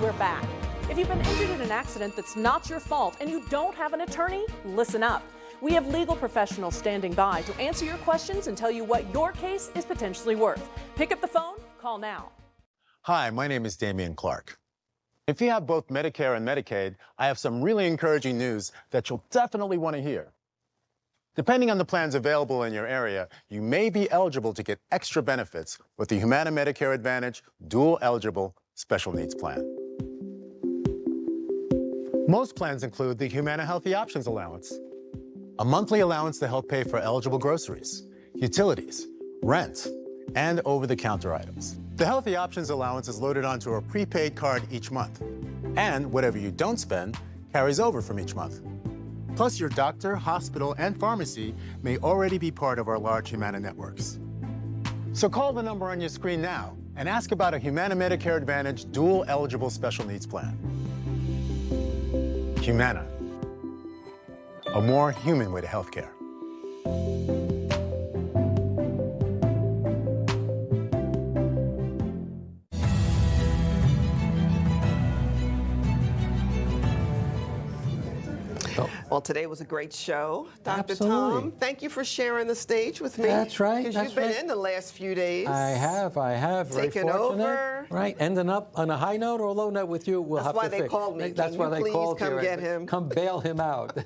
we're back. If you've been injured in an accident that's not your fault and you don't have an attorney, listen up. We have legal professionals standing by to answer your questions and tell you what your case is potentially worth. Pick up the phone, call now. Hi, my name is Damian Clark. If you have both Medicare and Medicaid, I have some really encouraging news that you'll definitely want to hear. Depending on the plans available in your area, you may be eligible to get extra benefits with the Humana Medicare Advantage Dual Eligible Special Needs Plan. Most plans include the Humana Healthy Options Allowance, a monthly allowance to help pay for eligible groceries, utilities, rent, and over-the-counter items. The Healthy Options Allowance is loaded onto a prepaid card each month, and whatever you don't spend carries over from each month. Plus, your doctor, hospital, and pharmacy may already be part of our large Humana networks. So call the number on your screen now and ask about a Humana Medicare Advantage Dual Eligible Special Needs Plan. Humana, a more human way to healthcare. Well, today was a great show, Dr. Absolutely. Tom. Thank you for sharing the stage with me. That's right. Because you've been in the last few days. I have. Very Taken fortunate. over. Right. Ending up on a high note or a low note with you, we'll That's have why to they fix. called me. That's Can why you they please called come you. get him? Come bail him out.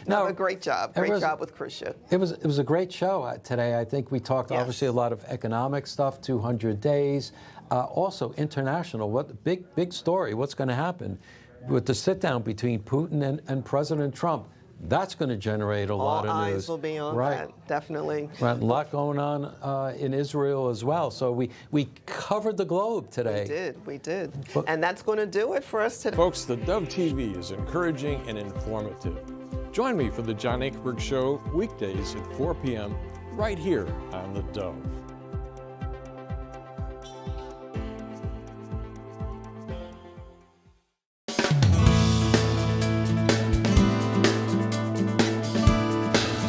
No, a great job. Great job with Krisha. It was a great show today. I think we talked obviously a lot of economic stuff, 200 days, also international. What big story? What's going to happen with the sit down between Putin and President Trump? That's going to generate a lot of news. All eyes will be on that, definitely. Right, a lot going on in Israel as well. So we covered the globe today. We did. And that's going to do it for us today. Folks, the Dove TV is encouraging and informative. Join me for the John Ankerberg Show weekdays at 4 p.m. right here on the Dove.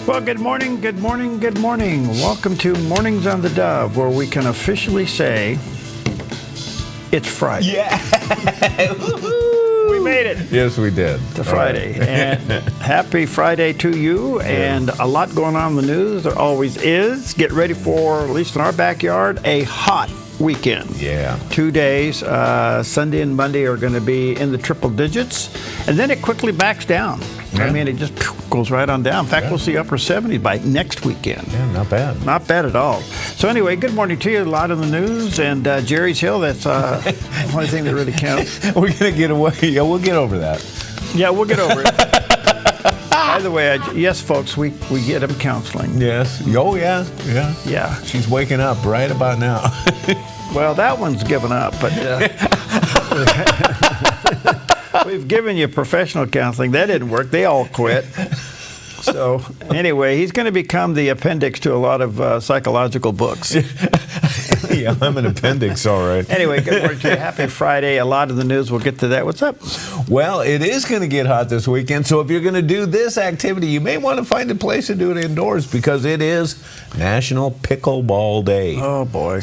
Well, good morning, good morning, good morning. Welcome to Mornings on the Dove, where we can officially say it's Friday. Yeah! We made it. Yes, we did. To Friday. And happy Friday to you. And a lot going on in the news. There always is. Get ready for, at least in our backyard, a hot weekend. Yeah. 2 days. Sunday and Monday are going to be in the triple digits. And then it quickly backs down. Yeah. I mean, it just goes right on down. In fact, we'll see upper 70s by next weekend. Yeah, not bad. Not bad at all. So anyway, good morning to you. A lot in the news. And Jerry's Hill, that's the only thing that really counts. We're going to get away. Yeah, we'll get over that. Yeah, we'll get over it. By the way, yes, folks, we get him counseling. Yes. Oh, yeah. Yeah. Yeah. She's waking up right about now. Well, that one's given up, but we've given you professional counseling. That didn't work. They all quit. So anyway, he's going to become the appendix to a lot of psychological books. Yeah, I'm an appendix, all right. Anyway, good morning to you. Happy Friday. A lot of the news. We'll get to that. What's up? Well, it is going to get hot this weekend, so if you're going to do this activity, you may want to find a place to do it indoors because it is National Pickleball Day. Oh, boy.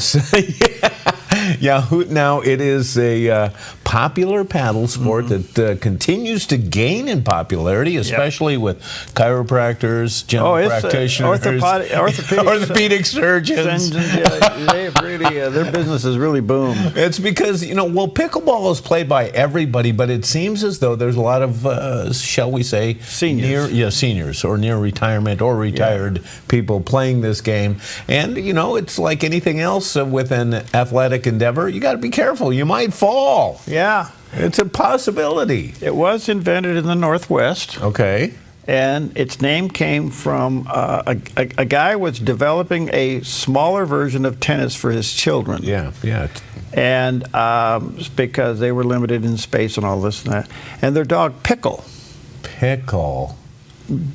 Yeah, now it is a popular paddle sport that continues to gain in popularity, especially with chiropractors, general practitioners, orthopedic surgeons. They've really, their business has really boomed. It's because, pickleball is played by everybody, but it seems as though there's a lot of, shall we say, seniors or near retirement or retired people playing this game. And, it's like anything else with an athletic endeavor. You got to be careful. You might fall. Yeah. It's a possibility. It was invented in the Northwest. Okay. And its name came from a guy was developing a smaller version of tennis for his children. Yeah. And because they were limited in space and all this and that. And their dog, Pickle.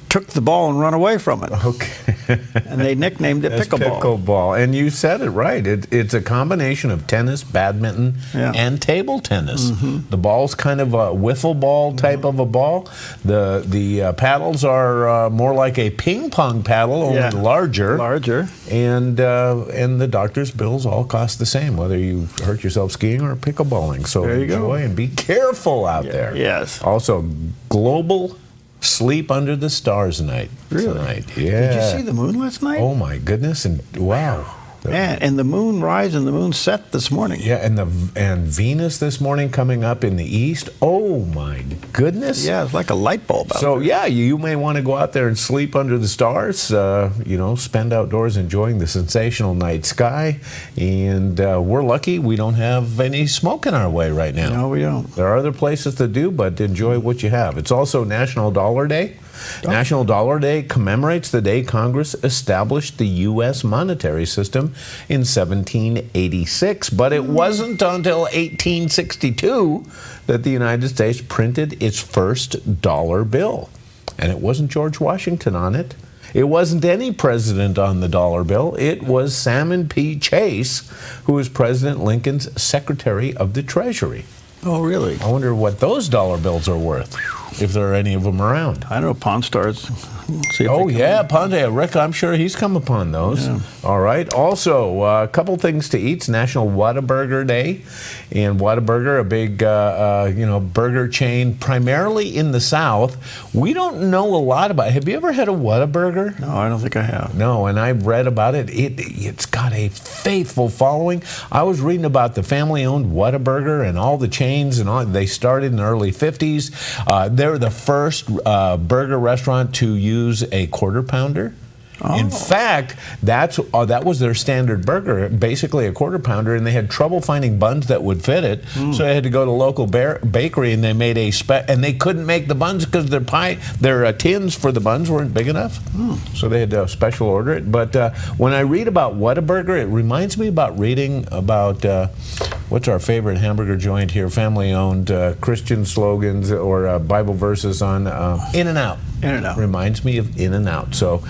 took the ball and run away from it. Okay. And they nicknamed it pickleball. Pickleball. And you said it right. It's a combination of tennis, badminton, and table tennis. The ball's kind of a wiffle ball type of a ball. The paddles are more like a ping pong paddle, only larger. Larger. And the doctor's bills all cost the same, whether you hurt yourself skiing or pickleballing. So there you enjoy go. and be careful out there. Yes. Also, global sleep under the stars night tonight. Yeah. Did you see the moon last night? Oh my goodness! And wow. Man, and the moon rise and the moon set this morning. Yeah, and Venus this morning coming up in the east. Oh my goodness! Yeah, it's like a light bulb out So there. yeah, you may want to go out there and sleep under the stars. Spend outdoors enjoying the sensational night sky. And we're lucky we don't have any smoke in our way right now. No, we don't. There are other places to do, but enjoy what you have. It's also National Dollar Day. National Dollar Day commemorates the day Congress established the U.S. monetary system in 1786, but it wasn't until 1862 that the United States printed its first dollar bill. And it wasn't George Washington on it. It wasn't any president on the dollar bill. It was Salmon P. Chase, who was President Lincoln's Secretary of the Treasury. Oh, really? I wonder what those dollar bills are worth, if there are any of them around. I know Pawn Stars. See if Oh, they come yeah, in. Ponte. Rick, I'm sure he's come upon those. Yeah. All right. Also, a couple things to eat. It's National Whataburger Day. And Whataburger, a big, burger chain, primarily in the South. We don't know a lot about it. Have you ever had a Whataburger? No, I don't think I have. No, and I've read about it. It's got a faithful following. I was reading about the family-owned Whataburger and all the chains and all. They started in the early 50s. They're the first burger restaurant to use a quarter pounder. In fact, that was their standard burger, basically a quarter pounder, and they had trouble finding buns that would fit it, so they had to go to a local bakery, and they made and they couldn't make the buns because their tins for the buns weren't big enough, so they had to special order it. But when I read about Whataburger, it reminds me about reading about what's our favorite hamburger joint here, family-owned, Christian slogans or Bible verses on In-N-Out. In-N-Out. Reminds me of In-N-Out. So.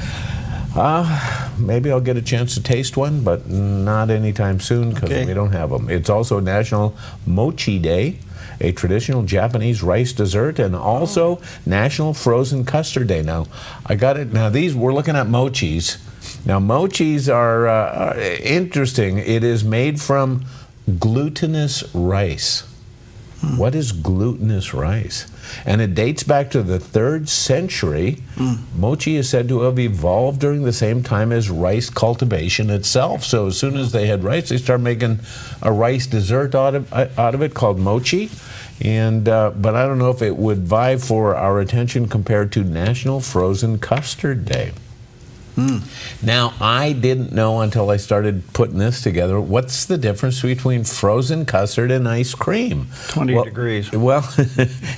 Maybe I'll get a chance to taste one, but not anytime soon because we don't have them. It's also National Mochi Day, a traditional Japanese rice dessert, and also National Frozen Custard Day. Now, I got it. Now, we're looking at mochis. Now, mochis are interesting. It is made from glutinous rice. What is glutinous rice? And it dates back to the 3rd century. Mochi is said to have evolved during the same time as rice cultivation itself. So as soon as they had rice, they started making a rice dessert out of it called mochi. And but I don't know if it would vie for our attention compared to National Frozen Custard Day. Now, I didn't know until I started putting this together, what's the difference between frozen custard and ice cream? 20 degrees. Well,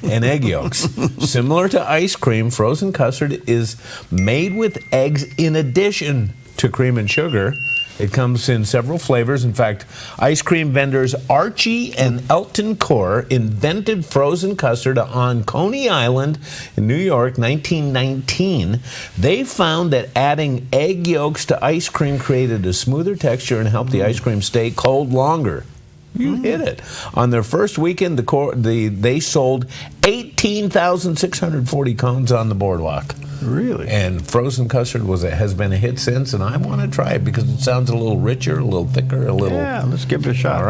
and egg yolks. Similar to ice cream, frozen custard is made with eggs in addition to cream and sugar. It comes in several flavors. In fact, ice cream vendors Archie and Elton Core invented frozen custard on Coney Island in New York, 1919. They found that adding egg yolks to ice cream created a smoother texture and helped the ice cream stay cold longer. You hit it. On their first weekend, they sold 18,640 cones on the boardwalk. Really? And frozen custard has been a hit since, and I want to try it because it sounds a little richer, a little thicker, a little... Yeah, let's give it a shot. All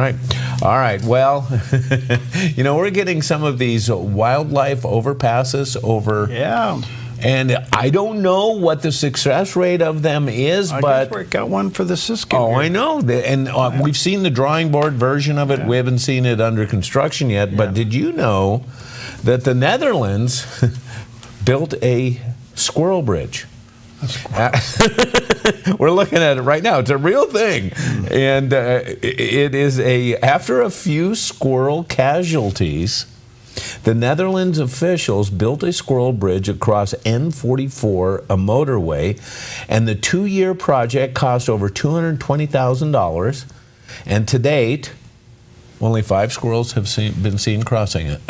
right. Well, we're getting some of these wildlife overpasses over... Yeah. And I don't know what the success rate of them is, I but... guess we got one for the Siskiyou. Oh, I know. And we've seen the drawing board version of it. Yeah. We haven't seen it under construction yet. Yeah. But did you know that the Netherlands built a squirrel bridge? We're looking at it right now. It's a real thing. And it is after a few squirrel casualties, the Netherlands officials built a squirrel bridge across N44, a motorway, and the 2-year project cost over $220,000. And to date, only 5 squirrels have been seen crossing it.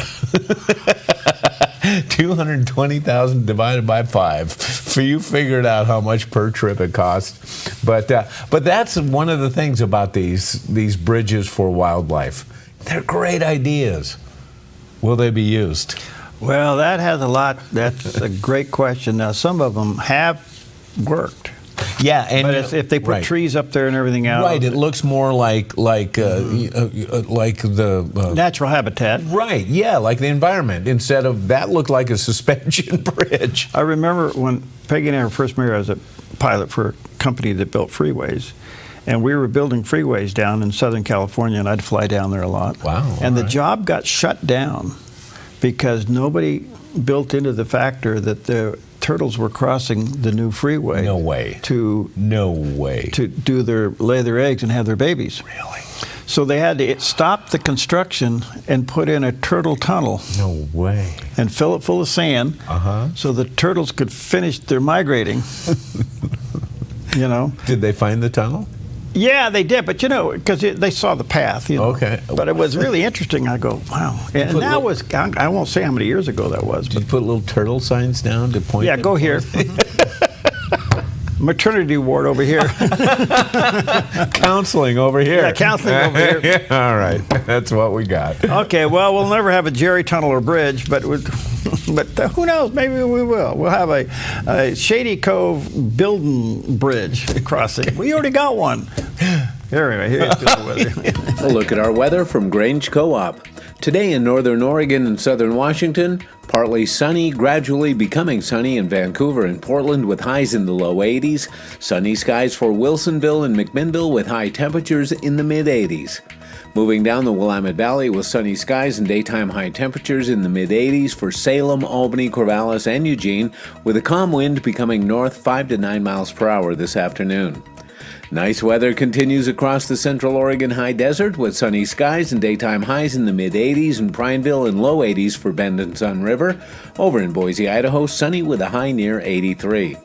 220,000 divided by 5. You figured out how much per trip it costs. But that's one of the things about these bridges for wildlife. They're great ideas. Will they be used? Well, that's a great question. Now, some of them have worked. Yeah, and but if they put trees up there and everything else, right, it looks more like the natural habitat. Right, yeah, like the environment. Instead of that, looked like a suspension bridge. I remember when Peggy and I were first married, I was a pilot for a company that built freeways. And we were building freeways down in Southern California, and I'd fly down there a lot. Wow. And the job got shut down because nobody built into the factor that the turtles were crossing the new freeway. No way. No way. To lay their eggs and have their babies. Really? So they had to stop the construction and put in a turtle tunnel. No way. And fill it full of sand so the turtles could finish their migrating. You know? Did they find the tunnel? Yeah, they did, but because they saw the path. Okay. But it was really interesting. I go, wow. And that was, I won't say how many years ago that was. Did you put little turtle signs down to point? Yeah, go here. Maternity ward over here. Counseling over here. Yeah, counseling over here. All right, that's what we got. Okay, well, we'll never have a Jerry tunnel or bridge, but who knows? Maybe we will. We'll have a Shady Cove building bridge crossing. We already got one. Anyway, here's the weather. A look at our weather from Grange Co-op. Today in northern Oregon and southern Washington, partly sunny, gradually becoming sunny in Vancouver and Portland with highs in the low 80s. Sunny skies for Wilsonville and McMinnville with high temperatures in the mid-80s. Moving down the Willamette Valley with sunny skies and daytime high temperatures in the mid-80s for Salem, Albany, Corvallis, and Eugene, with a calm wind becoming north 5 to 9 miles per hour this afternoon. Nice weather continues across the central Oregon high desert with sunny skies and daytime highs in the mid-80s in Prineville and low 80s for Bend and Sun River. Over in Boise, Idaho, sunny with a high near 83.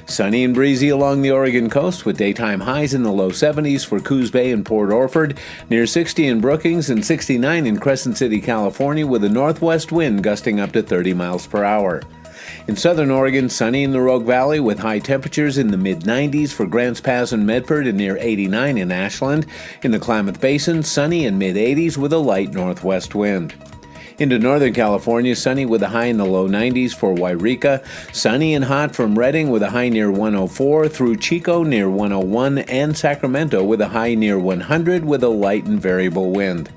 Sunny and breezy along the Oregon coast with daytime highs in the low 70s for Coos Bay and Port Orford, near 60 in Brookings and 69 in Crescent City, California with a northwest wind gusting up to 30 miles per hour. In southern Oregon, sunny in the Rogue Valley with high temperatures in the mid-90s for Grants Pass and Medford and near 89 in Ashland. In the Klamath Basin, sunny in mid-80s with a light northwest wind. Into northern California, sunny with a high in the low 90s for Wairika. Sunny and hot from Redding with a high near 104 through Chico near 101 and Sacramento with a high near 100 with a light and variable wind.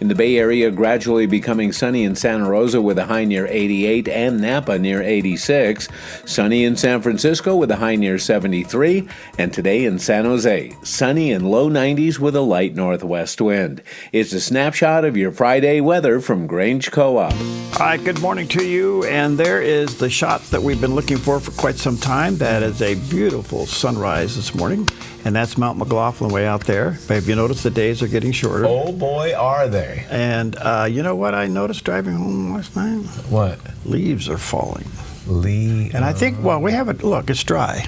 In the Bay Area, gradually becoming sunny in Santa Rosa with a high near 88 and Napa near 86. Sunny in San Francisco with a high near 73. And today in San Jose, sunny in low 90s with a light northwest wind. It's a snapshot of your Friday weather from Grange Co-op. Hi, good morning to you. And there is the shot that we've been looking for quite some time. That is a beautiful sunrise this morning. And that's Mount McLaughlin way out there. Have you noticed the days are getting shorter? Oh boy, are they. And you know what I noticed driving home last night? What? Leaves are falling. And I think, well, we have it, look, it's dry.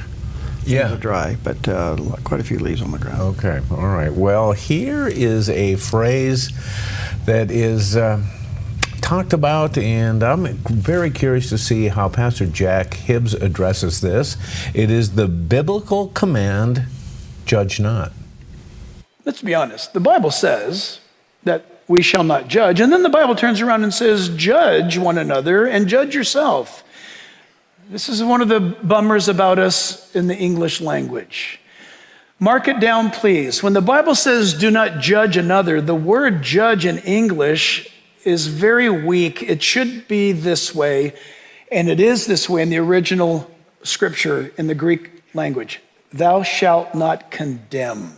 Yeah. It's dry, but quite a few leaves on the ground. Okay, all right. Well, here is a phrase that is talked about, and I'm very curious to see how Pastor Jack Hibbs addresses this. It is the biblical command, judge not. Let's be honest. The Bible says that we shall not judge. And then the Bible turns around and says, judge one another and judge yourself. This is one of the bummers about us in the English language. Mark it down, please. When the Bible says do not judge another, the word judge in English is very weak. It should be this way, and it is this way in the original scripture in the Greek language. Thou shalt not condemn.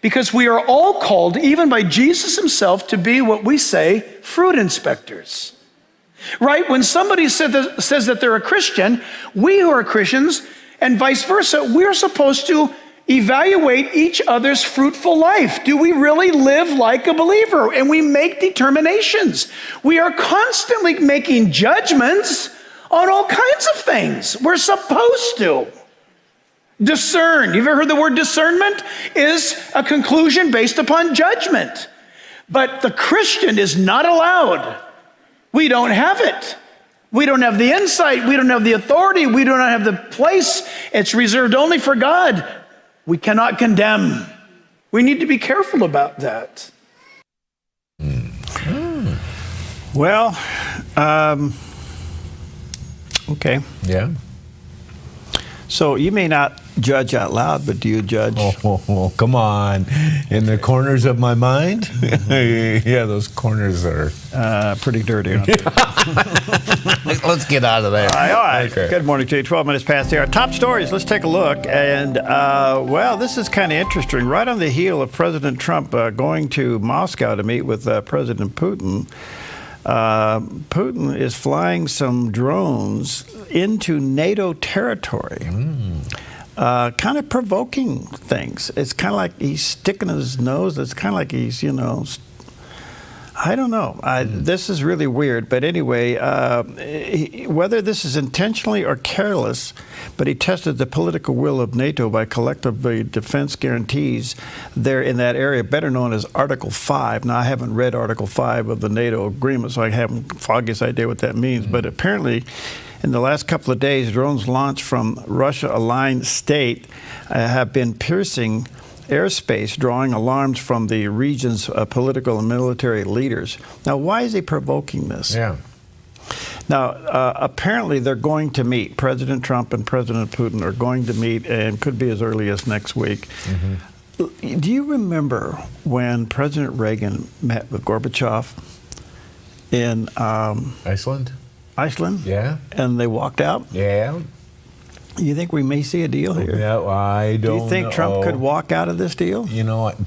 Because we are all called, even by Jesus himself, to be what we say, fruit inspectors. Right? When somebody says that they're a Christian, we who are Christians, and vice versa, we're supposed to evaluate each other's fruitful life. Do we really live like a believer? And we make determinations. We are constantly making judgments on all kinds of things. We're supposed to. Discern. You've ever heard the word discernment? Is a conclusion based upon judgment. But the Christian is not allowed We don't have it. We don't have the insight. We don't have the authority. We do not have the place. It's reserved only for God. We cannot condemn. We need to be careful about that. Well, okay. Yeah. So you may not judge out loud, but do you judge? Oh, come on. In the corners of my mind? Yeah, those corners are pretty dirty, aren't they? Let's get out of there. All right. Okay. Good morning to you. 12 minutes past the hour. Top stories. Let's take a look. And, well, this is kind of interesting. Right on the heel of President Trump going to Moscow to meet with President Putin, Putin is flying some drones into NATO territory, kind of provoking things. It's kind of like he's sticking his nose. It's kind of like he's, I don't know. This is really weird. But anyway, whether this is intentionally or careless, but he tested the political will of NATO by collectively defense guarantees there in that area, better known as Article 5. Now, I haven't read Article 5 of the NATO agreement, so I haven't the foggiest idea what that means. But apparently, in the last couple of days, drones launched from Russia-aligned state have been piercing airspace, drawing alarms from the region's political and military leaders. Now, why is he provoking this? Yeah. Now, apparently they're going to meet. President Trump and President Putin are going to meet, and could be as early as next week. Do you remember when President Reagan met with Gorbachev in Iceland? Iceland? Yeah. And they walked out? Yeah. You think we may see a deal here? Yeah, I don't know. Do you think Trump could walk out of this deal? You know what?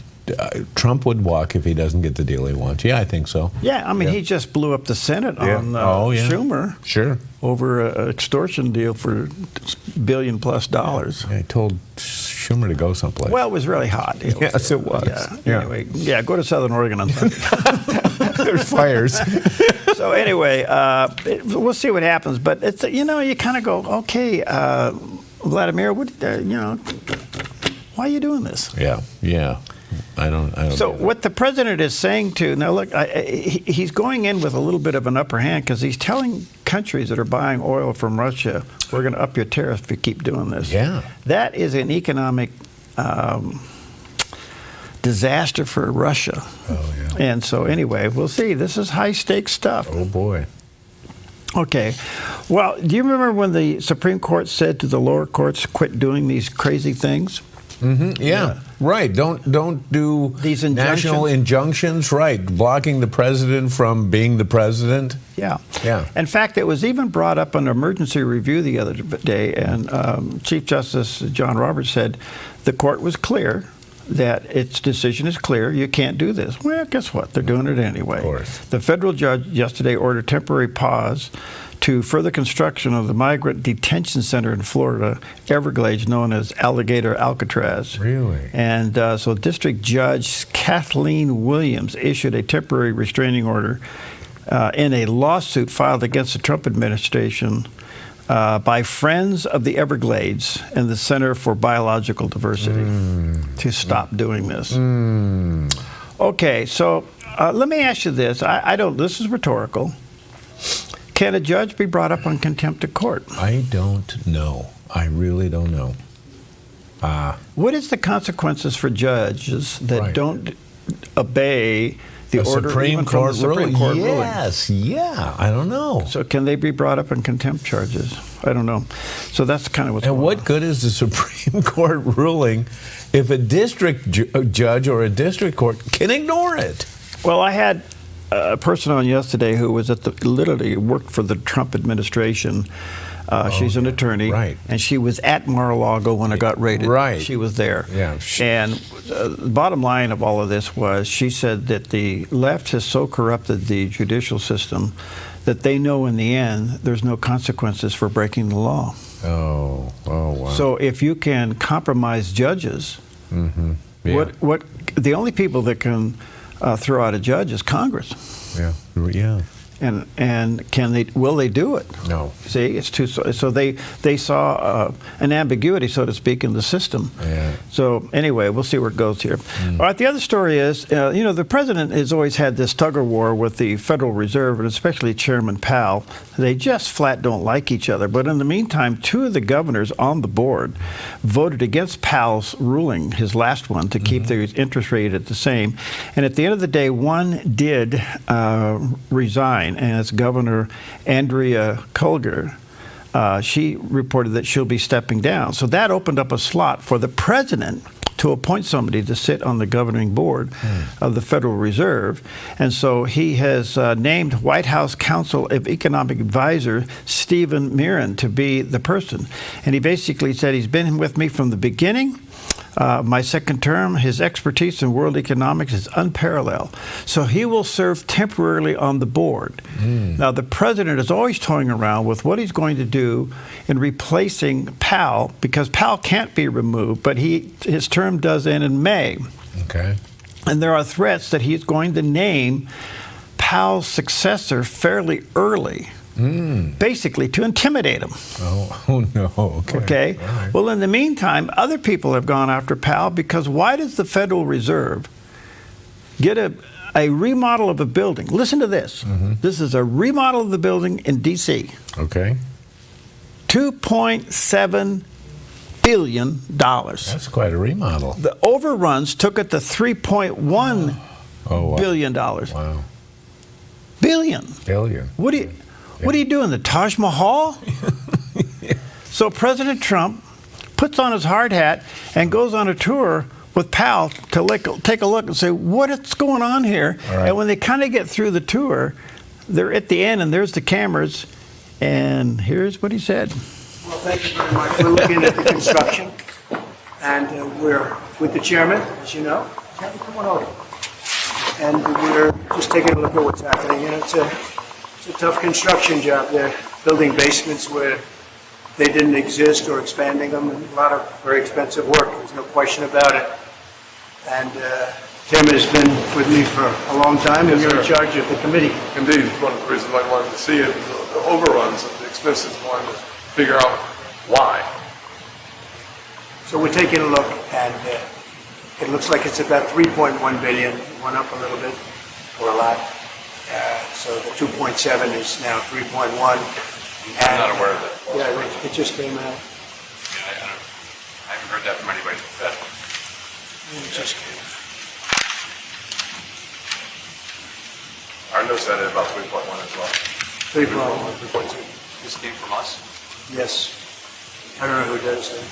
Trump would walk if he doesn't get the deal he wants. Yeah, I think so. Yeah, I mean, he just blew up the Senate on Schumer. Sure. Over an extortion deal for $1 billion+. I told Schumer to go someplace. Well, it was really hot. Yes, it was. Yeah. Anyway, go to Southern Oregon on Sunday. There's fires. So anyway, we'll see what happens. But it's you kind of go, okay, Vladimir, what why are you doing this? Yeah. I don't. So what the president is saying now, look, he's going in with a little bit of an upper hand because he's telling countries that are buying oil from Russia, we're going to up your tariffs if you keep doing this. Yeah. That is an economic disaster for Russia. Oh, yeah. And so anyway, we'll see. This is high-stakes stuff. Oh, boy. Okay. Well, do you remember when the Supreme Court said to the lower courts, quit doing these crazy things? Yeah. Right. Don't do these national injunctions. Right. Blocking the president from being the president. Yeah. Yeah. In fact, it was even brought up under emergency review the other day, and Chief Justice John Roberts said the court was clear that its decision is clear. You can't do this. Well, guess what? They're doing it anyway. Of course. The federal judge yesterday ordered temporary pause to further construction of the migrant detention center in Florida, Everglades, known as Alligator Alcatraz. Really? And so District Judge Kathleen Williams issued a temporary restraining order in a lawsuit filed against the Trump administration by Friends of the Everglades and the Center for Biological Diversity to stop doing this. Okay, so let me ask you this. This is rhetorical. Can a judge be brought up on contempt of court? I don't know. I really don't know. What is the consequences for judges that don't obey the order Supreme Court ruling? Ruling? Yes, yeah. I don't know. So can they be brought up on contempt charges? I don't know. So that's kind of what's going on. And what good is the Supreme Court ruling if a district judge or a district court can ignore it? Well, I had a person on yesterday who was literally worked for the Trump administration. She's an attorney, right. And she was at Mar-a-Lago when it got raided. Right. She was there. Yeah. And the bottom line of all of this was she said that the left has so corrupted the judicial system that they know in the end there's no consequences for breaking the law. Oh, wow. So if you can compromise judges, Yeah. the only people that can throw out a judge is Congress. Yeah. and will they do it? No. See, it's too so they saw an ambiguity, so to speak, in the system. Yeah. So anyway, we'll see where it goes here. All right, the other story is, the president has always had this tug of war with the Federal Reserve, and especially Chairman Powell. They just flat don't like each other. But in the meantime, two of the governors on the board voted against Powell's ruling, his last one, to keep the interest rate at the same. And at the end of the day, one did resign, and it's Governor Andrea Kulger. She reported that she'll be stepping down. So that opened up a slot for the president to appoint somebody to sit on the governing board of the Federal Reserve. And so he has named White House Counsel of Economic Advisor Stephen Miran to be the person. And he basically said he's been with me from the beginning. My second term, his expertise in world economics is unparalleled. So he will serve temporarily on the board. Now, the president is always toying around with what he's going to do in replacing Powell, because Powell can't be removed, but his term does end in May. Okay. And there are threats that he's going to name Powell's successor fairly early. Basically to intimidate him. Oh no. Okay. Right. Well, in the meantime, other people have gone after Powell, because why does the Federal Reserve get a remodel of a building? Listen to this. This is a remodel of the building in D.C. Okay. $2.7 billion. That's quite a remodel. The overruns took it to $3.1 billion. Wow. Billion. What are you doing, the Taj Mahal? So President Trump puts on his hard hat and goes on a tour with Powell to take a look and say, what's going on here? Right. And when they kind of get through the tour, they're at the end, and there's the cameras, and here's what he said. Well, thank you very much. We're looking at the construction, and we're with the chairman, as you know. Chairman, come on over. And we're just taking a look at what's happening. It's a tough construction job. They're building basements where they didn't exist, or expanding them, and a lot of very expensive work. There's no question about it. And Tim has been with me for a long time, and you're in charge of the committee. Indeed, one of the reasons I wanted to see it is the overruns and the expenses. Wanted to figure out why. So we're taking a look, and it looks like it's about 3.1 billion. It went up a little bit, or a lot. So the 2.7 is now 3.1. I'm not aware of that. Yeah, it just came out. Yeah, I haven't heard that from anybody. It just came out. Our notes said it about 3.1 as well. 3.1, 3.2. This came from us? Yes. I don't know who does that.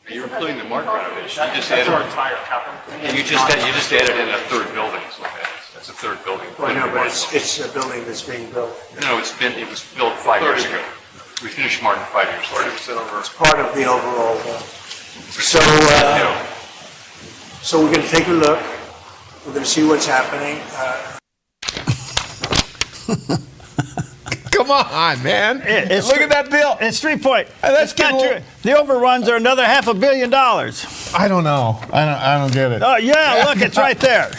You're including the market renovation. You just added our entire capital. And you just added in a third building. So that's a third building. Well, no, but it's a building that's being built. No, it was built 5 years ago. We finished Martin 5 years ago. 30% over. It's part of the overall. So we're going to take a look. We're going to see what's happening. Come on, man. Look at that bill. It's 3 point. That's not true. The overruns are another $500 million. I don't know. I don't get it. Oh, yeah, look, it's right there.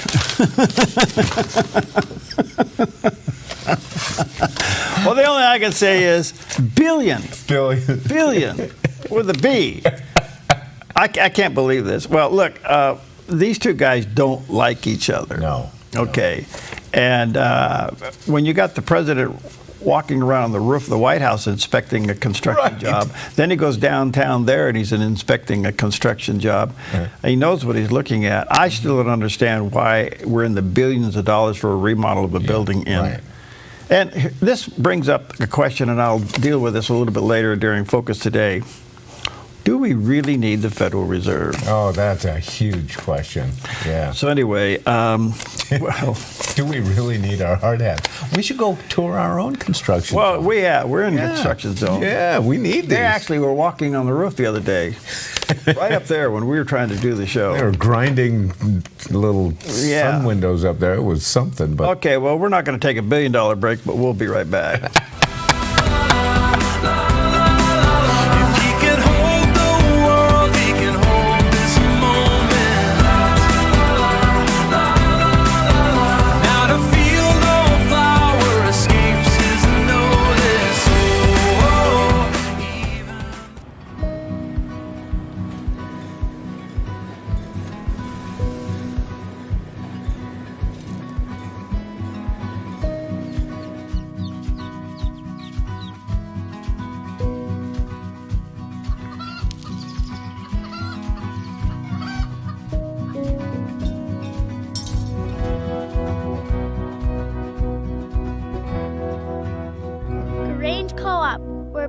Well, the only thing I can say is billion. Billion with a B. I can't believe this. Well, look, these two guys don't like each other. No. Okay. And when you got the president walking around on the roof of the White House inspecting a construction job, then he goes downtown there and he's inspecting a construction job. Right. He knows what he's looking at. I still don't understand why we're in the billions of dollars for a remodel of a building in. Right. And this brings up a question, and I'll deal with this a little bit later during Focus Today. Do we really need the Federal Reserve? Oh, that's a huge question. Yeah. So anyway, well, do we really need our hard hat? We should go tour our own construction zone. Well, we're in construction zone. Yeah, we need these. They actually were walking on the roof the other day, right up there when we were trying to do the show. They were grinding little sun windows up there. It was something. But okay, well, we're not going to take $1 billion break, but we'll be right back. Now to feel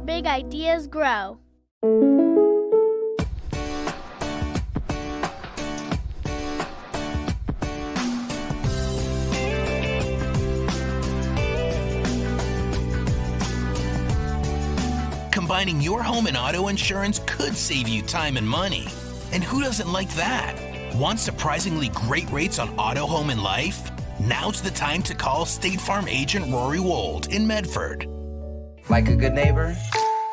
big ideas grow. Combining your home and auto insurance could save you time and money. And who doesn't like that? Want surprisingly great rates on auto, home, and life? Now's the time to call State Farm agent Rory Wold in Medford. Like a good neighbor,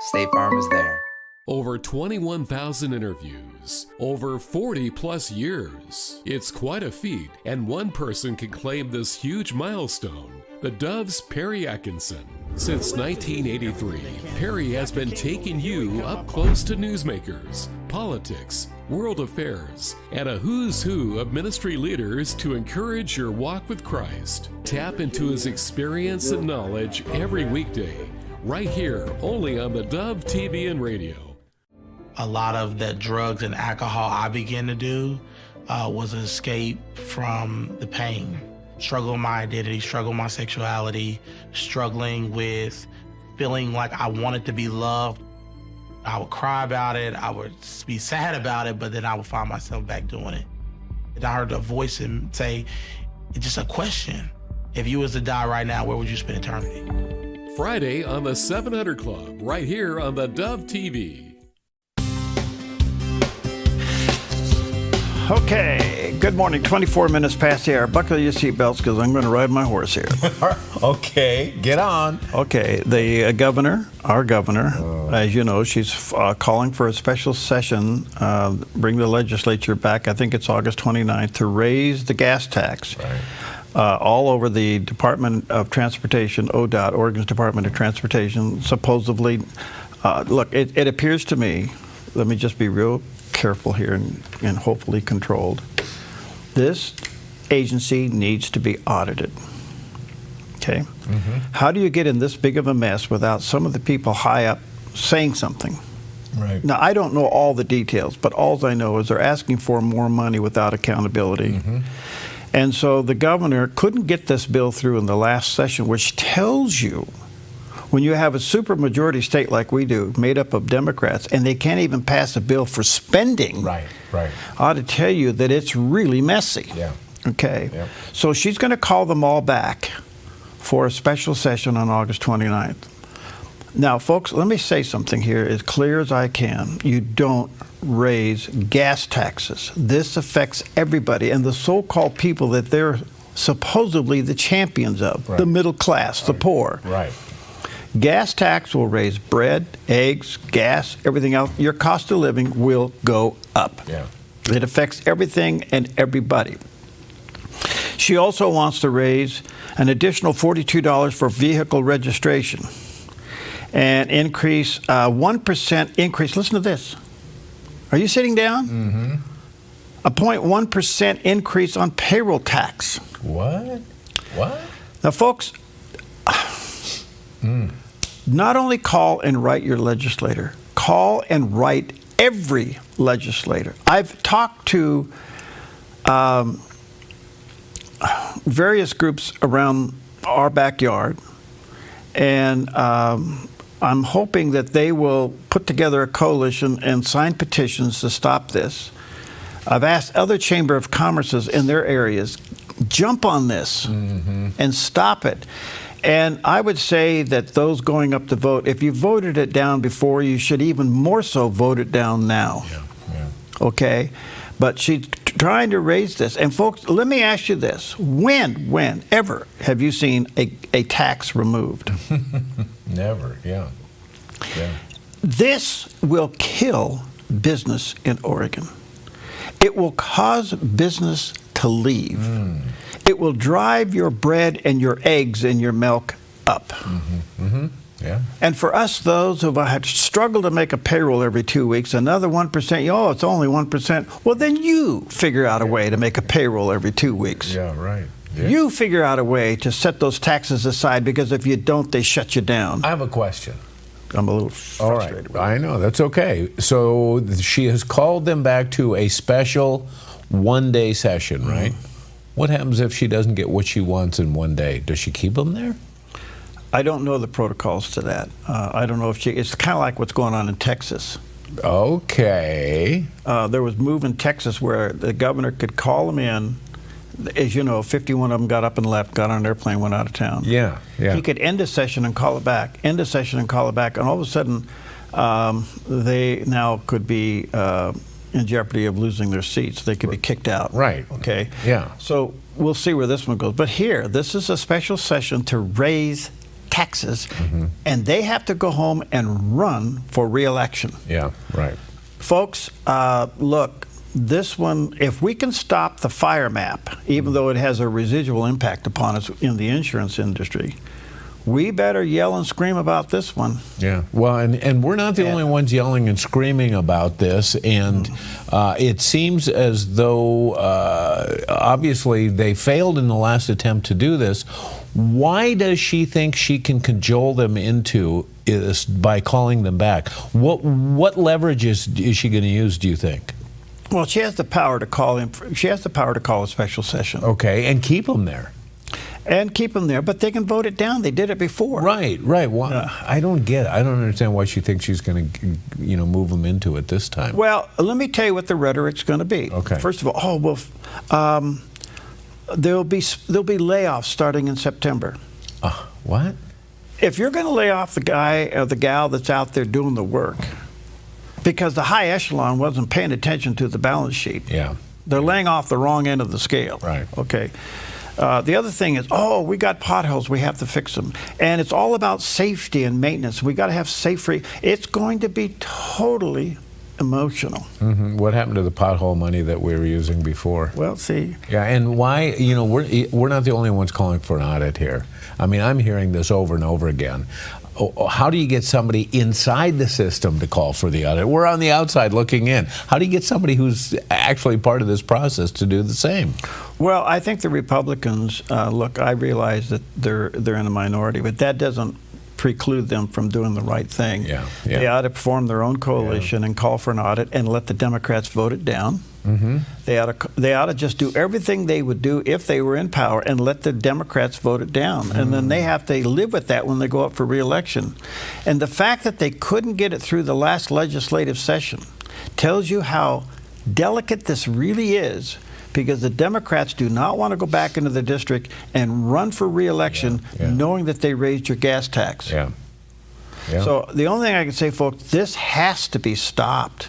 State Farm is there. Over 21,000 interviews, over 40 plus years. It's quite a feat, and one person can claim this huge milestone. The Dove's Perry Atkinson. Since 1983, Perry has been taking you up close to newsmakers, politics, world affairs, and a who's who of ministry leaders to encourage your walk with Christ. Tap into his experience and knowledge every weekday, right here, only on the Dove TV and radio. A lot of the drugs and alcohol I began to do was an escape from the pain. Struggle with my identity, struggle with my sexuality, struggling with feeling like I wanted to be loved. I would cry about it, I would be sad about it, but then I would find myself back doing it. And I heard a voice and say, it's just a question. If you was to die right now, where would you spend eternity? Friday on the 700 Club, right here on the Dove TV. Okay, good morning. 24 minutes past the hour. Buckle your seatbelts because I'm going to ride my horse here. Okay, get on. Okay, the governor, our governor, as you know, she's calling for a special session, bring the legislature back, I think it's August 29th, to raise the gas tax. Right. All over the Department of Transportation, ODOT, Oregon's Department of Transportation, supposedly. Look, it appears to me, let me just be real careful here and hopefully controlled. This agency needs to be audited. Okay? Mm-hmm. How do you get in this big of a mess without some of the people high up saying something? Right. Now, I don't know all the details, but all I know is they're asking for more money without accountability. Mm-hmm. And so the governor couldn't get this bill through in the last session, which tells you when you have a supermajority state like we do, made up of Democrats, and they can't even pass a bill for spending, Right, right. ought to tell you that it's really messy. Yeah. Okay. Yep. So she's going to call them all back for a special session on August 29th. Now, folks, let me say something here as clear as I can. You don't raise gas taxes. This affects everybody, and the so-called people that they're supposedly the champions of, Right. the middle class, the poor. Right. Gas tax will raise bread, eggs, gas, everything else. Your cost of living will go up. Yeah. It affects everything and everybody. She also wants to raise an additional $42 for vehicle registration and increase 1% increase. Listen to this. Are you sitting down? Mm-hmm. A 0.1% increase on payroll tax. What? What? Now, folks, not only call and write your legislator, call and write every legislator. I've talked to various groups around our backyard, and I'm hoping that they will put together a coalition and sign petitions to stop this. I've asked other Chamber of Commerces in their areas, jump on this and stop it. And I would say that those going up to vote, if you voted it down before, you should even more so vote it down now. Yeah. Okay? But she's trying to raise this. And folks, let me ask you this. When ever have you seen a tax removed? Never, yeah. This will kill business in Oregon. It will cause business to leave. It will drive your bread and your eggs and your milk up. Yeah. And for us, those who have struggled to make a payroll every 2 weeks, another 1%, oh, it's only 1%. Well, then you figure out a way to make a payroll every 2 weeks. Yeah, right. Yeah. You figure out a way to set those taxes aside, because if you don't, they shut you down. I have a question. I'm a little frustrated. All right. I know. That's okay. So she has called them back to a special one-day session, right? What happens if she doesn't get what she wants in one day? Does she keep them there? I don't know the protocols to that. I don't know if it's kind of like what's going on in Texas. Okay. There was a move in Texas where the governor could call them in. As you know, 51 of them got up and left, got on an airplane, went out of town. Yeah, yeah. He could end a session and call it back, end a session and call it back, and all of a sudden, they now could be in jeopardy of losing their seats. They could be kicked out. Right. Okay. Yeah. So we'll see where this one goes. But here, this is a special session to raise taxes, and they have to go home and run for re-election. Yeah, right. Folks, look, this one, if we can stop the fire map, even though it has a residual impact upon us in the insurance industry, we better yell and scream about this one. Yeah, well, and we're not the only ones yelling and screaming about this, and it seems as though obviously they failed in the last attempt to do this. Why does she think she can cajole them into this by calling them back? What leverage is she going to use, do you think? Well, she has the power to call him. She has the power to call a special session. Okay, and keep them there. And keep them there, but they can vote it down. They did it before. Right, right. Well, I don't get it. I don't understand why she thinks she's going to, move them into it this time. Well, let me tell you what the rhetoric's going to be. Okay. First of all, there'll be layoffs starting in September. What? If you're going to lay off the guy or the gal that's out there doing the work, because the high echelon wasn't paying attention to the balance sheet. Yeah. They're laying off the wrong end of the scale. Right. Okay. The other thing is, we got potholes, we have to fix them. And it's all about safety and maintenance. We got to have safe It's going to be totally emotional. What happened to the pothole money that we were using before? Well, see. Yeah, and why, we're not the only ones calling for an audit here. I mean, I'm hearing this over and over again. How do you get somebody inside the system to call for the audit? We're on the outside looking in. How do you get somebody who's actually part of this process to do the same? Well, I think the Republicans, look, I realize that they're in a minority, but that doesn't preclude them from doing the right thing. Yeah. They ought to form their own coalition and call for an audit and let the Democrats vote it down. They ought to just do everything they would do if they were in power and let the Democrats vote it down. And then they have to live with that when they go up for re-election. And the fact that they couldn't get it through the last legislative session tells you how delicate this really is, because the Democrats do not want to go back into the district and run for re-election knowing that they raised your gas tax. Yeah. So the only thing I can say, folks, this has to be stopped.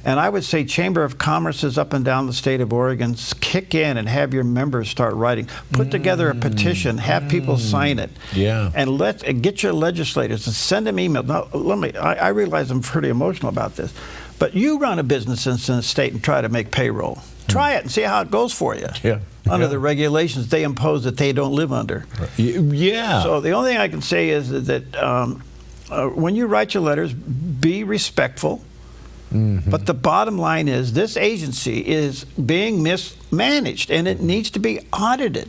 And I would say Chamber of Commerce's up and down the state of Oregon, kick in and have your members start writing. Put together a petition, have people sign it. Yeah. And get your legislators and send them emails. Now, I realize I'm pretty emotional about this, but you run a business in the state and try to make payroll. Try it and see how it goes for you. Yeah. Under the regulations they impose that they don't live under. Yeah. So the only thing I can say is that when you write your letters, be respectful. But the bottom line is this agency is being mismanaged and it needs to be audited.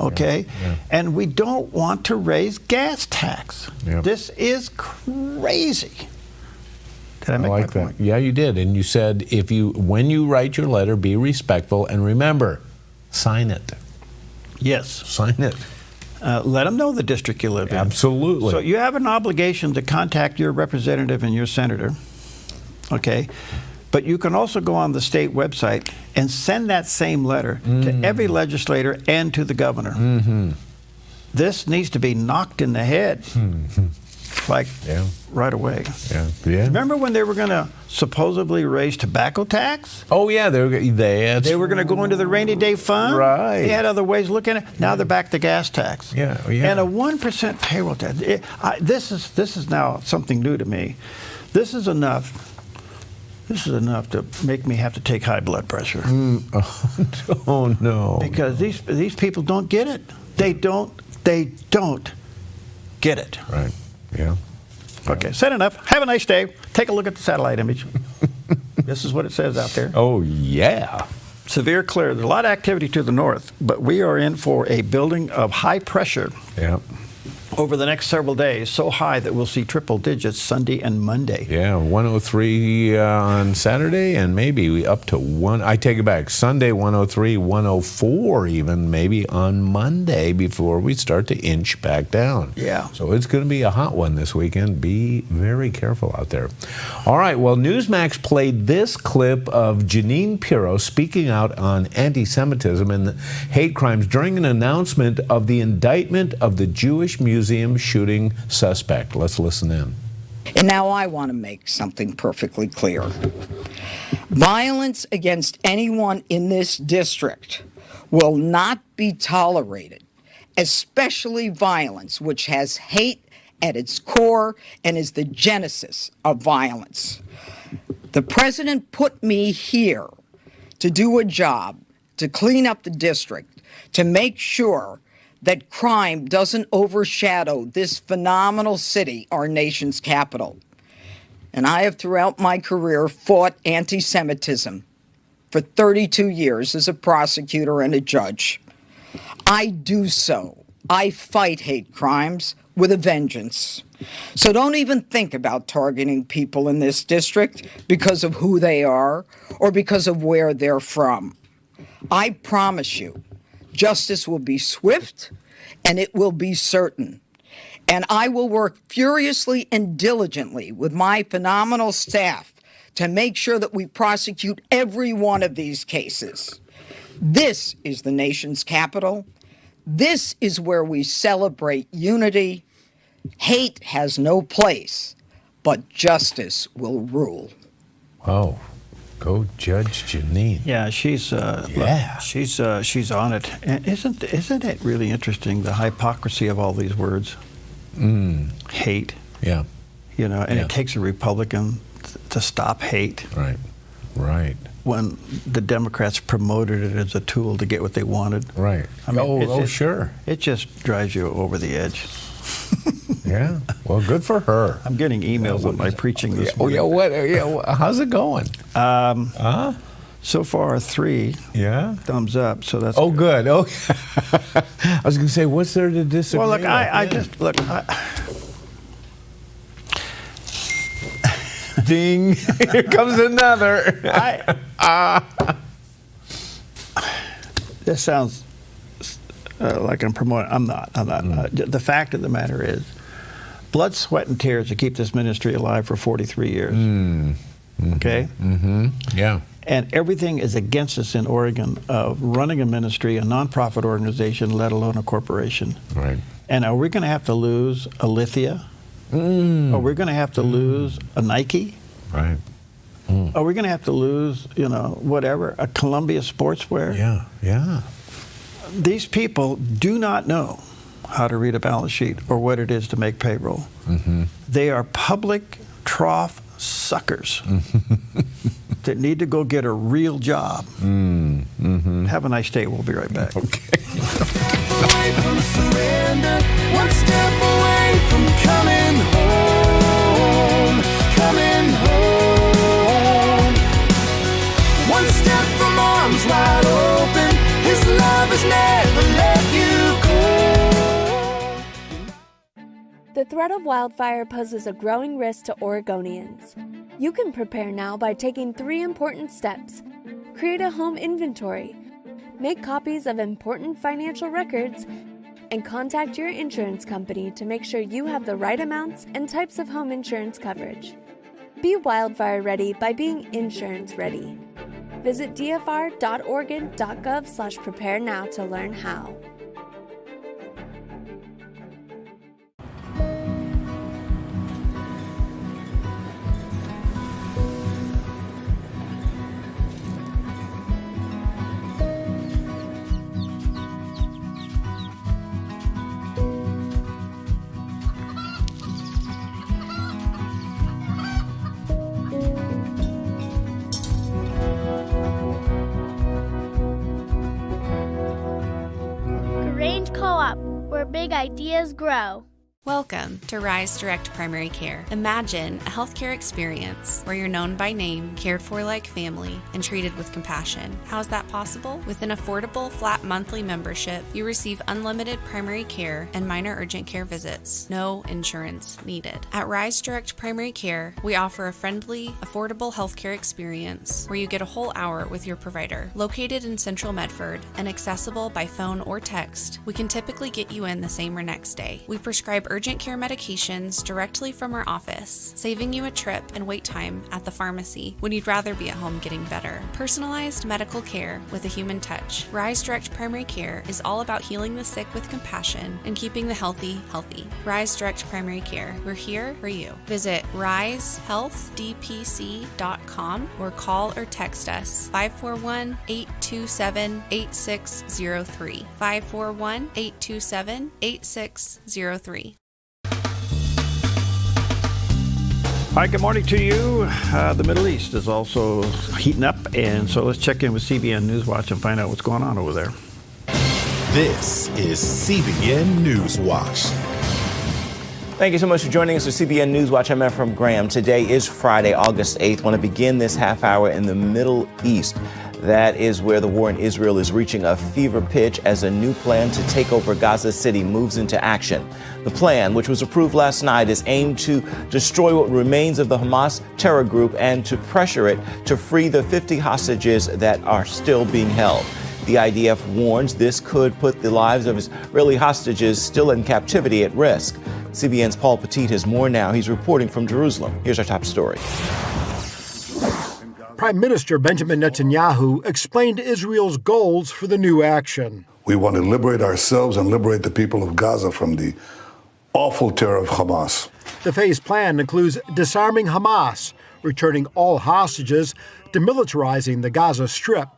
Okay? And we don't want to raise gas tax. This is crazy. Did I make my point? Yeah, you did. And you said when you write your letter, be respectful and remember, sign it. Yes. Sign it. Let them know the district you live in. Absolutely. So you have an obligation to contact your representative and your senator, okay? But you can also go on the state website and send that same letter to every legislator and to the governor. This needs to be knocked in the head, right away. Remember when they were going to supposedly raise tobacco tax? Oh, yeah. They were going to go into the rainy day fund. Right. They had other ways of looking at it. Now they're back to gas tax. Yeah. And a 1% payroll tax. This is now something new to me. This is enough. This is enough to make me have to take high blood pressure. Oh, no. Because these people don't get it. They don't get it. Right. Yeah. Okay, said enough. Have a nice day. Take a look at the satellite image. This is what it says out there. Oh, yeah. Severe clear. There's a lot of activity to the north, but we are in for a building of high pressure. Yeah. over the next several days, so high that we'll see triple digits Sunday and Monday. Yeah, 103 on Saturday, and maybe up to I take it back, Sunday 103, 104 even, maybe on Monday before we start to inch back down. Yeah. So it's going to be a hot one this weekend. Be very careful out there. All right, well, Newsmax played this clip of Jeanine Pirro speaking out on anti-Semitism and hate crimes during an announcement of the indictment of the Jewish Museum shooting suspect. Let's listen in. And now I want to make something perfectly clear. Violence against anyone in this district will not be tolerated, especially violence which has hate at its core and is the genesis of violence. The president put me here to do a job, to clean up the district, to make sure that crime doesn't overshadow this phenomenal city, our nation's capital. And I have throughout my career fought anti-Semitism for 32 years as a prosecutor and a judge. I do so. I fight hate crimes with a vengeance. So don't even think about targeting people in this district because of who they are or because of where they're from. I promise you, justice will be swift, and it will be certain. And I will work furiously and diligently with my phenomenal staff to make sure that we prosecute every one of these cases. This is the nation's capital. This is where we celebrate unity. Hate has no place, but justice will rule. Wow. Go Judge Jeanine. Yeah, she's on it. And isn't it really interesting, the hypocrisy of all these words? Hate. Yeah. You know, and it takes a Republican to stop hate. Right. Right. When the Democrats promoted it as a tool to get what they wanted. Right. I mean, sure. It just drives you over the edge. Yeah. Well, good for her. I'm getting emails on my preaching this morning. How's it going? So far, 3 thumbs up. So that's good. Oh, I was going to say, what's there to disagree? Well, look, Ding! Here comes another. This sounds like I'm promoting. I'm not. The fact of the matter is, blood, sweat, and tears to keep this ministry alive for 43 years. Okay? Yeah. And everything is against us in Oregon of running a ministry, a nonprofit organization, let alone a corporation. Right. And are we going to have to lose a Lithia? Are we going to have to lose a Nike? Right. Are we going to have to lose, whatever, a Columbia Sportswear? Yeah, yeah. These people do not know how to read a balance sheet or what it is to make payroll. They are public trough suckers that need to go get a real job. Have a nice day. We'll be right back. Okay. Away from surrender, one step away from coming home, coming home. One step from arms wide open, His love has never let you go. The threat of wildfire poses a growing risk to Oregonians. You can prepare now by taking 3 important steps. Create a home inventory, make copies of important financial records, and contact your insurance company to make sure you have the right amounts and types of home insurance coverage. Be wildfire ready by being insurance ready. Visit dfr.oregon.gov/prepare now to learn how. Co-op, where big ideas grow. Welcome to Rise Direct Primary Care. Imagine a healthcare experience where you're known by name, cared for like family, and treated with compassion. How is that possible? With an affordable, flat monthly membership, you receive unlimited primary care and minor urgent care visits. No insurance needed. At Rise Direct Primary Care, we offer a friendly, affordable healthcare experience where you get a whole hour with your provider. Located in Central Medford and accessible by phone or text, we can typically get you in the same or next day. We prescribe urgent care medications directly from our office, saving you a trip and wait time at the pharmacy when you'd rather be at home getting better. Personalized medical care with a human touch. Rise Direct Primary Care is all about healing the sick with compassion and keeping the healthy healthy. Rise Direct Primary Care. We're here for you. Visit risehealthdpc.com or call or text us 541-827-8603. 541-827-8603. All right, good morning to you. The Middle East is also heating up, and so let's check in with CBN Newswatch and find out what's going on over there. This is CBN Newswatch. Thank you so much for joining us for CBN Newswatch. I'm Ephraim Graham. Today is Friday, August 8th. I want to begin this half hour in the Middle East. That is where the war in Israel is reaching a fever pitch as a new plan to take over Gaza City moves into action. The plan, which was approved last night, is aimed to destroy what remains of the Hamas terror group and to pressure it to free the 50 hostages that are still being held. The IDF warns this could put the lives of Israeli hostages still in captivity at risk. CBN's Paul Petit has more now. He's reporting from Jerusalem. Here's our top story. Prime Minister Benjamin Netanyahu explained Israel's goals for the new action. We want to liberate ourselves and liberate the people of Gaza from the awful terror of Hamas. The phased plan includes disarming Hamas, returning all hostages, demilitarizing the Gaza Strip,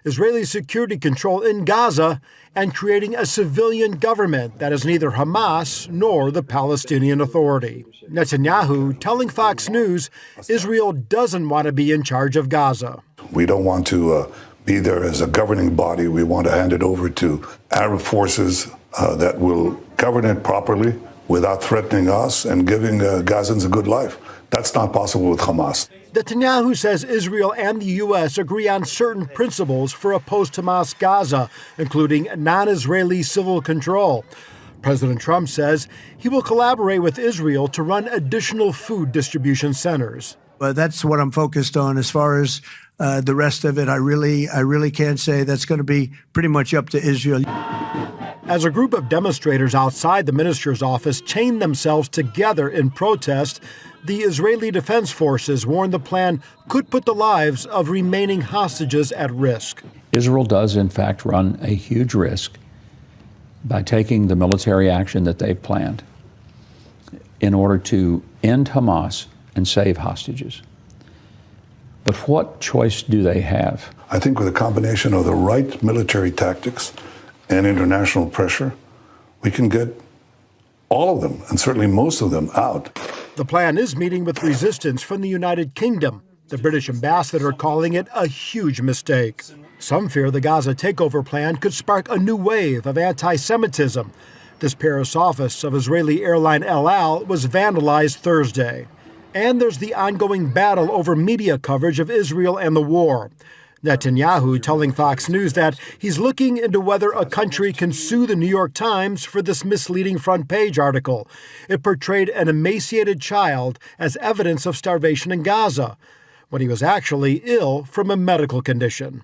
Israeli security control in Gaza, and creating a civilian government that is neither Hamas nor the Palestinian Authority. Netanyahu telling Fox News Israel doesn't want to be in charge of Gaza. We don't want to be there as a governing body. We want to hand it over to Arab forces that will govern it properly without threatening us and giving Gazans a good life. That's not possible with Hamas. Netanyahu says Israel and the U.S. agree on certain principles for a post-Hamas Gaza, including non-Israeli civil control. President Trump says he will collaborate with Israel to run additional food distribution centers. That's what I'm focused on. As far as the rest of it, I really can't say. That's going to be pretty much up to Israel. As a group of demonstrators outside the minister's office chained themselves together in protest, the Israeli Defense Forces warned the plan could put the lives of remaining hostages at risk. Israel does, in fact, run a huge risk by taking the military action that they've planned in order to end Hamas and save hostages. But what choice do they have? I think with a combination of the right military tactics and international pressure, we can get all of them, and certainly most of them, out. The plan is meeting with resistance from the United Kingdom, the British ambassador calling it a huge mistake. Some fear the Gaza takeover plan could spark a new wave of anti-Semitism. This Paris office of Israeli airline El Al was vandalized Thursday. And there's the ongoing battle over media coverage of Israel and the war. Netanyahu telling Fox News that he's looking into whether a country can sue the New York Times for this misleading front page article. It portrayed an emaciated child as evidence of starvation in Gaza, when he was actually ill from a medical condition.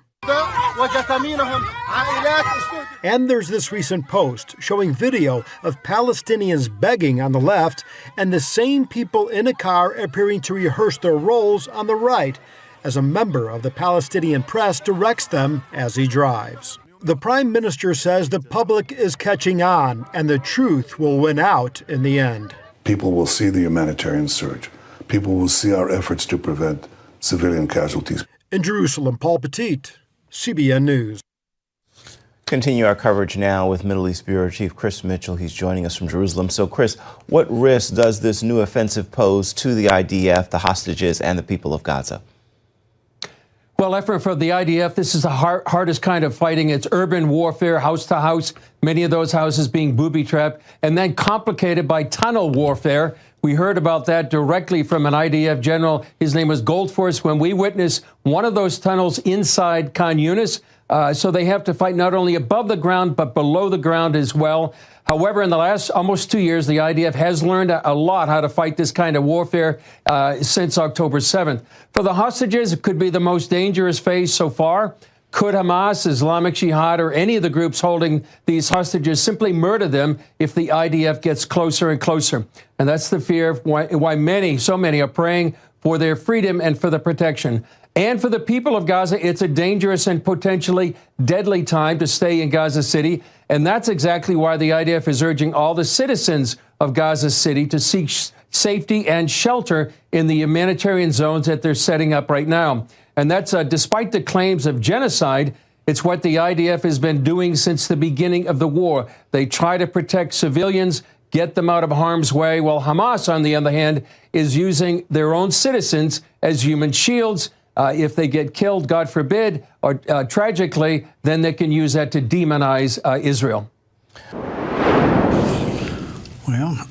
And there's this recent post showing video of Palestinians begging on the left and the same people in a car appearing to rehearse their roles on the right, as a member of the Palestinian press directs them as he drives. The Prime Minister says the public is catching on and the truth will win out in the end. People will see the humanitarian surge. People will see our efforts to prevent civilian casualties. In Jerusalem, Paul Petit, CBN News. Continue our coverage now with Middle East Bureau Chief Chris Mitchell. He's joining us from Jerusalem. So, Chris, what risk does this new offensive pose to the IDF, the hostages, and the people of Gaza? Well, Ephraim, for the IDF, this is the hardest kind of fighting. It's urban warfare, house to house, many of those houses being booby-trapped, and then complicated by tunnel warfare. We heard about that directly from an IDF general. His name was Goldforce when we witnessed one of those tunnels inside Khan Yunis. So they have to fight not only above the ground, but below the ground as well. However, in the last almost 2 years, the IDF has learned a lot how to fight this kind of warfare since October 7th. For the hostages, it could be the most dangerous phase so far. Could Hamas, Islamic Jihad, or any of the groups holding these hostages simply murder them if the IDF gets closer and closer? And that's the fear of why so many are praying for their freedom and for the protection. And for the people of Gaza, it's a dangerous and potentially deadly time to stay in Gaza City. And that's exactly why the IDF is urging all the citizens of Gaza City to seek safety and shelter in the humanitarian zones that they're setting up right now. And that's despite the claims of genocide. It's what the IDF has been doing since the beginning of the war. They try to protect civilians, get them out of harm's way, while Hamas, on the other hand, is using their own citizens as human shields. If they get killed, God forbid, or tragically, then they can use that to demonize Israel. Well,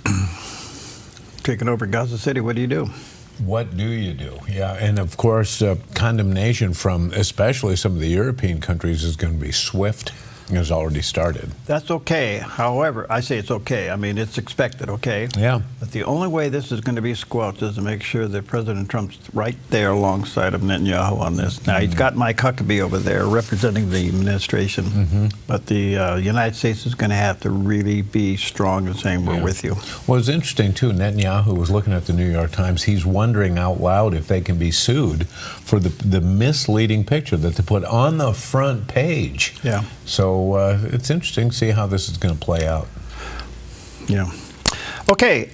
taking over Gaza City, what do you do? What do you do? Yeah, and of course, condemnation from especially some of the European countries is going to be swift. Has already started. That's okay. However, I say it's okay. I mean, it's expected, okay? Yeah. But the only way this is going to be squelched is to make sure that President Trump's right there alongside of Netanyahu on this. Now, he's got Mike Huckabee over there representing the administration, but the United States is going to have to really be strong and saying, we're with you. Well, it's interesting, too. Netanyahu was looking at the New York Times. He's wondering out loud if they can be sued for the misleading picture that they put on the front page. Yeah. So it's interesting to see how this is going to play out. Yeah. Okay.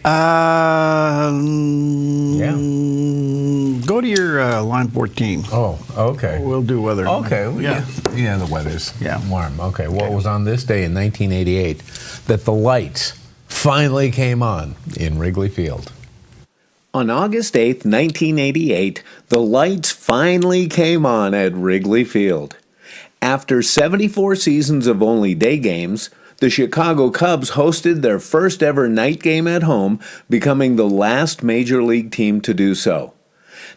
Go to your line 14. Oh, okay. We'll do weather. Okay. Yeah, the weather's warm. Okay. Well, it was on this day in 1988 that the lights finally came on in Wrigley Field. On August 8th, 1988, the lights finally came on at Wrigley Field. After 74 seasons of only day games, the Chicago Cubs hosted their first ever night game at home, becoming the last major league team to do so.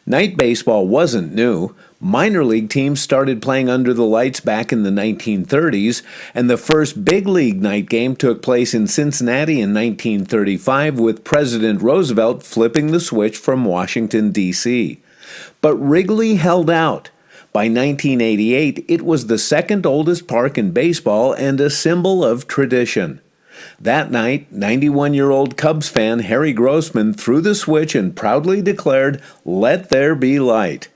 Night baseball wasn't new. Minor league teams started playing under the lights back in the 1930s, and the first big league night game took place in Cincinnati in 1935 with President Roosevelt flipping the switch from Washington, D.C. But Wrigley held out. By 1988, it was the second oldest park in baseball and a symbol of tradition. That night, 91-year-old Cubs fan Harry Grossman threw the switch and proudly declared, "Let there be light."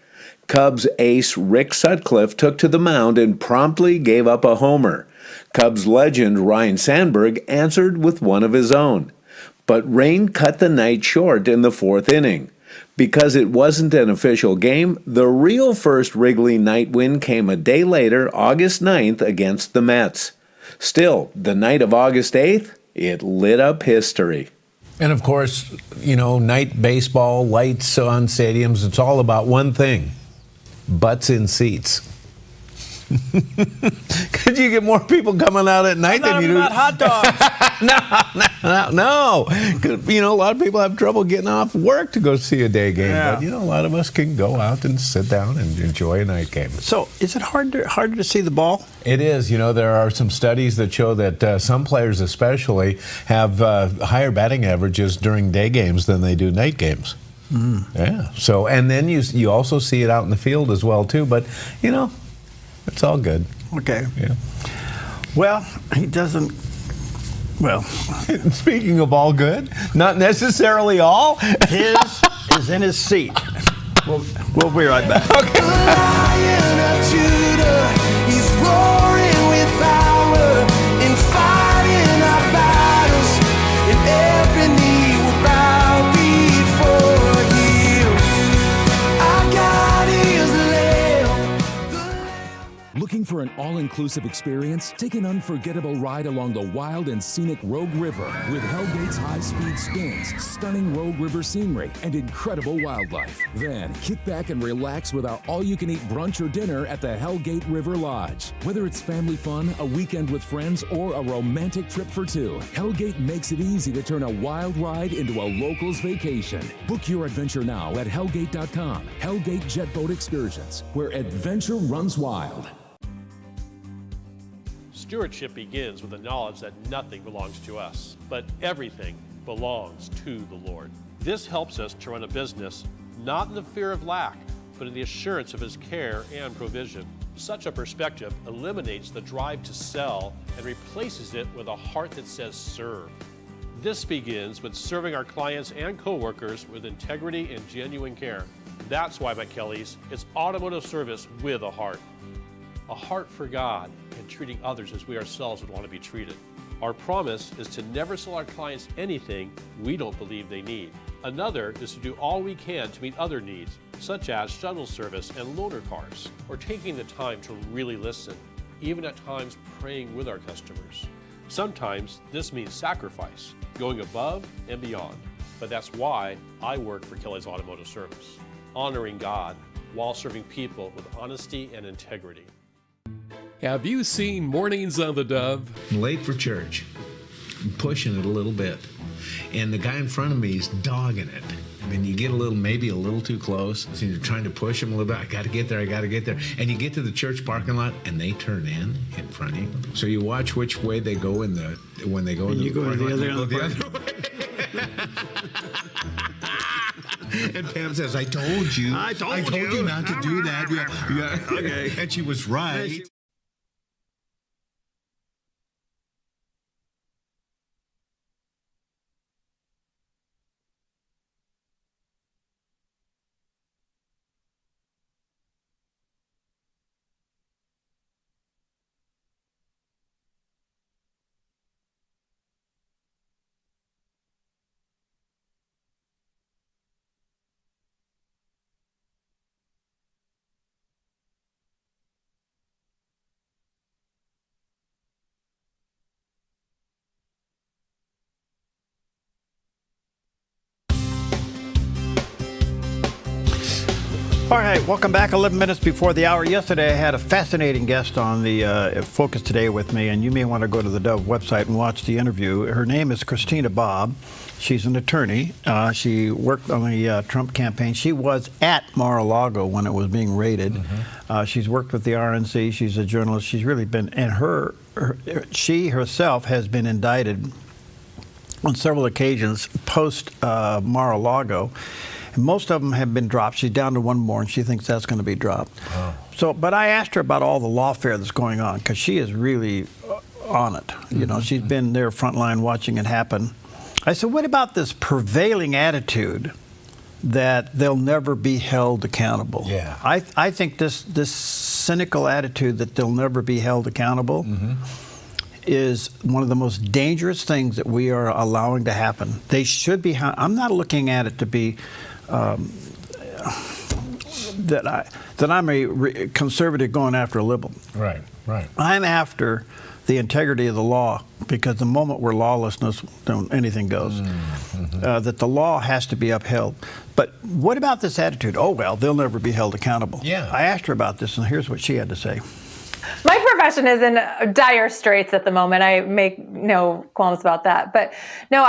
Cubs ace Rick Sutcliffe took to the mound and promptly gave up a homer. Cubs legend Ryne Sandberg answered with one of his own. But rain cut the night short in the fourth inning. Because it wasn't an official game, the real first Wrigley night win came a day later, August 9th, against the Mets. Still, the night of August 8th, it lit up history. And of course, you know, night baseball, lights on stadiums, it's all about one thing: butts in seats. Could you get more people coming out at night than you do? About hot dogs. No. You know, a lot of people have trouble getting off work to go see a day game. Yeah. But, you know, a lot of us can go out and sit down and enjoy a night game. So is it harder to see the ball? It is. You know, there are some studies that show that some players especially have higher batting averages during day games than they do night games. Yeah. So, and then you also see it out in the field as well, too. But, you know, it's all good. Okay. Yeah. Well, he doesn't. Well, speaking of all good, not necessarily all. His is in his seat. We'll be right back. Okay. Lion of Judah, he's roaring with power and fighting our battles, and every knee will bow before you. Our God is the Lamb. Looking Looking for an all-inclusive experience? Take an unforgettable ride along the wild and scenic Rogue River with Hellgate's high-speed spins, stunning Rogue River scenery, and incredible wildlife. Then, kick back and relax with our all-you-can-eat brunch or dinner at the Hellgate River Lodge. Whether it's family fun, a weekend with friends, or a romantic trip for two, Hellgate makes it easy to turn a wild ride into a local's vacation. Book your adventure now at hellgate.com. Hellgate Jet Boat Excursions, where adventure runs wild. Stewardship begins with the knowledge that nothing belongs to us, but everything belongs to the Lord. This helps us to run a business not in the fear of lack, but in the assurance of His care and provision. Such a perspective eliminates the drive to sell and replaces it with a heart that says serve. This begins with serving our clients and coworkers with integrity and genuine care. That's why McKelly's is automotive service with a heart for God and treating others as we ourselves would want to be treated. Our promise is to never sell our clients anything we don't believe they need. Another is to do all we can to meet other needs, such as shuttle service and loaner cars, or taking the time to really listen, even at times praying with our customers. Sometimes this means sacrifice, going above and beyond, but that's why I work for Kelly's Automotive Service, honoring God while serving people with honesty and integrity. Have you seen Mornings on the Dove? Late for church. I'm pushing it a little bit. And the guy in front of me is dogging it. I mean, you get maybe a little too close. So you're trying to push him a little bit. I got to get there. And you get to the church parking lot, and they turn in front of you. So you watch which way they go when they go into the parking lot. You go the other way. And Pam says, I told you not to do that. Yeah. Okay. And she was right. All right, welcome back. 11 minutes before the hour. Yesterday, I had a fascinating guest on the Focus Today with me, and you may want to go to the Dove website and watch the interview. Her name is Christina Bobb. She's an attorney. She worked on the Trump campaign. She was at Mar-a-Lago when it was being raided. She's worked with the RNC. She's a journalist. She's really been, and she herself has been indicted on several occasions post Mar-a-Lago. And most of them have been dropped. She's down to one more, and she thinks that's going to be dropped. Oh. But I asked her about all the lawfare that's going on, because she is really on it. You know, she's been there frontline watching it happen. I said, what about this prevailing attitude that they'll never be held accountable? Yeah. I think this cynical attitude that they'll never be held accountable is one of the most dangerous things that we are allowing to happen. They should be. I'm not looking at it to be that I'm a conservative going after a liberal. Right. I'm after the integrity of the law, because the moment we're lawlessness, anything goes. That the law has to be upheld. But what about this attitude? Oh, well, they'll never be held accountable. Yeah. I asked her about this, and here's what she had to say. My profession is in dire straits at the moment. I make no qualms about that. But no,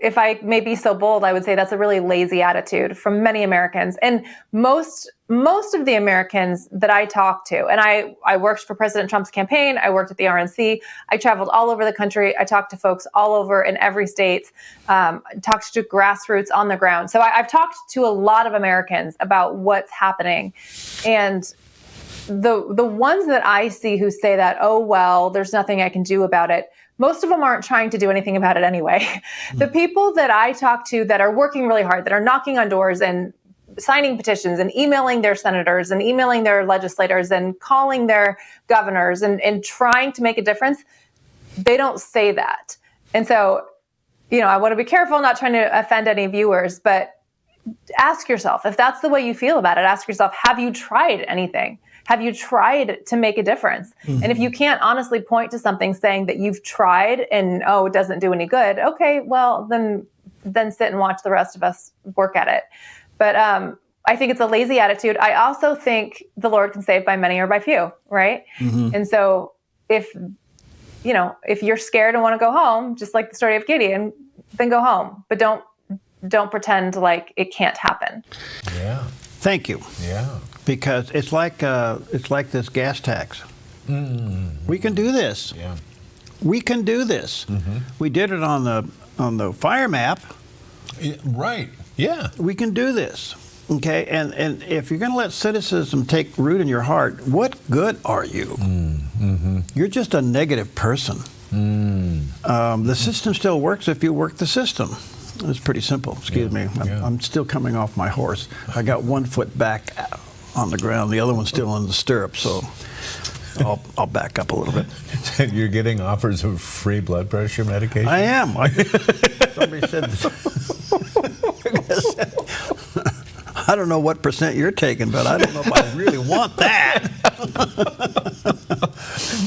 if I may be so bold, I would say that's a really lazy attitude from many Americans. And most of the Americans that I talk to, and I worked for President Trump's campaign, I worked at the RNC, I traveled all over the country, I talked to folks all over in every state, talked to grassroots on the ground. So I've talked to a lot of Americans about what's happening. And the ones that I see who say that, oh, well, there's nothing I can do about it, most of them aren't trying to do anything about it anyway. The people that I talk to that are working really hard, that are knocking on doors and signing petitions and emailing their senators and emailing their legislators and calling their governors and trying to make a difference, they don't say that. And so, I want to be careful, not trying to offend any viewers, but ask yourself, if that's the way you feel about it, ask yourself, have you tried anything? have you tried to make a difference? Mm-hmm. And if you can't honestly point to something saying that you've tried and, oh, it doesn't do any good, okay, well, then sit and watch the rest of us work at it. But I think it's a lazy attitude. I also think the Lord can save by many or by few, right? Mm-hmm. And so if you're scared and want to go home, just like the story of Gideon, then go home. But don't pretend like it can't happen. Yeah. Thank you. Yeah. Because it's like this gas tax. Mm-hmm. We can do this. Yeah. We can do this. Mm-hmm. We did it on the fire map. Right. Yeah. We can do this. Okay, and if you're going to let cynicism take root in your heart, what good are you? Mm-hmm. You're just a negative person. The system still works if you work the system. It's pretty simple. Excuse me. I'm still coming off my horse. I got one foot back on the ground, the other one's still in the stirrup, so I'll back up a little bit. You're getting offers of free blood pressure medication? I am. Somebody said... I don't know what % you're taking, but I don't know if I really want that.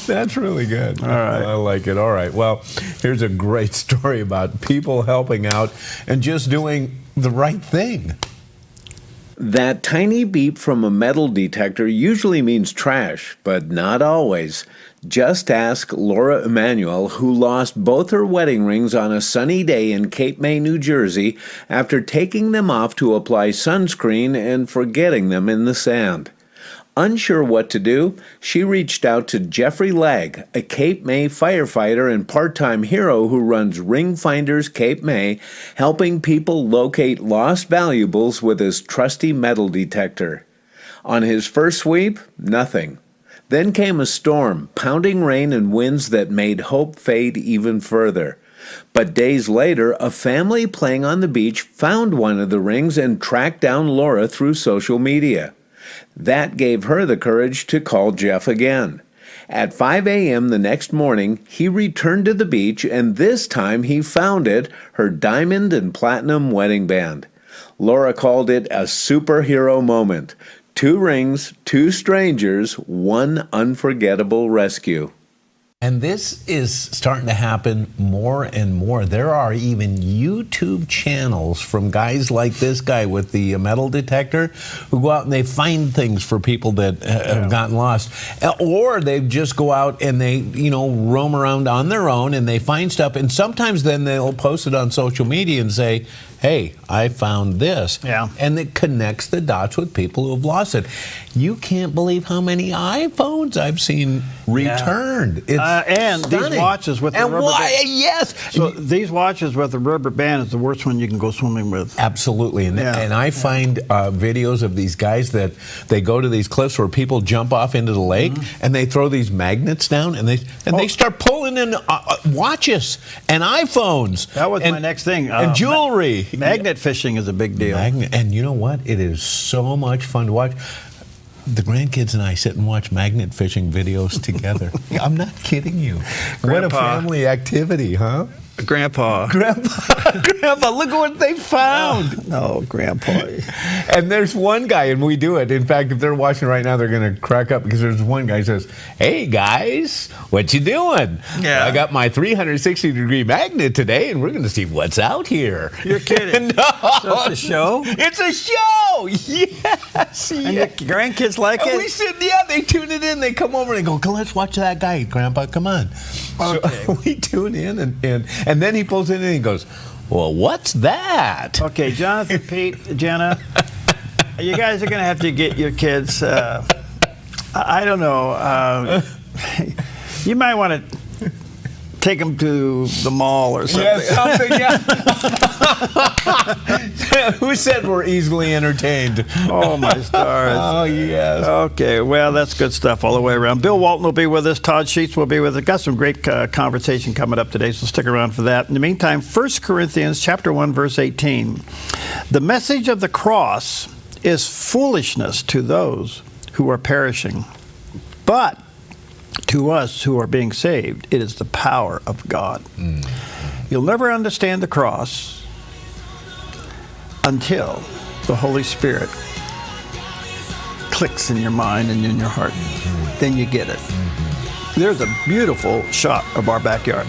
That's really good. All right. I like it. All right. Well, here's a great story about people helping out and just doing the right thing. That tiny beep from a metal detector usually means trash, but not always. Just ask Laura Emanuel, who lost both her wedding rings on a sunny day in Cape May, New Jersey, after taking them off to apply sunscreen and forgetting them in the sand. Unsure what to do, she reached out to Jeffrey Legg, a Cape May firefighter and part-time hero who runs Ring Finders Cape May, helping people locate lost valuables with his trusty metal detector. On his first sweep, nothing. Then came a storm, pounding rain and winds that made hope fade even further. But days later, a family playing on the beach found one of the rings and tracked down Laura through social media. That gave her the courage to call Jeff again. At 5 a.m. the next morning, he returned to the beach, and this time he found it, her diamond and platinum wedding band. Laura called it a superhero moment. 2 rings, 2 strangers, 1 unforgettable rescue. And this is starting to happen more and more. There are even YouTube channels from guys like this guy with the metal detector who go out and they find things for people that have gotten lost. Or they just go out and they, roam around on their own and they find stuff. And sometimes then they'll post it on social media and say, hey, I found this. Yeah. And it connects the dots with people who have lost it. You can't believe how many iPhones I've seen returned. It's and stunning. These watches with the rubber band. Yes. So these watches with the rubber band is the worst one you can go swimming with. Absolutely. And I find videos of these guys that they go to these cliffs where people jump off into the lake and they throw these magnets down and they start pulling in watches and iPhones. That was my next thing. And jewelry. Magnet fishing is a big deal. And you know what? It is so much fun to watch. The grandkids and I sit and watch magnet fishing videos together. I'm not kidding you. Grandpa. What a family activity, huh? Grandpa, look at what they found. Oh, Grandpa. And there's one guy, and we do it. In fact, if they're watching right now, they're going to crack up because there's one guy who says, hey, guys, what you doing? Yeah. I got my 360-degree magnet today, and we're going to see what's out here. You're kidding. No. So it's a show? It's a show. Yes. And your grandkids like it? We sit, they tune it in. They come over and they go, let's watch that guy, Grandpa. Come on. Okay. So we tune in, and then he pulls in and he goes, well, what's that? Okay, Jonathan, Pete, Jenna, you guys are going to have to get your kids, I don't know, you might want to take them to the mall or something. Yeah. Who said we're easily entertained? Oh, my stars. Oh, yes. Okay, well, that's good stuff all the way around. Bill Walton will be with us. Todd Sheets will be with us. Got some great conversation coming up today, so stick around for that. In the meantime, 1 Corinthians chapter 1, verse 18. The message of the cross is foolishness to those who are perishing, but to us who are being saved, it is the power of God. You'll never understand the cross until the Holy Spirit clicks in your mind and in your heart, then you get it. There's a beautiful shot of our backyard.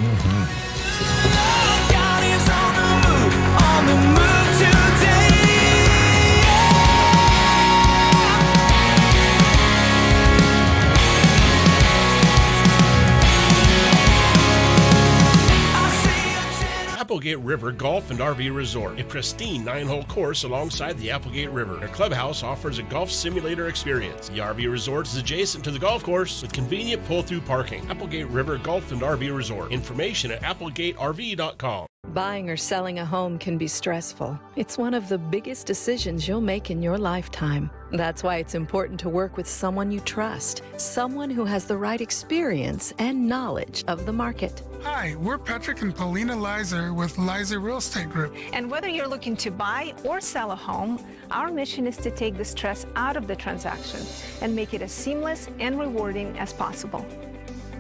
Applegate River Golf and RV Resort, a pristine 9-hole course alongside the Applegate River. Their clubhouse offers a golf simulator experience. The RV Resort is adjacent to the golf course with convenient pull-through parking. Applegate River Golf and RV Resort. Information at applegaterv.com. Buying or selling a home can be stressful. It's one of the biggest decisions you'll make in your lifetime. That's why it's important to work with someone you trust, someone who has the right experience and knowledge of the market. Hi, we're Patrick and Paulina Leiser with Leiser Real Estate Group. And whether you're looking to buy or sell a home, our mission is to take the stress out of the transaction and make it as seamless and rewarding as possible.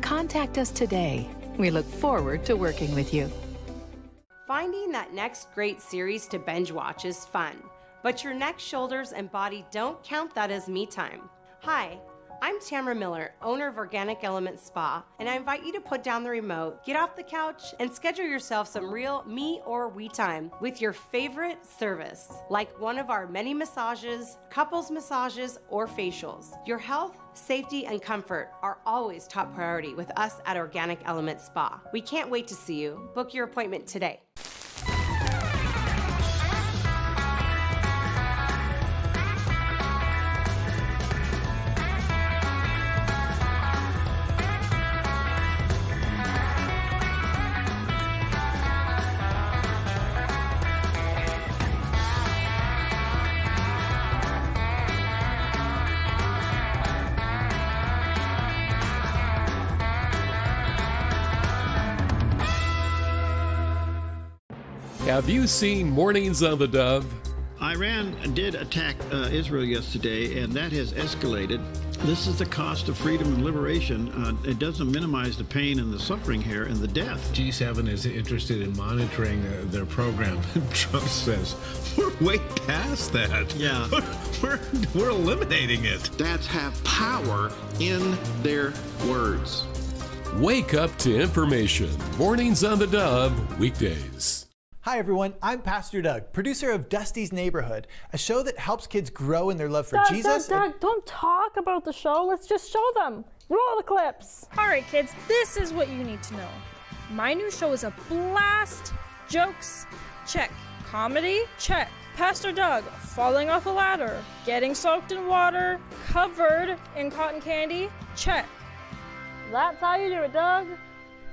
Contact us today. We look forward to working with you. Finding that next great series to binge watch is fun, but your neck, shoulders, and body don't count that as me time. Hi, I'm Tamara Miller, owner of Organic Element Spa, and I invite you to put down the remote, get off the couch, and schedule yourself some real me or we time with your favorite service, like one of our many massages, couples massages, or facials. Your health, safety, and comfort are always top priority with us at Organic Element Spa. We can't wait to see you. Book your appointment today. Have you seen Mornings on the Dove? Iran did attack Israel yesterday, and that has escalated. This is the cost of freedom and liberation. It doesn't minimize the pain and the suffering here and the death. G7 is interested in monitoring their program. Trump says, we're way past that. Yeah. We're eliminating it. Dads have power in their words. Wake up to information. Mornings on the Dove, weekdays. Hi everyone, I'm Pastor Doug, producer of Dusty's Neighborhood, a show that helps kids grow in their love for Jesus. Doug, don't talk about the show. Let's just show them. Roll the clips. All right, kids, this is what you need to know. My new show is a blast. Jokes, check. Comedy, check. Pastor Doug, falling off a ladder, getting soaked in water, covered in cotton candy, check. That's how you do it, Doug.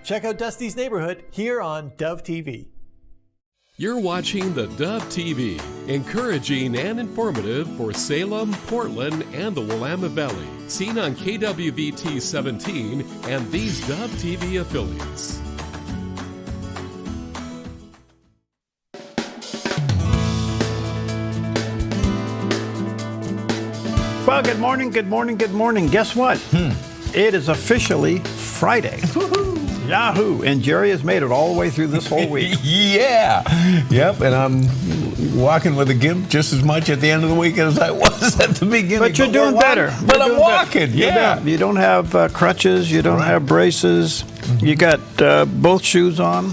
Check out Dusty's Neighborhood here on Dove TV. You're watching the Dove TV, encouraging and informative for Salem, Portland, and the Willamette Valley. Seen on KWVT 17 and these Dove TV affiliates. Well, good morning, good morning, good morning. Guess what? It is officially Friday. Yahoo! And Jerry has made it all the way through this whole week. Yeah. Yep. And I'm walking with a gimp just as much at the end of the week as I was at the beginning. But you're doing better. But I'm walking. Yeah. You don't have crutches. You don't have braces. You got both shoes on.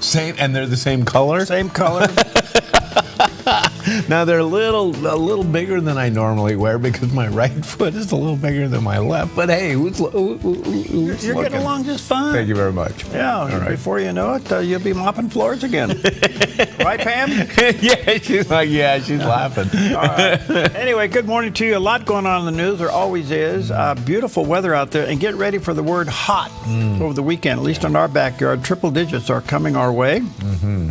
Same, and they're the same color. Same color. Now they're a little bigger than I normally wear because my right foot is a little bigger than my left. But hey, who's you're getting along just fine. Thank you very much. Yeah. Right. Before you know it, you'll be mopping floors again. Right, Pam? Yeah, she's laughing. All right. Anyway, good morning to you. A lot going on in the news. There always is. Beautiful weather out there, and get ready for the word hot over the weekend. At least in our backyard, triple digits are coming our way. Mm-hmm.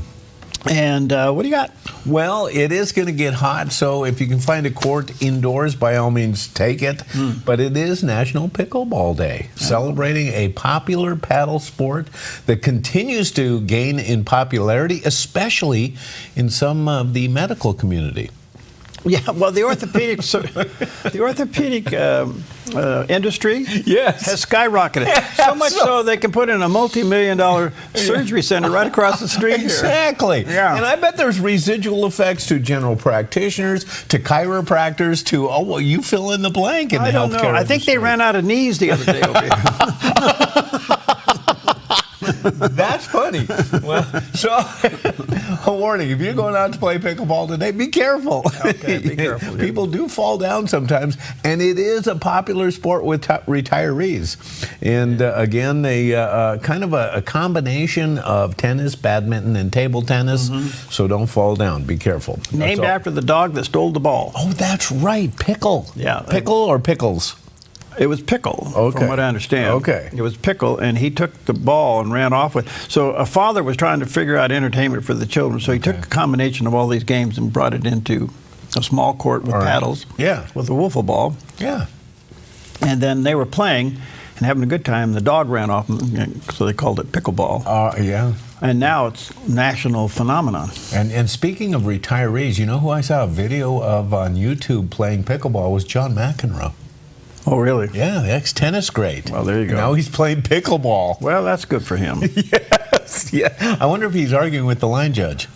And what do you got? Well, it is going to get hot, so if you can find a court indoors, by all means, take it. But it is National Pickleball Day, celebrating a popular paddle sport that continues to gain in popularity, especially in some of the medical community. Yeah, well, the orthopedic industry has skyrocketed. So much so they can put in a multi-million-dollar surgery center right across the street Exactly. here. Yeah. And I bet there's residual effects to general practitioners, to chiropractors, to, oh, well, you fill in the blank in the don't healthcare know. I think they ran out of knees the other day over here. That's funny. Well, so a warning: if you're going out to play pickleball today, be careful. Okay, be careful. Yeah. People do fall down sometimes, and it is a popular sport with retirees. And again, a kind of a combination of tennis, badminton, and table tennis. Mm-hmm. So don't fall down. Be careful. Named after the dog that stole the ball. Oh, that's right, Pickle. Yeah, Pickle or Pickles? It was Pickle, okay. From what I understand. Okay. It was Pickle, and he took the ball and ran off with it. So a father was trying to figure out entertainment for the children, so he took a combination of all these games and brought it into a small court with paddles, with a wiffle ball. Yeah. And then they were playing and having a good time. The dog ran off, so they called it pickleball. Yeah. And now it's a national phenomenon. And speaking of retirees, you know who I saw a video of on YouTube playing pickleball was John McEnroe. Oh, really? Yeah, the ex-tennis great. Well, there you go. Now he's playing pickleball. Well, that's good for him. Yes. Yeah. I wonder if he's arguing with the line judge.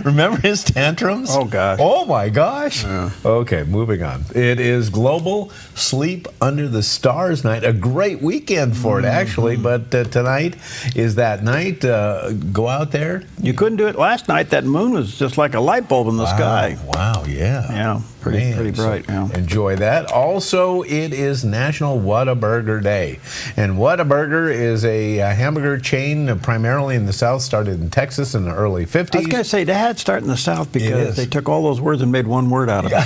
Remember his tantrums? Oh, gosh. Oh, my gosh. Yeah. Okay, moving on. It is Global Sleep Under the Stars night. A great weekend for it, actually. But tonight is that night. Go out there. You couldn't do it last night. That moon was just like a light bulb in the sky. Wow, yeah. Yeah, pretty bright. So Yeah. enjoy that. Also, it is National Whataburger Day. And Whataburger is a hamburger chain primarily in the South, started in Texas in the early 50s. I was going to say, they had to start in the South because they took all those words and made one word out of it.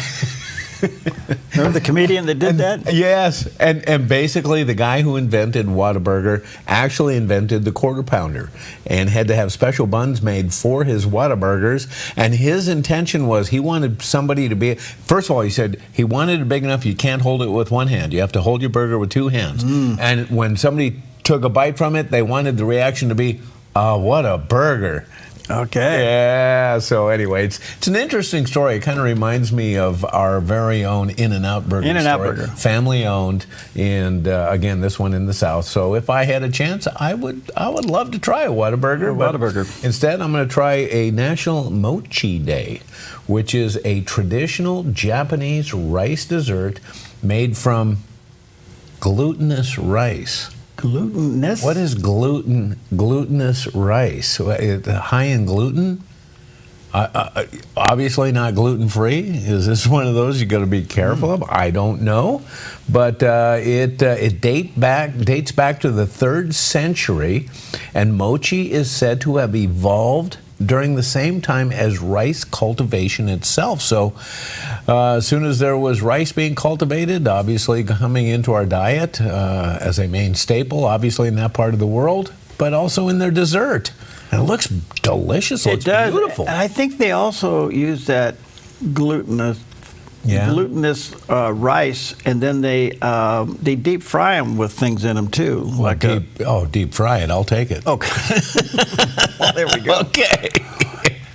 Remember the comedian that did that? Yes, and basically the guy who invented Whataburger actually invented the Quarter Pounder and had to have special buns made for his Whataburgers. And his intention was he wanted somebody to be, first of all, he said he wanted it big enough you can't hold it with one hand. You have to hold your burger with two hands. And when somebody took a bite from it, they wanted the reaction to be, what a burger. Okay. Yeah, so anyway, it's an interesting story. It kind of reminds me of our very own In-N-Out Burger In-N-Out story. Burger. Family owned, and again, this one in the South. So if I had a chance, I would love to try a Whataburger. Whataburger. Instead, I'm going to try a National Mochi Day, which is a traditional Japanese rice dessert made from glutinous rice. Glutinous? What is glutinous rice? High in gluten? Obviously not gluten-free. Is this one of those you got to be careful of? I don't know. But it dates back to the 3rd century, and mochi is said to have evolved during the same time as rice cultivation itself. So as soon as there was rice being cultivated, obviously coming into our diet as a main staple, obviously in that part of the world, but also in their dessert. And it looks delicious. It does. Beautiful. And I think they also use that glutinous rice, and then they deep fry them with things in them too. Deep fry it. I'll take it. Okay. Well, there we go. Okay.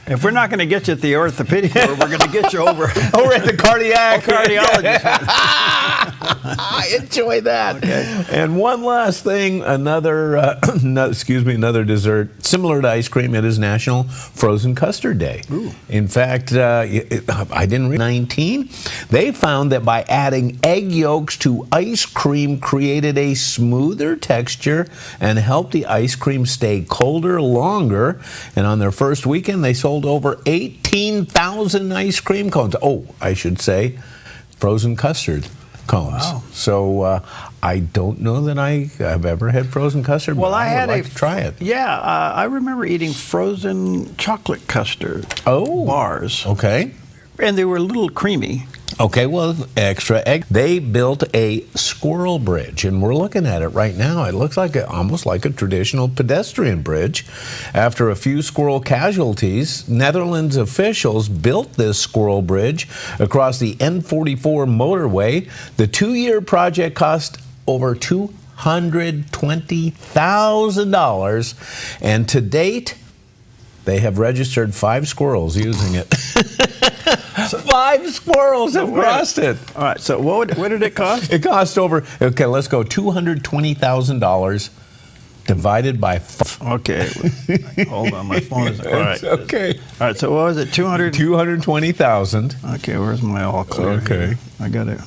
If we're not going to get you at the orthopedic ward, we're going to get you over at the cardiac cardiologist. I enjoy that. Okay. And one last thing, another dessert similar to ice cream. It is National Frozen Custard Day. Ooh. In fact, I didn't read 19. They found that by adding egg yolks to ice cream created a smoother texture and helped the ice cream stay colder longer. And on their first weekend, they sold over 18,000 ice cream cones. Oh, I should say frozen custard cones. Wow. So I don't know that I have ever had frozen custard. Well, but I would like to try it. Yeah, I remember eating frozen chocolate custard bars. Okay. And they were a little creamy. Okay, well, extra egg. They built a squirrel bridge, and we're looking at it right now. It looks like almost like a traditional pedestrian bridge. After a few squirrel casualties, Netherlands officials built this squirrel bridge across the N44 motorway. The 2-year project cost over $220,000, and to date, They have registered 5 squirrels using it. 5 squirrels have crossed it. All right, so what did it cost? It cost over, okay, let's go, $220,000 divided by 5. Okay, hold on, my phone is, all right. Okay. All right, so what was it, 220,000. Okay, where's my all clear? Okay. Here? I got it.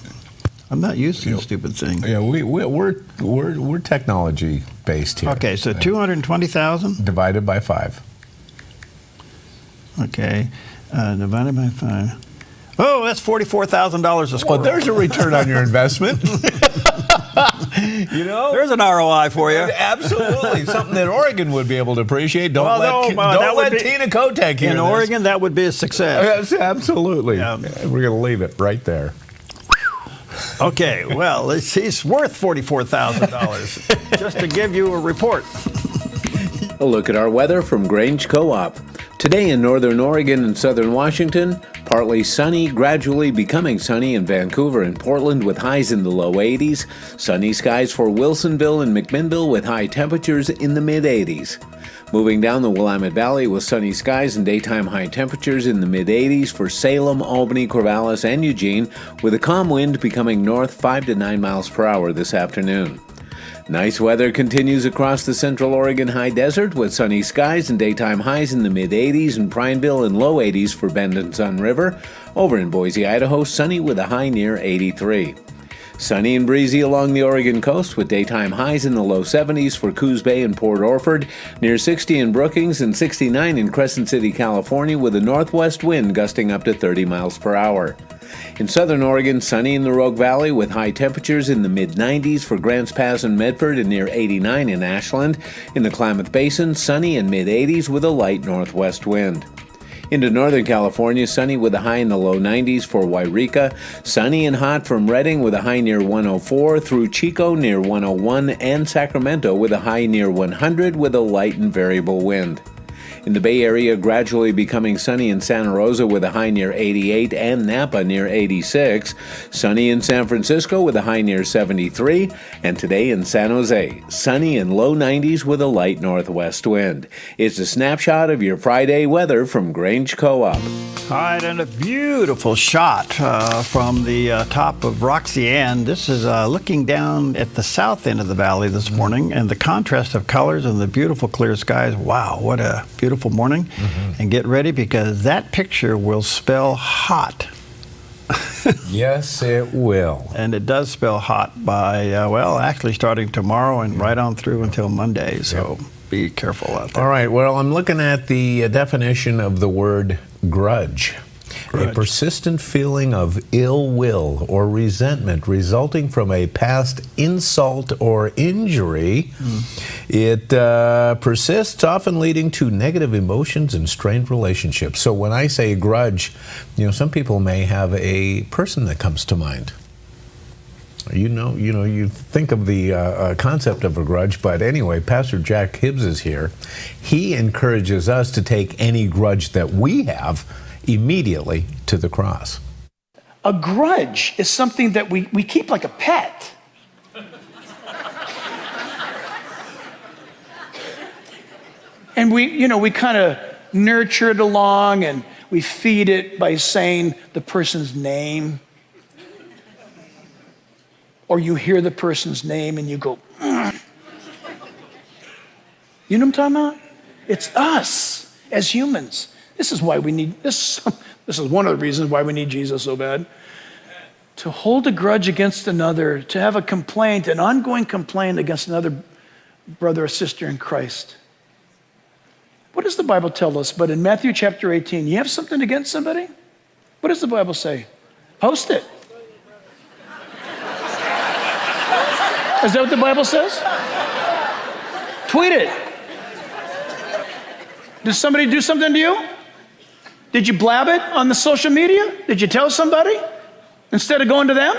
I'm not used to this stupid thing. Yeah, we're technology based here. Okay, so 220,000 divided by 5. Okay, divided by 5. Oh, that's $44,000 a squirrel. Well, there's a return on your investment. You know, there's an ROI for you. Absolutely, something that Oregon would be able to appreciate. Don't let Tina Kotek hear in this. Oregon, that would be a success. Yes, absolutely. Yeah. We're going to leave it right there. Okay, well, he's worth $44,000. Just to give you a report. A look at our weather from Grange Co-op. Today in northern Oregon and southern Washington, partly sunny, gradually becoming sunny in Vancouver and Portland with highs in the low 80s. Sunny skies for Wilsonville and McMinnville with high temperatures in the mid-80s. Moving down the Willamette Valley with sunny skies and daytime high temperatures in the mid-80s for Salem, Albany, Corvallis, and Eugene, with a calm wind becoming north 5 to 9 miles per hour this afternoon. Nice weather continues across the central Oregon high desert with sunny skies and daytime highs in the mid-80s in Prineville and low 80s for Bend and Sun River. Over in Boise, Idaho, sunny with a high near 83. Sunny and breezy along the Oregon coast with daytime highs in the low 70s for Coos Bay and Port Orford, near 60 in Brookings and 69 in Crescent City, California with a northwest wind gusting up to 30 miles per hour. In southern Oregon, sunny in the Rogue Valley with high temperatures in the mid-90s for Grants Pass and Medford and near 89 in Ashland. In the Klamath Basin, sunny and mid-80s with a light northwest wind. Into Northern California, sunny with a high in the low 90s for Wairika. Sunny and hot from Redding with a high near 104 through Chico near 101 and Sacramento with a high near 100 with a light and variable wind. In the Bay Area, gradually becoming sunny in Santa Rosa with a high near 88 and Napa near 86. Sunny in San Francisco with a high near 73. And today in San Jose, sunny in low 90s with a light northwest wind. It's a snapshot of your Friday weather from Grange Co-op. All right, and a beautiful shot from the top of Roxy Ann. This is looking down at the south end of the valley this morning, and the contrast of colors and the beautiful clear skies. Wow, what a beautiful morning. And get ready, because that picture will spell hot. Yes, it will. And it does spell hot by, well, actually starting tomorrow and right on through until Monday. So be careful out there. All right, well, I'm looking at the definition of the word grudge. A persistent feeling of ill will or resentment resulting from a past insult or injury. It persists, often leading to negative emotions and strained relationships. So when I say grudge, you know, some people may have a person that comes to mind. You think of the concept of a grudge, but anyway, Pastor Jack Hibbs is here. He encourages us to take any grudge that we have immediately to the cross. A grudge is something that we keep like a pet. And we kind of nurture it along, and we feed it by saying the person's name. Or you hear the person's name and you go, "Ugh." You know what I'm talking about? It's us as humans. This is why we need this. This is one of the reasons why we need Jesus so bad. To hold a grudge against another, to have a complaint, an ongoing complaint against another brother or sister in Christ. What does the Bible tell us? But in Matthew chapter 18, you have something against somebody? What does the Bible say? Post it. Is that what the Bible says? Tweet it. Did somebody do something to you? Did you blab it on the social media? Did you tell somebody? Instead of going to them,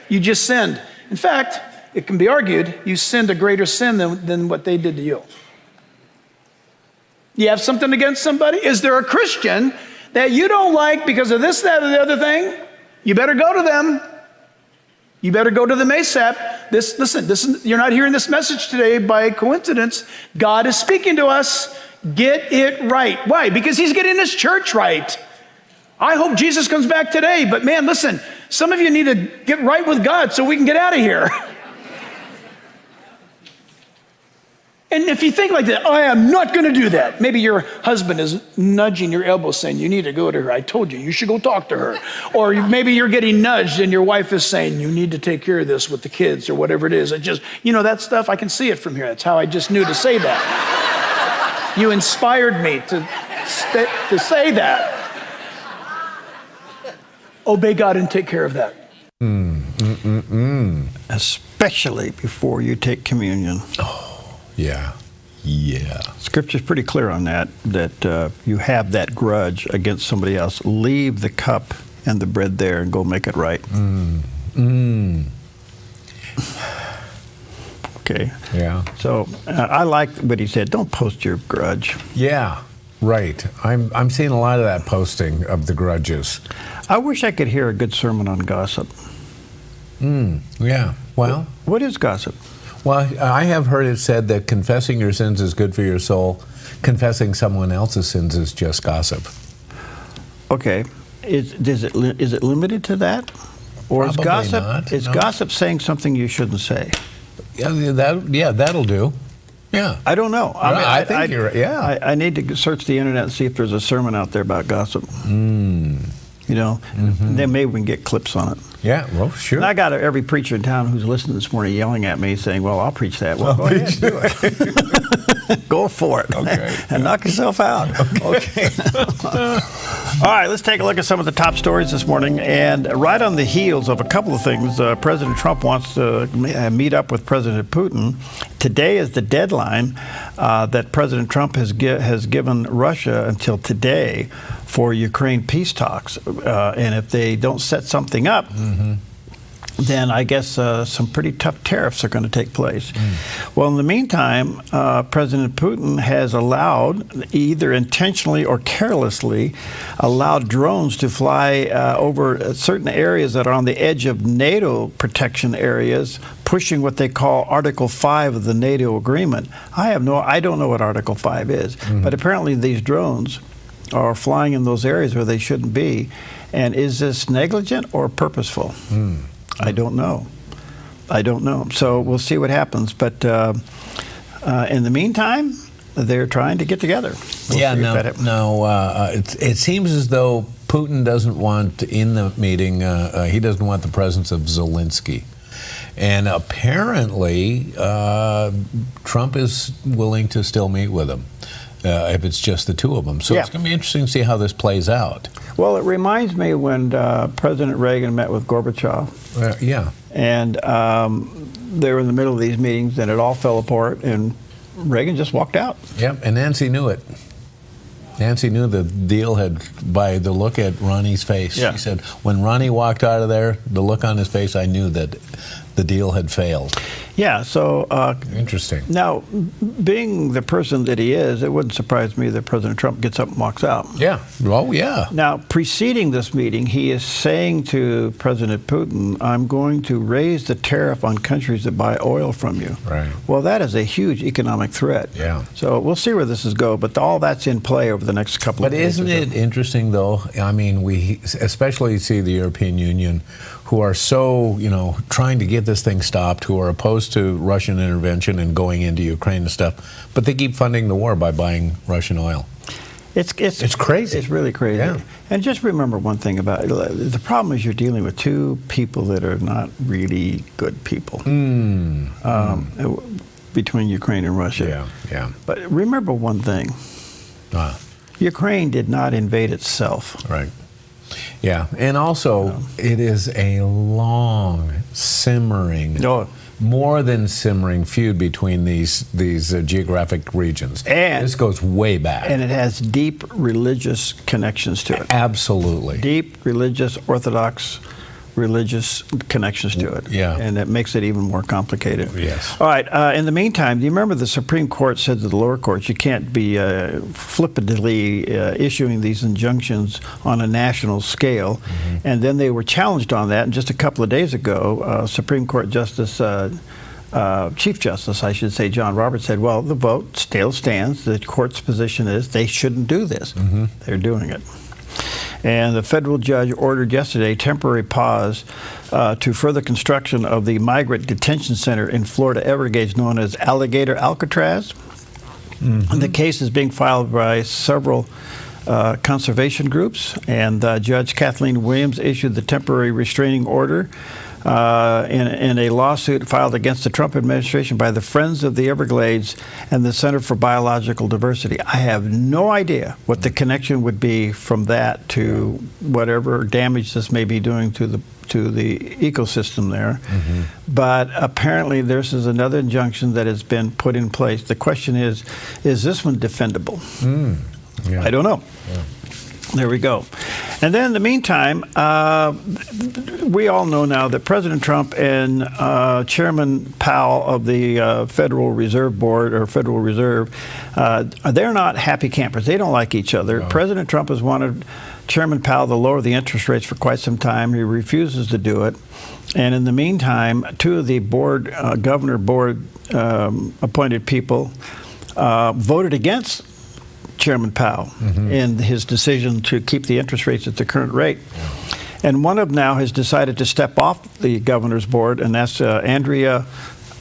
you just sinned. In fact, it can be argued you sinned a greater sin than what they did to you. You have something against somebody? Is there a Christian that you don't like because of this, that, or the other thing? You better go to them. You better go to them ASAP. Listen, you're not hearing this message today by coincidence. God is speaking to us. Get it right. Why? Because he's getting his church right. I hope Jesus comes back today, but man, listen, some of you need to get right with God so we can get out of here. And if you think like that, I am not going to do that. Maybe your husband is nudging your elbow saying, you need to go to her. I told you should go talk to her. Or maybe you're getting nudged and your wife is saying, you need to take care of this with the kids or whatever it is. It just, that stuff, I can see it from here. That's how I just knew to say that. You inspired me to say that. Obey God and take care of that. Especially before you take communion. Yeah. Scripture's pretty clear on that you have that grudge against somebody else. Leave the cup and the bread there and go make it right. Okay. Yeah. So I like what he said. Don't post your grudge. Yeah. Right. I'm seeing a lot of that posting of the grudges. I wish I could hear a good sermon on gossip. Yeah. Well, what is gossip? Well, I have heard it said that confessing your sins is good for your soul. Confessing someone else's sins is just gossip. Okay. Is it limited to that? Or Probably is gossip not, is no. gossip saying something you shouldn't say? Yeah, that'll do. Yeah. I don't know. I think you're right. Yeah. I need to search the internet and see if there's a sermon out there about gossip. Then maybe we can get clips on it. Yeah, well, sure. And I got every preacher in town who's listening this morning yelling at me saying, well, I'll preach that. Well, go ahead, do it. Go for it. Okay. And knock yourself out. Okay. All right, let's take a look at some of the top stories this morning. And right on the heels of a couple of things, President Trump wants to meet up with President Putin. Today is the deadline that President Trump has given Russia until today for Ukraine peace talks. And if they don't set something up, then I guess some pretty tough tariffs are going to take place. Well, in the meantime, President Putin has allowed, either intentionally or carelessly, allowed drones to fly over certain areas that are on the edge of NATO protection areas, pushing what they call Article 5 of the NATO agreement. I don't know what Article 5 is, but apparently these drones are flying in those areas where they shouldn't be. And is this negligent or purposeful? I don't know. So we'll see what happens. But in the meantime, they're trying to get together. It seems as though Putin doesn't want, in the meeting, he doesn't want the presence of Zelensky. And apparently, Trump is willing to still meet with him. If it's just the two of them. So it's going to be interesting to see how this plays out. Well, it reminds me when President Reagan met with Gorbachev. And they were in the middle of these meetings, and it all fell apart, and Reagan just walked out. Yep, and Nancy knew it. Nancy knew the deal had, by the look at Ronnie's face. She said, when Ronnie walked out of there, the look on his face, I knew that the deal had failed. Yeah, so... interesting. Now, being the person that he is, it wouldn't surprise me that President Trump gets up and walks out. Yeah. Oh, yeah. Now, preceding this meeting, he is saying to President Putin, I'm going to raise the tariff on countries that buy oil from you. Right. Well, that is a huge economic threat. Yeah. So we'll see where this is go, but all that's in play over the next couple of days. But isn't it interesting, though? I mean, we especially see the European Union, who are so, trying to get this thing stopped, who are opposed to Russian intervention and going into Ukraine and stuff, but they keep funding the war by buying Russian oil. It's crazy. It's really crazy. Yeah. And just remember one thing about it. The problem is you're dealing with two people that are not really good people between Ukraine and Russia. Yeah. But remember one thing. Ukraine did not invade itself. Right. Yeah, and also it is a long, simmering, more than simmering feud between these geographic regions. And this goes way back. And it has deep religious connections to it. Absolutely. Deep religious, Orthodox religious connections to it. Yeah. And it makes it even more complicated. Yes. All right. In the meantime, do you remember the Supreme Court said to the lower courts, you can't be flippantly issuing these injunctions on a national scale. And then they were challenged on that. And just a couple of days ago, Supreme Court Justice, Chief Justice, I should say, John Roberts said, well, the vote still stands. The court's position is they shouldn't do this. They're doing it. And the federal judge ordered yesterday temporary pause to further construction of the migrant detention center in Florida Everglades known as Alligator Alcatraz. The case is being filed by several conservation groups, and Judge Kathleen Williams issued the temporary restraining order in a lawsuit filed against the Trump administration by the Friends of the Everglades and the Center for Biological Diversity. I have no idea what the connection would be from that to whatever damage this may be doing to the ecosystem there. But apparently this is another injunction that has been put in place. The question is this one defendable? I don't know. There we go. And then in the meantime, we all know now that President Trump and Chairman Powell of the Federal Reserve Board, or Federal Reserve, they're not happy campers. They don't like each other. President Trump has wanted Chairman Powell to lower the interest rates for quite some time. He refuses to do it. And in the meantime, two of the board, governor board appointed people voted against Chairman Powell in his decision to keep the interest rates at the current rate. And one of them now has decided to step off the governor's board, and that's Andrea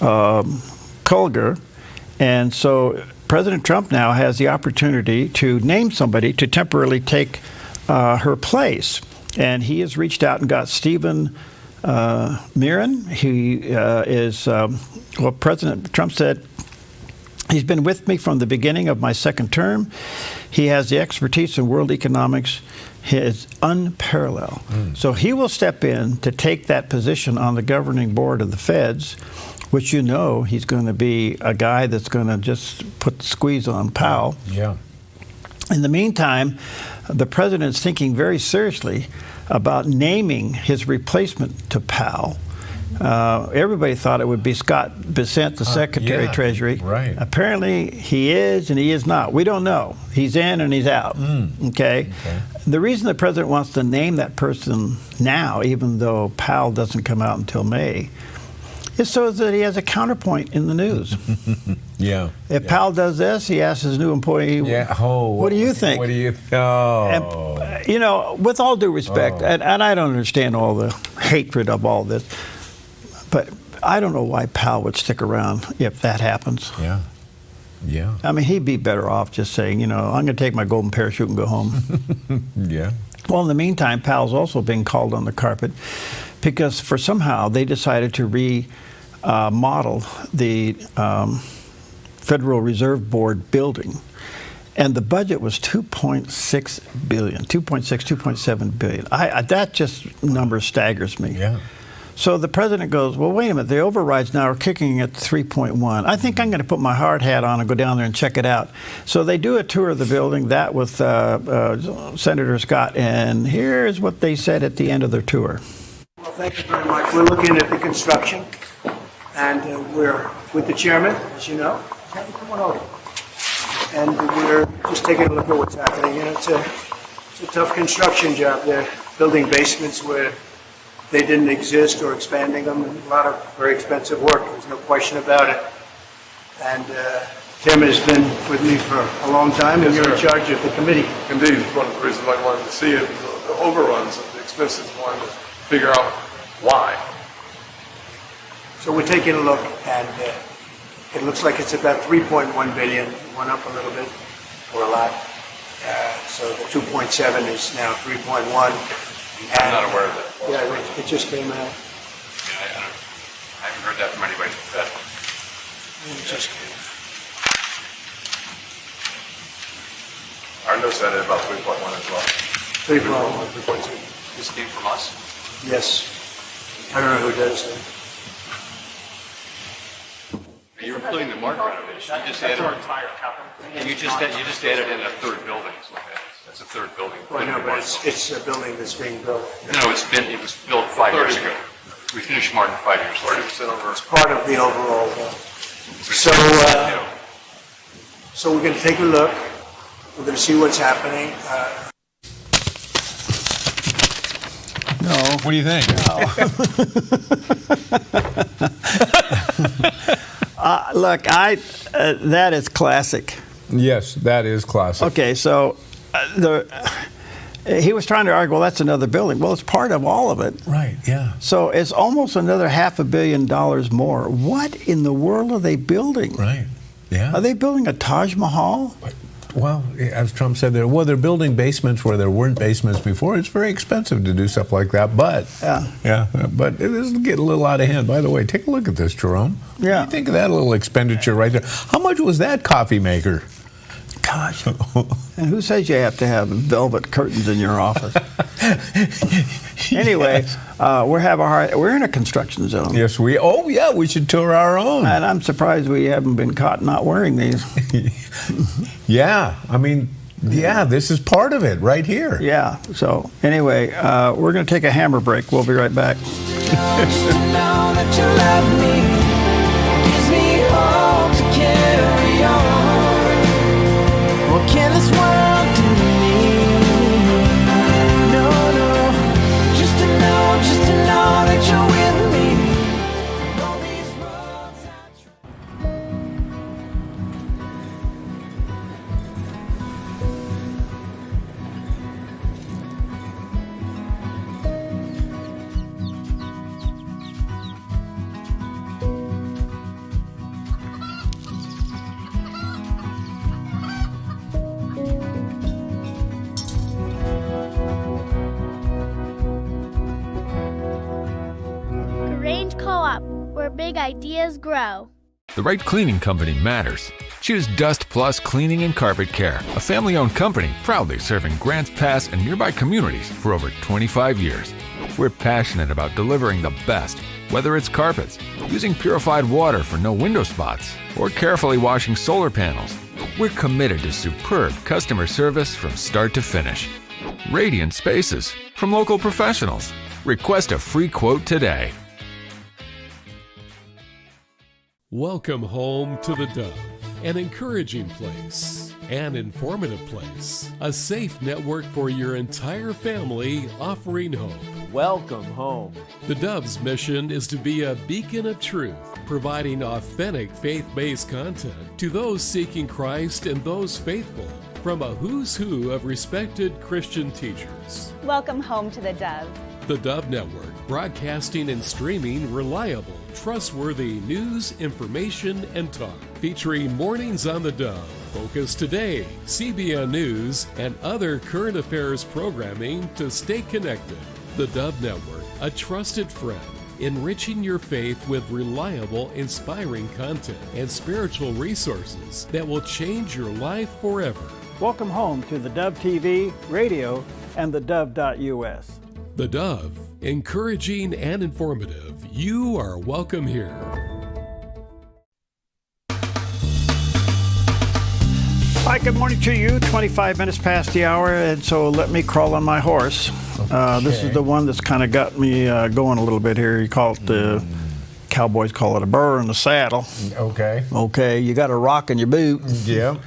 Kulger. And so President Trump now has the opportunity to name somebody to temporarily take her place. And he has reached out and got Stephen Miran. He is, well, President Trump said, he's been with me from the beginning of my second term. He has the expertise in world economics. He is unparalleled. So he will step in to take that position on the governing board of the feds, which you know he's going to be a guy that's going to just put the squeeze on Powell. In the meantime, the president's thinking very seriously about naming his replacement to Powell. Everybody thought it would be Scott Bessent, the Secretary of Treasury. Apparently he is and he is not. We don't know. He's in and he's out. Okay? The reason the president wants to name that person now, even though Powell doesn't come out until May, is so that he has a counterpoint in the news. If Powell does this, he asks his new employee, what do you think? What do you think? And, you know, with all due respect, and I don't understand all the hatred of all this, but I don't know why Powell would stick around if that happens. I mean, he'd be better off just saying, you know, I'm going to take my golden parachute and go home. Well, in the meantime, Powell's also being called on the carpet because for somehow they decided to remodel the Federal Reserve Board building. And the budget was $2.6 billion, 2.7 billion. That just number staggers me. So the president goes, well, wait a minute, the overrides now are kicking at 3.1. I think I'm going to put my hard hat on and go down there and check it out. So they do a tour of the building, that with Senator Scott, and here's what they said at the end of their tour. Well, thank you very much. We're looking at the construction, and we're with the chairman, as you know. Come on over. And we're just taking a look at what's happening. You know, it's a tough construction job. They're building basements where they didn't exist or expanding them, and a lot of very expensive work. There's no question about it. And Tim has been with me for a long time, and you're in charge of the committee. Indeed, one of the reasons I wanted to see it was the overruns of the expenses. Wanted to figure out why. So we're taking a look, and it looks like it's about 3.1 billion. It went up a little bit, or a lot. So the 2.7 is now 3.1. I'm not aware of that. Yeah, it just came out. Yeah, I haven't heard that from anybody. It just came out. Our notes said it about 3.1 as well. 3.1. 3.2. This came from us? Yes. I don't know who does that. You're including the market renovation. You just added. And you just added in a third building. It's the third building. Well, no, but it's a building that's being built. No, it was built 5 years ago. We finished Martin 5 years ago. 30% over. It's part of the overall. So we're going to take a look. We're going to see what's happening. No. What do you think? Look, that is classic. Yes, that is classic. Okay, so he was trying to argue, well, that's another building. Well, it's part of all of it. Right, yeah. So it's almost another $500 million more. What in the world are they building? Right, yeah. Are they building a Taj Mahal? Well, as Trump said, they're building basements where there weren't basements before. It's very expensive to do stuff like that, but but it is getting a little out of hand. By the way, take a look at this, Jerome. Yeah. What do you think of that little expenditure right there? How much was that coffee maker? Gosh. And who says you have to have velvet curtains in your office? Anyway, we're in a construction zone. Yes, we should tour our own. And I'm surprised we haven't been caught not wearing these. Yeah, I mean, this is part of it right here. Yeah, so anyway, we're going to take a hammer break. We'll be right back. What can this world do to me? No, just to know that you're with me. All these roads Grange Co-op, where big ideas grow. The right cleaning company matters. Choose Dust Plus Cleaning and Carpet Care, a family-owned company proudly serving Grants Pass and nearby communities for over 25 years. We're passionate about delivering the best, whether it's carpets, using purified water for no window spots, or carefully washing solar panels. We're committed to superb customer service from start to finish. Radiant spaces from local professionals. Request a free quote today. Welcome home to the Dove, an encouraging place, an informative place, a safe network for your entire family, offering hope. Welcome home. The Dove's mission is to be a beacon of truth, providing authentic faith-based content to those seeking Christ and those faithful, from a who's who of respected Christian teachers. Welcome home to the Dove. The Dove Network, broadcasting and streaming reliable, trustworthy news, information, and talk. Featuring Mornings on the Dove, Focus Today, CBN News, and other current affairs programming to stay connected. The Dove Network, a trusted friend, enriching your faith with reliable, inspiring content and spiritual resources that will change your life forever. Welcome home to the Dove TV, radio, and the Dove.us. The Dove, encouraging and informative. You are welcome here. Hi, good morning to you. 25 minutes past the hour, and so let me crawl on my horse. This is the one that's kind of got me going a little bit here. You call it the cowboys call it a burr in the saddle. Okay, you got a rock in your boot. Yeah.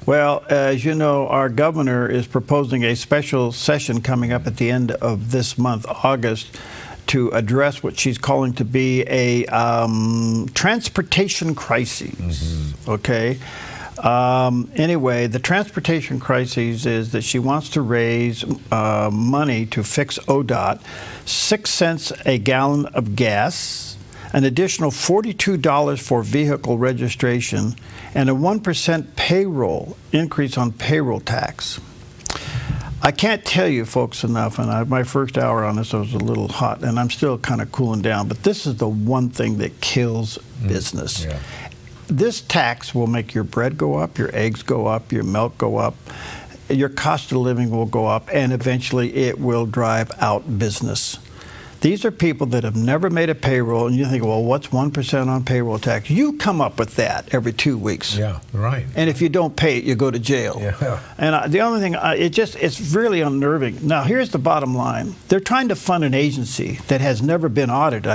Well, as you know, our governor is proposing a special session coming up at the end of this month, August, to address what she's calling to be a transportation crisis. Okay. Anyway, the transportation crisis is that she wants to raise money to fix ODOT, 6 cents a gallon of gas, an additional $42 for vehicle registration, and a 1% payroll increase on payroll tax. I can't tell you folks enough, and my first hour on this was a little hot, and I'm still kind of cooling down, but this is the one thing that kills business. Yeah. This tax will make your bread go up, your eggs go up, your milk go up, your cost of living will go up, and eventually it will drive out business. These are people that have never made a payroll, and you think, well, what's 1% on payroll tax? You come up with that every 2 weeks. Yeah, right. And if you don't pay it, you go to jail. Yeah. And the only thing, it's really unnerving. Now, here's the bottom line. They're trying to fund an agency that has never been audited.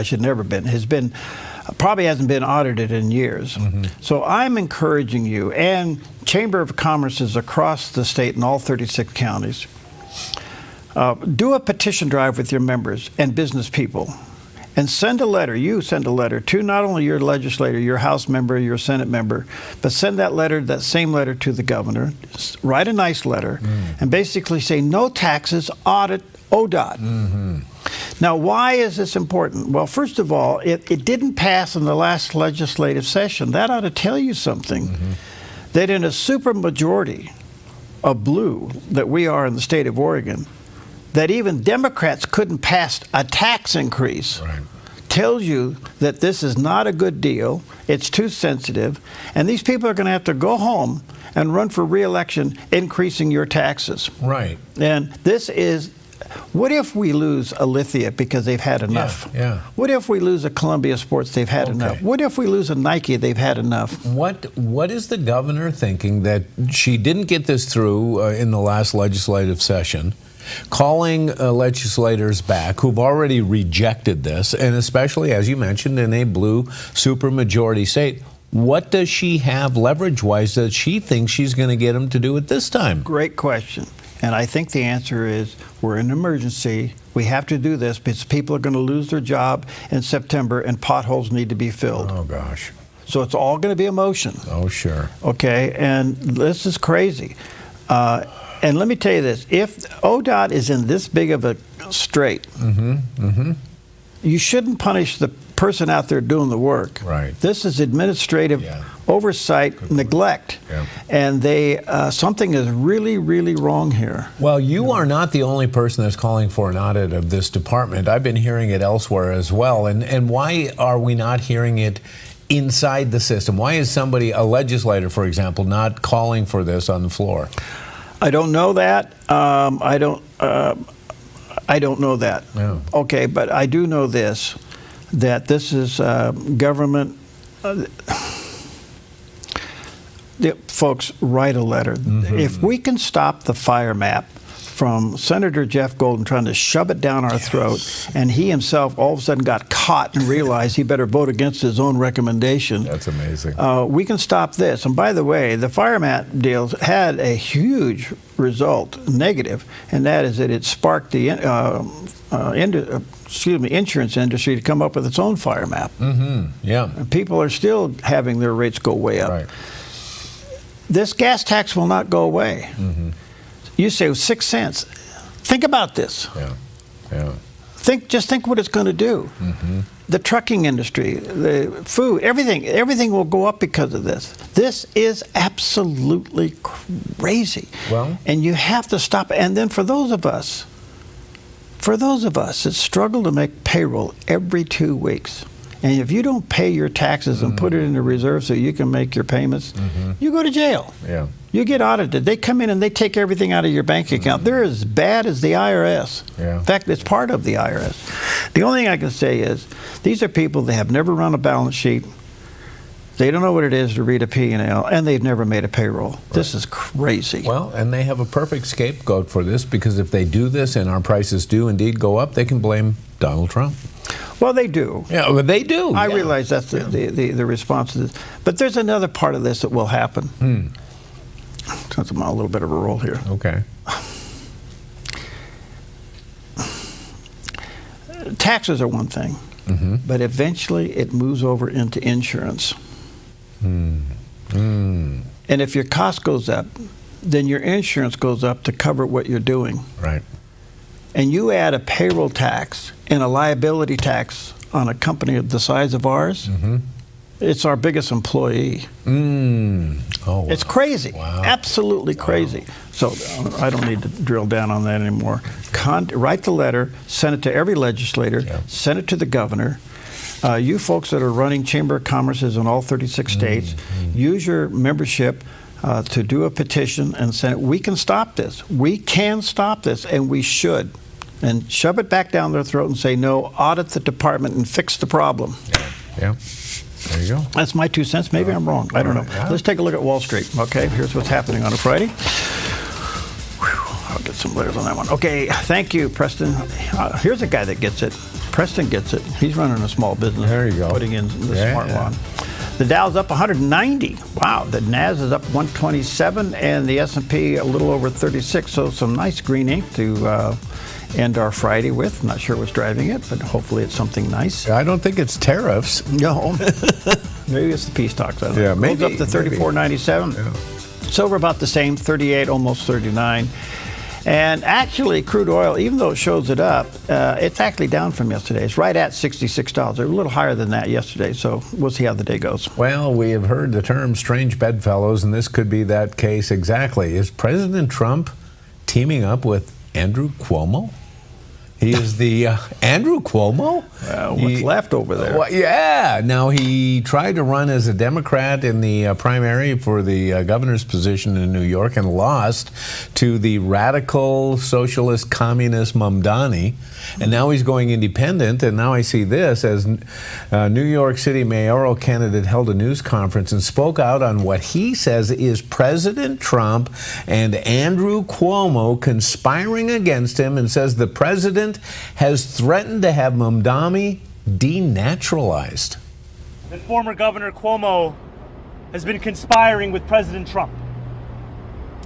Probably hasn't been audited in years. So I'm encouraging you, and Chamber of Commerce's across the state in all 36 counties, do a petition drive with your members and business people, and send a letter. You send a letter to not only your legislator, your House member, your Senate member, but send that same letter to the governor. Write a nice letter and basically say, no taxes, audit ODOT. Now, why is this important? Well, first of all, it didn't pass in the last legislative session. That ought to tell you something. That in a supermajority of blue that we are in the state of Oregon, that even Democrats couldn't pass a tax increase. Right. Tells you that this is not a good deal. It's too sensitive. And these people are going to have to go home and run for re-election, increasing your taxes. Right. And this is, what if we lose a Lithia because they've had enough? Yeah. What if we lose a Columbia Sports, they've had enough? What if we lose a Nike, they've had enough? What is the governor thinking that she didn't get this through in the last legislative session? Calling legislators back who've already rejected this, and especially, as you mentioned, in a blue supermajority state. What does she have leverage-wise that she thinks she's going to get them to do it this time? Great question. And I think the answer is we're in an emergency. We have to do this because people are going to lose their job in September and potholes need to be filled. Oh, gosh. So it's all going to be emotion. Oh, sure. Okay, and this is crazy. And let me tell you this, if ODOT is in this big of a strait, you shouldn't punish the person out there doing the work. Right. This is administrative oversight neglect. And something is really, really wrong here. Well, you are not the only person that's calling for an audit of this department. I've been hearing it elsewhere as well. And why are we not hearing it inside the system? Why is somebody, a legislator, for example, not calling for this on the floor? I don't know that. I don't know that. Yeah. Okay, but I do know this, that this is government. Folks, write a letter. If we can stop the fire map from Senator Jeff Golden trying to shove it down our throat, and he himself all of a sudden got caught and realized he better vote against his own recommendation. That's amazing. We can stop this. And by the way, the fire map deals had a huge result, negative, and that is that it sparked the insurance industry to come up with its own fire map. Yeah. And people are still having their rates go way up. Right. This gas tax will not go away. You say 6 cents. Think about this. Yeah. Just think what it's going to do. The trucking industry, the food, everything will go up because of this. This is absolutely crazy. Well, and you have to stop. And then for those of us that struggle to make payroll every 2 weeks, and if you don't pay your taxes and put it in the reserve so you can make your payments, you go to jail. Yeah. You get audited. They come in and they take everything out of your bank account. They're as bad as the IRS. Yeah. In fact, it's part of the IRS. The only thing I can say is these are people that have never run a balance sheet. They don't know what it is to read a P&L, and they've never made a payroll. Right. This is crazy. Well, and they have a perfect scapegoat for this, because if they do this and our prices do indeed go up, they can blame Donald Trump. Well, they do. Yeah, well, they do. I realize that's the response to this. But there's another part of this that will happen. Since I'm on a little bit of a roll here. Okay. Taxes are one thing, but eventually it moves over into insurance. And if your cost goes up, then your insurance goes up to cover what you're doing. Right. And you add a payroll tax and a liability tax on a company of the size of ours, it's our biggest employee. Oh, wow. It's crazy. Wow. Absolutely crazy. So I don't need to drill down on that anymore. Write the letter, send it to every legislator, send it to the governor. You folks that are running Chamber of Commerces in all 36 states, use your membership to do a petition and send it. We can stop this. We can stop this, and we should. and shove it back down their throat and say, no, audit the department and fix the problem. Yeah. There you go. That's my 2 cents. Maybe I'm wrong. I don't know. Yeah. Let's take a look at Wall Street. Okay, here's what's happening on a Friday. Whew, I'll get some letters on that one. Okay, thank you, Preston. Here's a guy that gets it. Preston gets it. He's running a small business. There you go. Putting in the smart one. The Dow's up 190. Wow. The Nas is up 127, and the S&P a little over 36. So some nice green ink to end our Friday with. I'm not sure what's driving it, but hopefully it's something nice. I don't think it's tariffs. No. Maybe it's the peace talks. I don't know. Yeah, maybe. Gold's up to 34.97. Yeah. Silver about the same, 38, almost 39. And actually, crude oil, even though it shows it up, it's actually down from yesterday. It's right at $66. A little higher than that yesterday, so we'll see how the day goes. Well, we have heard the term strange bedfellows, and this could be that case exactly. Is President Trump teaming up with Andrew Cuomo? He is the Andrew Cuomo? What's left over there? Well, yeah. Now, he tried to run as a Democrat in the primary for the governor's position in New York and lost to the radical socialist communist Mamdani. And now he's going independent. And now I see this as New York City mayoral candidate held a news conference and spoke out on what he says is President Trump and Andrew Cuomo conspiring against him, and says the president has threatened to have Mamdani denaturalized. That former Governor Cuomo has been conspiring with President Trump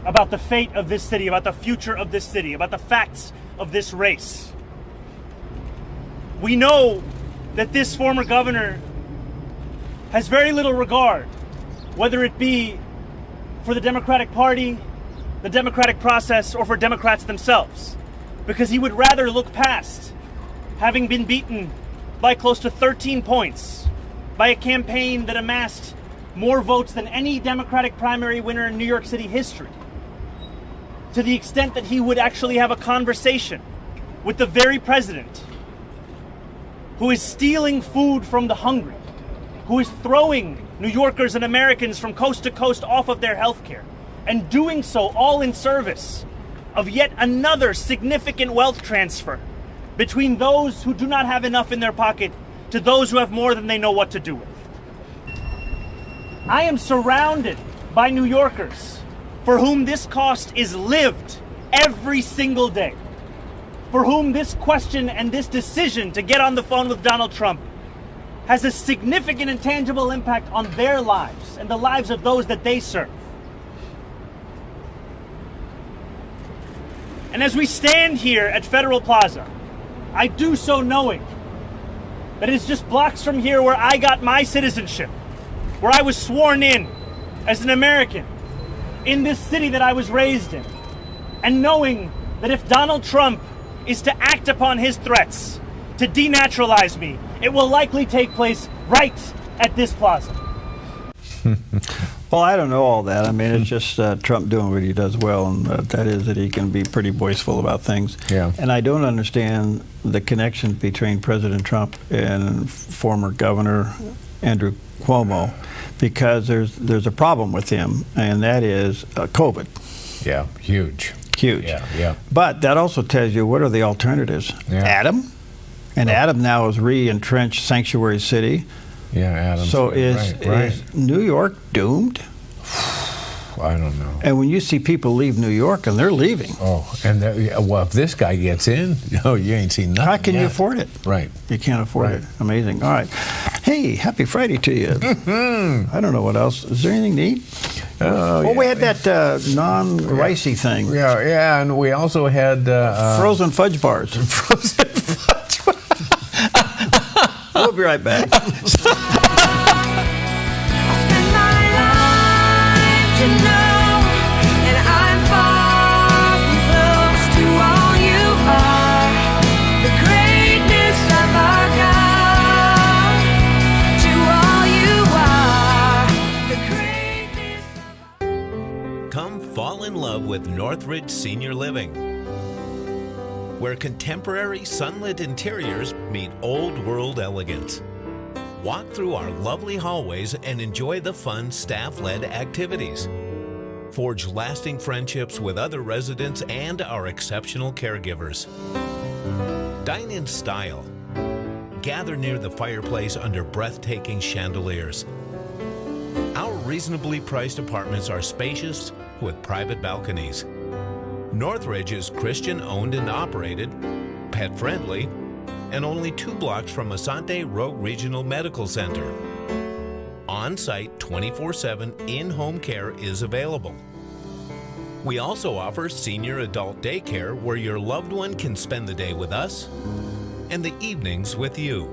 about the fate of this city, about the future of this city, about the facts of this race. We know that this former governor has very little regard, whether it be for the Democratic Party, the democratic process, or for Democrats themselves, because he would rather look past having been beaten by close to 13 points by a campaign that amassed more votes than any Democratic primary winner in New York City history, to the extent that he would actually have a conversation with the very president who is stealing food from the hungry, who is throwing New Yorkers and Americans from coast to coast off of their health care, and doing so all in service of yet another significant wealth transfer between those who do not have enough in their pocket to those who have more than they know what to do with. I am surrounded by New Yorkers for whom this cost is lived every single day, for whom this question and this decision to get on the phone with Donald Trump has a significant and tangible impact on their lives and the lives of those that they serve. And as we stand here at Federal Plaza, I do so knowing that it's just blocks from here where I got my citizenship, where I was sworn in as an American in this city that I was raised in, and knowing that if Donald Trump is to act upon his threats to denaturalize me, it will likely take place right at this plaza. Well, I don't know all that. I mean, it's just Trump doing what he does well, and that is that he can be pretty boastful about things. Yeah. And I don't understand the connection between President Trump and former Governor Andrew Cuomo, because there's a problem with him, and that is COVID. Yeah, huge. Huge. Yeah. But that also tells you, what are the alternatives? Yeah. Adam? And Adam now is re-entrenched sanctuary city. Yeah, Adam. So is New York doomed? I don't know. And when you see people leave New York, and they're leaving. Oh, and well, if this guy gets in, you ain't seen nothing. How can you afford it? Right. You can't afford it. Amazing. All right. Hey, happy Friday to you. I don't know what else. Is there anything to eat? We had that non-ricey thing. Yeah, and we also had frozen fudge bars. Frozen fudge bars. We'll be right back. Come fall in love with Northridge Senior Living, where contemporary sunlit interiors meet old world elegance. Walk through our lovely hallways and enjoy the fun staff-led activities. Forge lasting friendships with other residents and our exceptional caregivers. Dine in style. Gather near the fireplace under breathtaking chandeliers. Our reasonably priced apartments are spacious with private balconies. Northridge is Christian-owned and operated, pet-friendly, and only 2 blocks from Asante Rogue Regional Medical Center. On-site 24/7 in-home care is available. We also offer senior adult daycare where your loved one can spend the day with us and the evenings with you.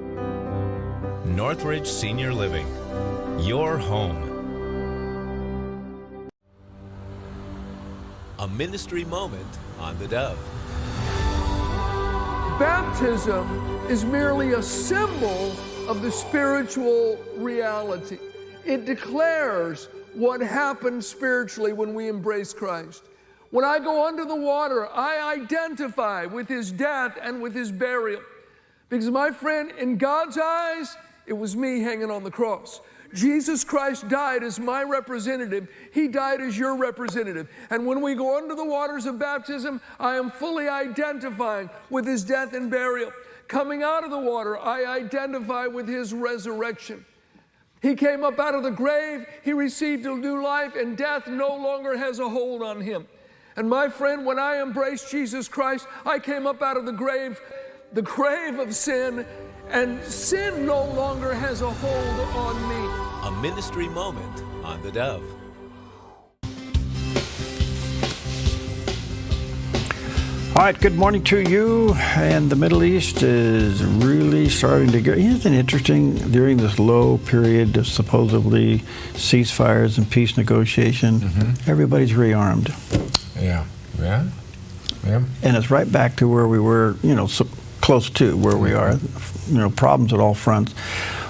Northridge Senior Living, your home. A ministry moment on the Dove. Baptism is merely a symbol of the spiritual reality. It declares what happens spiritually when we embrace Christ. When I go under the water, I identify with his death and with his burial. Because my friend, in God's eyes, it was me hanging on the cross. Jesus Christ died as my representative. He died as your representative. And when we go under the waters of baptism, I am fully identifying with his death and burial. Coming out of the water, I identify with his resurrection. He came up out of the grave, he received a new life, and death no longer has a hold on him. And my friend, when I embraced Jesus Christ, I came up out of the grave of sin, and sin no longer has a hold on me. A ministry moment on the Dove. All right, good morning to you. And the Middle East is really starting to get, isn't it interesting, during this low period of supposedly ceasefires and peace negotiation, everybody's rearmed. Yeah. And it's right back to where we were, so close to where we are, problems at all fronts.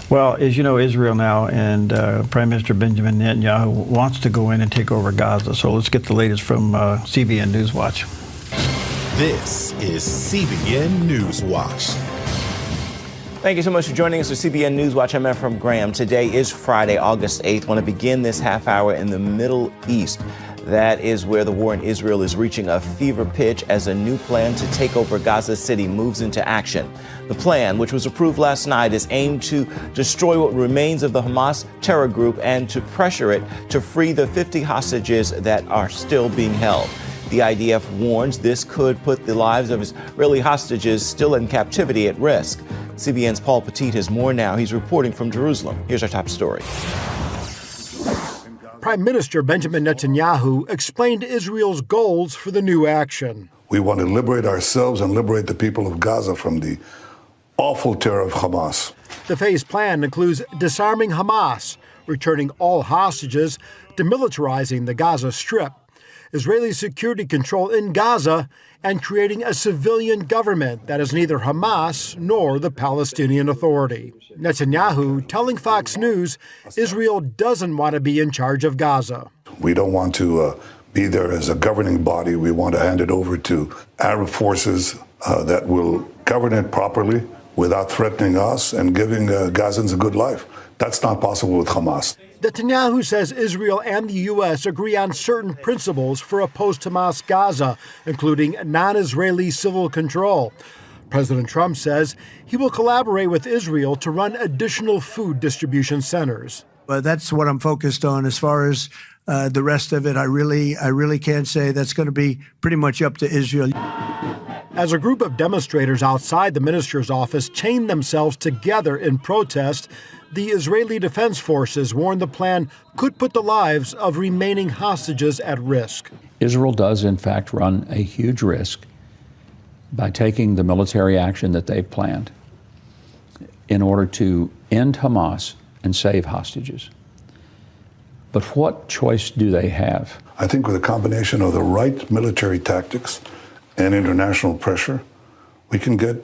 Well, as you know, Israel now and Prime Minister Benjamin Netanyahu wants to go in and take over Gaza. So let's get the latest from CBN Newswatch. This is CBN Newswatch. Thank you so much for joining us for CBN Newswatch. I'm Ephraim Graham. Today is Friday, August 8th. I want to begin this half hour in the Middle East. That is where the war in Israel is reaching a fever pitch as a new plan to take over Gaza City moves into action. The plan, which was approved last night, is aimed to destroy what remains of the Hamas terror group and to pressure it to free the 50 hostages that are still being held. The IDF warns this could put the lives of Israeli hostages still in captivity at risk. CBN's Paul Petit has more now. He's reporting from Jerusalem. Here's our top story. Prime Minister Benjamin Netanyahu explained Israel's goals for the new action. We want to liberate ourselves and liberate the people of Gaza from the awful terror of Hamas. The phase plan includes disarming Hamas, returning all hostages, demilitarizing the Gaza Strip, Israeli security control in Gaza, and creating a civilian government that is neither Hamas nor the Palestinian Authority. Netanyahu telling Fox News Israel doesn't want to be in charge of Gaza. We don't want to be there as a governing body. We want to hand it over to Arab forces that will govern it properly without threatening us and giving Gazans a good life. That's not possible with Hamas. Netanyahu says Israel and the U.S. agree on certain principles for a post-Hamas Gaza, including non-Israeli civil control. President Trump says he will collaborate with Israel to run additional food distribution centers. But that's what I'm focused on. As far as the rest of it, I really can't say. That's going to be pretty much up to Israel. As a group of demonstrators outside the minister's office chained themselves together in protest, the Israeli Defense Forces warned the plan could put the lives of remaining hostages at risk. Israel does, in fact, run a huge risk by taking the military action that they've planned in order to end Hamas and save hostages. But what choice do they have? I think with a combination of the right military tactics and international pressure, we can get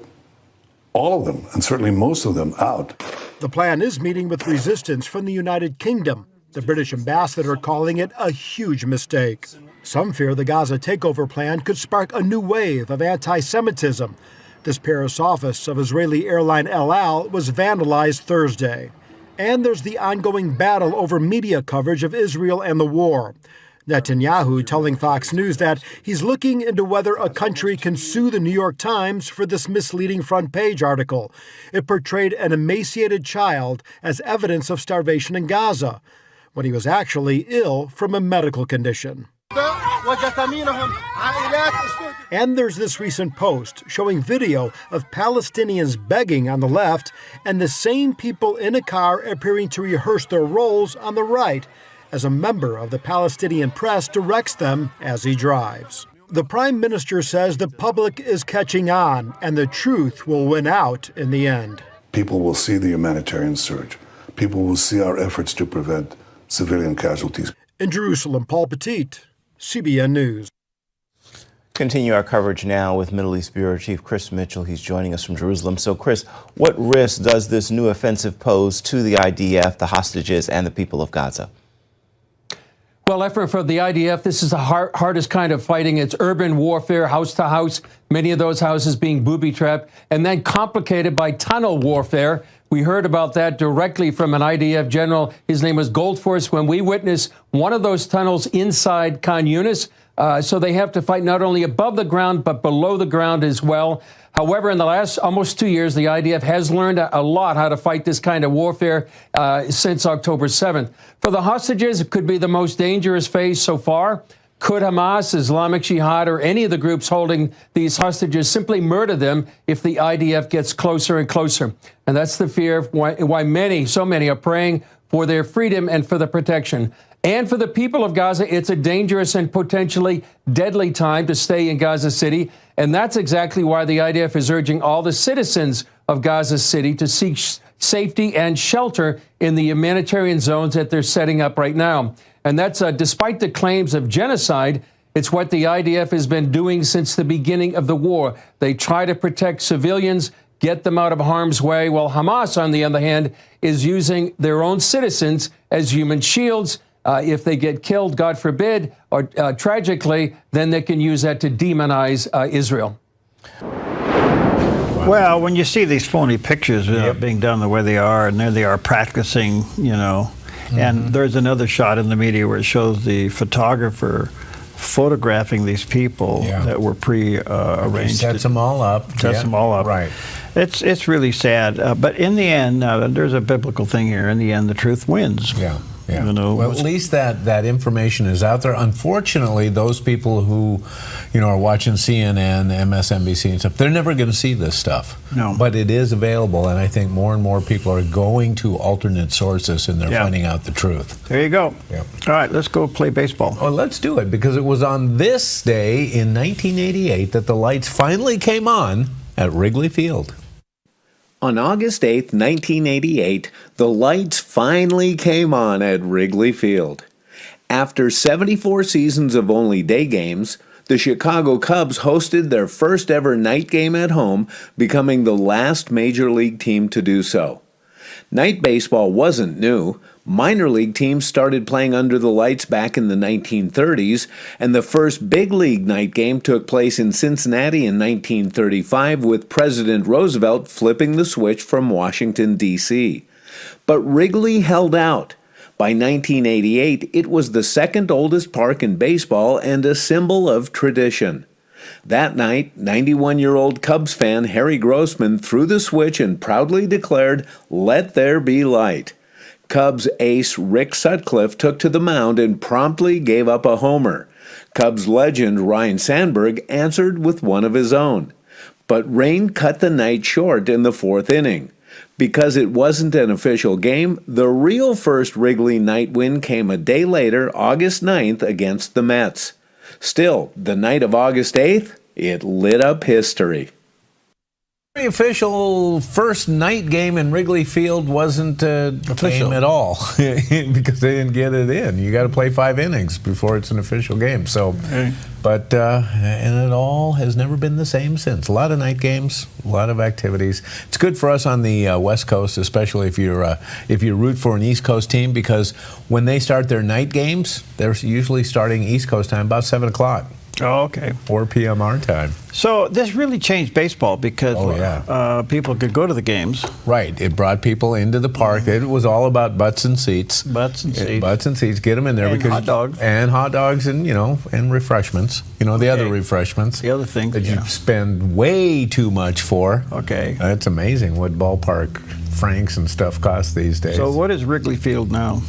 all of them, and certainly most of them, out. The plan is meeting with resistance from the United Kingdom, the British ambassador calling it a huge mistake. Some fear the Gaza takeover plan could spark a new wave of anti-Semitism. This Paris office of Israeli airline El Al was vandalized Thursday. And there's the ongoing battle over media coverage of Israel and the war. Netanyahu telling Fox News that he's looking into whether a country can sue the New York Times for this misleading front page article. It portrayed an emaciated child as evidence of starvation in Gaza, when he was actually ill from a medical condition. And there's this recent post showing video of Palestinians begging on the left and the same people in a car appearing to rehearse their roles on the right, as a member of the Palestinian press directs them as he drives. The Prime Minister says the public is catching on and the truth will win out in the end. People will see the humanitarian surge. People will see our efforts to prevent civilian casualties. In Jerusalem, Paul Petit, CBN News. Continue our coverage now with Middle East Bureau Chief Chris Mitchell. He's joining us from Jerusalem. So, Chris, what risk does this new offensive pose to the IDF, the hostages, and the people of Gaza? Well, effort for the IDF, this is the hardest kind of fighting. It's urban warfare, house to house, many of those houses being booby-trapped, and then complicated by tunnel warfare. We heard about that directly from an IDF general. His name was Goldforce when we witnessed one of those tunnels inside Khan Yunis. So they have to fight not only above the ground, but below the ground as well. However, in the last almost 2 years, the IDF has learned a lot how to fight this kind of warfare since October 7th. For the hostages, it could be the most dangerous phase so far. Could Hamas, Islamic Jihad, or any of the groups holding these hostages simply murder them if the IDF gets closer and closer? And that's the fear of why so many are praying for their freedom and for the protection. And for the people of Gaza, it's a dangerous and potentially deadly time to stay in Gaza City. And that's exactly why the IDF is urging all the citizens of Gaza City to seek safety and shelter in the humanitarian zones that they're setting up right now. And that's despite the claims of genocide. It's what the IDF has been doing since the beginning of the war. They try to protect civilians, get them out of harm's way, while Hamas, on the other hand, is using their own citizens as human shields. If they get killed, God forbid, or tragically, then they can use that to demonize Israel. Well, when you see these phony pictures being done the way they are, and there they are practicing, and there's another shot in the media where it shows the photographer photographing these people that were pre-arranged. He sets them all up. Sets them all up. Right. It's really sad. But in the end, there's a biblical thing here. In the end, the truth wins. Yeah. Yeah. Well, at least that information is out there. Unfortunately, those people who, are watching CNN, MSNBC and stuff, they're never going to see this stuff. No. But it is available, and I think more and more people are going to alternate sources, and they're finding out the truth. There you go. Yeah. All right, let's go play baseball. Oh, let's do it, because it was on this day in 1988 that the lights finally came on at Wrigley Field. On August 8, 1988, the lights finally came on at Wrigley Field. After 74 seasons of only day games, the Chicago Cubs hosted their first ever night game at home, becoming the last major league team to do so. Night baseball wasn't new. Minor league teams started playing under the lights back in the 1930s, and the first big league night game took place in Cincinnati in 1935 with President Roosevelt flipping the switch from Washington, D.C. But Wrigley held out. By 1988, it was the second oldest park in baseball and a symbol of tradition. That night, 91-year-old Cubs fan Harry Grossman threw the switch and proudly declared, "Let there be light." Cubs ace Rick Sutcliffe took to the mound and promptly gave up a homer. Cubs legend Ryne Sandberg answered with one of his own. But rain cut the night short in the fourth inning. Because it wasn't an official game, the real first Wrigley night win came a day later, August 9th, against the Mets. Still, the night of August 8th, it lit up history. The official first night game in Wrigley Field wasn't official game at all because they didn't get it in. You got to play 5 innings before it's an official game. So, but and it all has never been the same since. A lot of night games, a lot of activities. It's good for us on the West Coast, especially if you root for an East Coast team, because when they start their night games, they're usually starting East Coast time about 7 o'clock. Oh, okay. 4 p.m. our time. So this really changed baseball because people could go to the games. Right. It brought people into the park. It was all about butts and seats. Butts and seats. Butts and seats. Get them in there. And hot dogs. And hot dogs and, and refreshments. The other refreshments. The other things. That you spend way too much for. Okay. It's amazing what ballpark franks and stuff cost these days. So what is Wrigley Field now?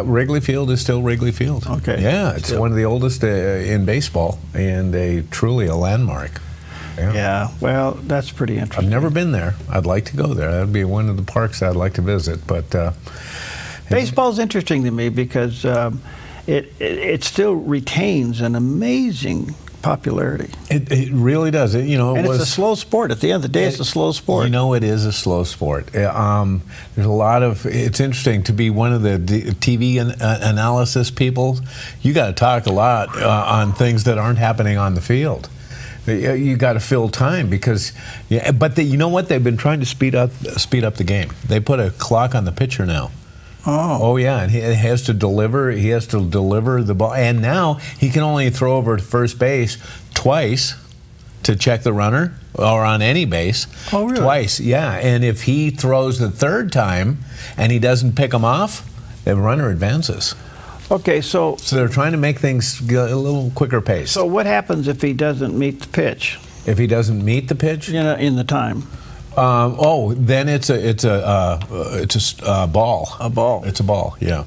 Wrigley Field is still Wrigley Field. Okay. Yeah, it's one of the oldest in baseball and truly a landmark. Yeah, well, that's pretty interesting. I've never been there. I'd like to go there. That'd be one of the parks I'd like to visit. But baseball's interesting to me because it still retains an amazing popularity. It really does. And it's a slow sport. At the end of the day, it's a slow sport. It is a slow sport. There's a lot of. It's interesting to be one of the TV analysis people. You got to talk a lot on things that aren't happening on the field. You got to fill time because, but you know what? They've been trying to speed up the game. They put a clock on the pitcher now. Oh yeah, and he has to deliver. He has to deliver the ball, and now he can only throw over to first base twice to check the runner, or on any base. Oh really? Twice, yeah. And if he throws the third time and he doesn't pick him off, the runner advances. Okay, so they're trying to make things a little quicker pace. So what happens if he doesn't meet the pitch? If he doesn't meet the pitch, in the time. Then it's a ball. A ball. It's a ball. Yeah.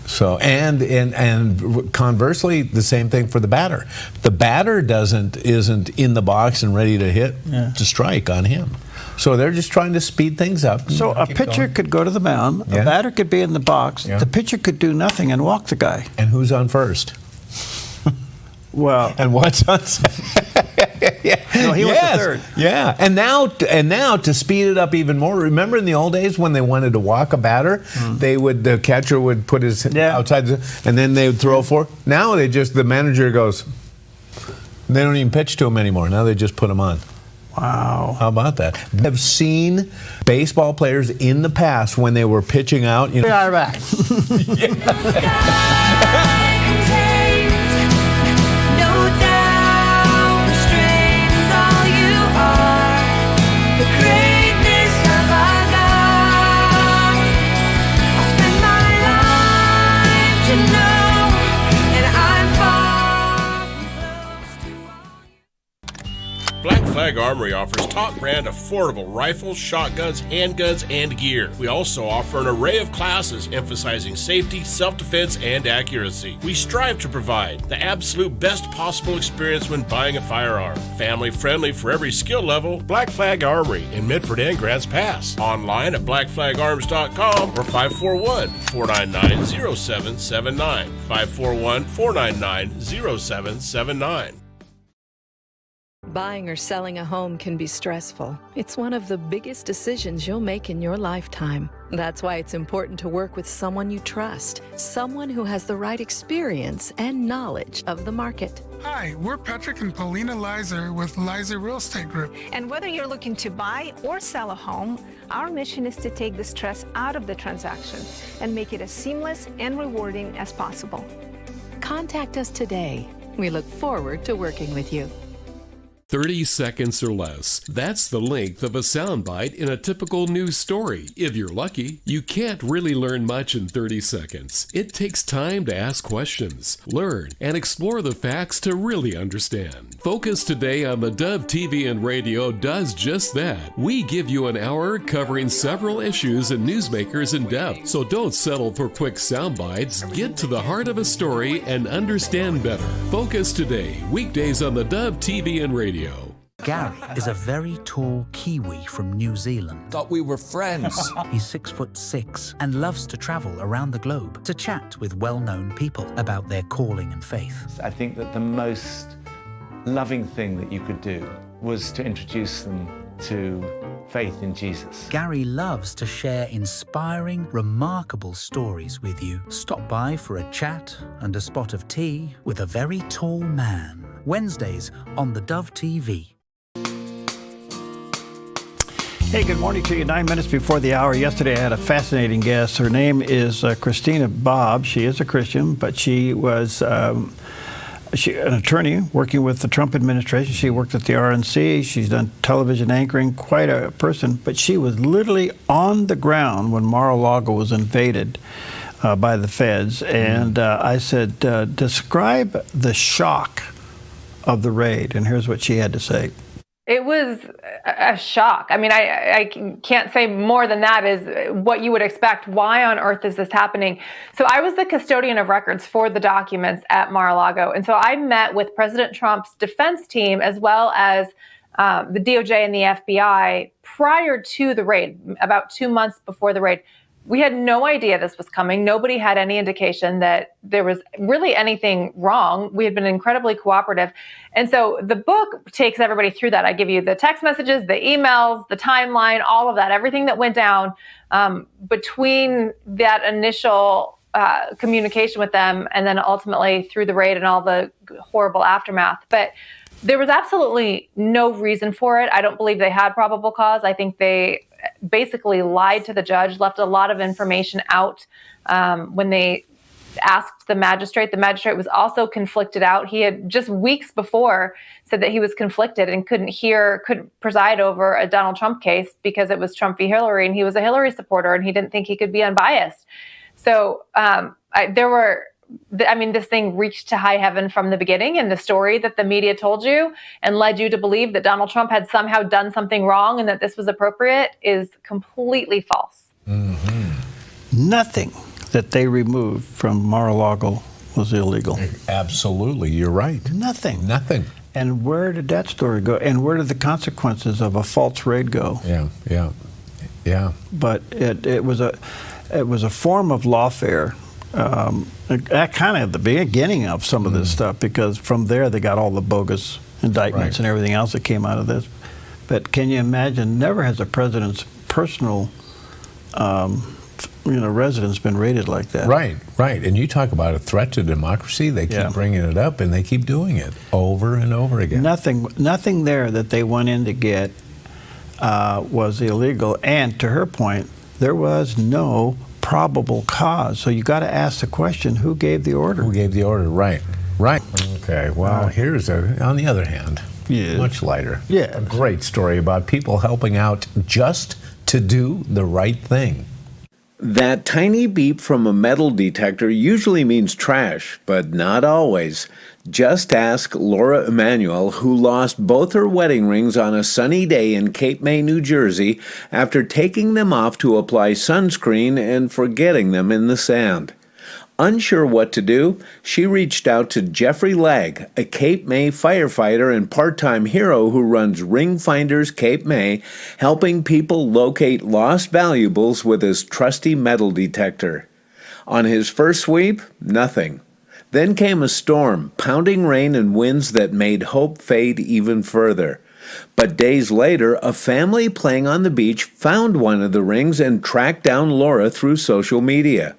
So and conversely, the same thing for the batter. The batter isn't in the box and ready to hit to strike on him. So they're just trying to speed things up. So a pitcher could go to the mound. A batter could be in the box. The pitcher could do nothing and walk the guy. And who's on first? Well, and what's on second? No, he went to third. Yeah, and now to speed it up even more. Remember in the old days when they wanted to walk a batter, the catcher would put his outside, and then they would throw for. Now the manager goes. They don't even pitch to him anymore. Now they just put him on. Wow. How about that? I've seen baseball players in the past when they were pitching out. We are back. Black Flag Armory offers top brand affordable rifles, shotguns, handguns, and gear. We also offer an array of classes emphasizing safety, self-defense, and accuracy. We strive to provide the absolute best possible experience when buying a firearm. Family friendly for every skill level, Black Flag Armory in Midford and Grants Pass. Online at blackflagarms.com or 541-499-0779. 541-499-0779. Buying or selling a home can be stressful. It's one of the biggest decisions you'll make in your lifetime. That's why it's important to work with someone you trust, someone who has the right experience and knowledge of the market. Hi, we're Patrick and Paulina Leiser with Leiser Real Estate Group. And whether you're looking to buy or sell a home, our mission is to take the stress out of the transaction and make it as seamless and rewarding as possible. Contact us today. We look forward to working with you. 30 seconds or less. That's the length of a soundbite in a typical news story. If you're lucky, you can't really learn much in 30 seconds. It takes time to ask questions, learn, and explore the facts to really understand. Focus Today on the Dove TV and Radio does just that. We give you an hour covering several issues and newsmakers in depth. So don't settle for quick soundbites. Get to the heart of a story and understand better. Focus Today, weekdays on the Dove TV and Radio. Gary is a very tall Kiwi from New Zealand. Thought we were friends. He's 6'6" and loves to travel around the globe to chat with well-known people about their calling and faith. I think that the most loving thing that you could do was to introduce them to faith in Jesus. Gary loves to share inspiring, remarkable stories with you. Stop by for a chat and a spot of tea with a very tall man. Wednesdays on the Dove TV. Hey, good morning to you. 9 minutes before the hour. Yesterday I had a fascinating guest. Her name is Christina Bobb. She is a Christian, but she was She's an attorney working with the Trump administration. She worked at the RNC. She's done television anchoring, quite a person. But she was literally on the ground when Mar-a-Lago was invaded by the feds. And I said, describe the shock of the raid. And here's what she had to say. It was a shock. I mean, I can't say more than that is what you would expect. Why on earth is this happening? So I was the custodian of records for the documents at Mar-a-Lago. And so I met with President Trump's defense team as well as the DOJ and the FBI prior to the raid, about 2 months before the raid. We had no idea this was coming. Nobody had any indication that there was really anything wrong. We had been incredibly cooperative. And so the book takes everybody through that. I give you the text messages, the emails, the timeline, all of that, everything that went down between that initial communication with them and then ultimately through the raid and all the horrible aftermath. But there was absolutely no reason for it. I don't believe they had probable cause. I think they basically lied to the judge, left a lot of information out when they asked the magistrate. The magistrate was also conflicted out. He had just weeks before said that he was conflicted and couldn't preside over a Donald Trump case because it was Trump v. Hillary and he was a Hillary supporter and he didn't think he could be unbiased. So this thing reached to high heaven from the beginning, and the story that the media told you and led you to believe that Donald Trump had somehow done something wrong and that this was appropriate is completely false. Nothing that they removed from Mar-a-Lago was illegal. Absolutely, you're right. Nothing. And where did that story go? And where did the consequences of a false raid go? Yeah. But it was a form of lawfare. Kind of the beginning of some of this stuff, because from there they got all the bogus indictments and everything else that came out of this. But can you imagine? Never has a president's personal, residence been raided like that. Right. And you talk about a threat to democracy. They keep bringing it up, and they keep doing it over and over again. Nothing there that they went in to get was illegal. And to her point, there was no probable cause. So you got to ask the question, who gave the order? Right. Okay, well, here's on the other hand, much lighter. A great story about people helping out just to do the right thing. That tiny beep from a metal detector usually means trash, but not always. Just ask Laura Emanuel, who lost both her wedding rings on a sunny day in Cape May, New Jersey, after taking them off to apply sunscreen and forgetting them in the sand. Unsure what to do, she reached out to Jeffrey Legg, a Cape May firefighter and part-time hero who runs Ring Finders Cape May, helping people locate lost valuables with his trusty metal detector. On his first sweep, nothing. Then came a storm, pounding rain and winds that made hope fade even further. But days later, a family playing on the beach found one of the rings and tracked down Laura through social media.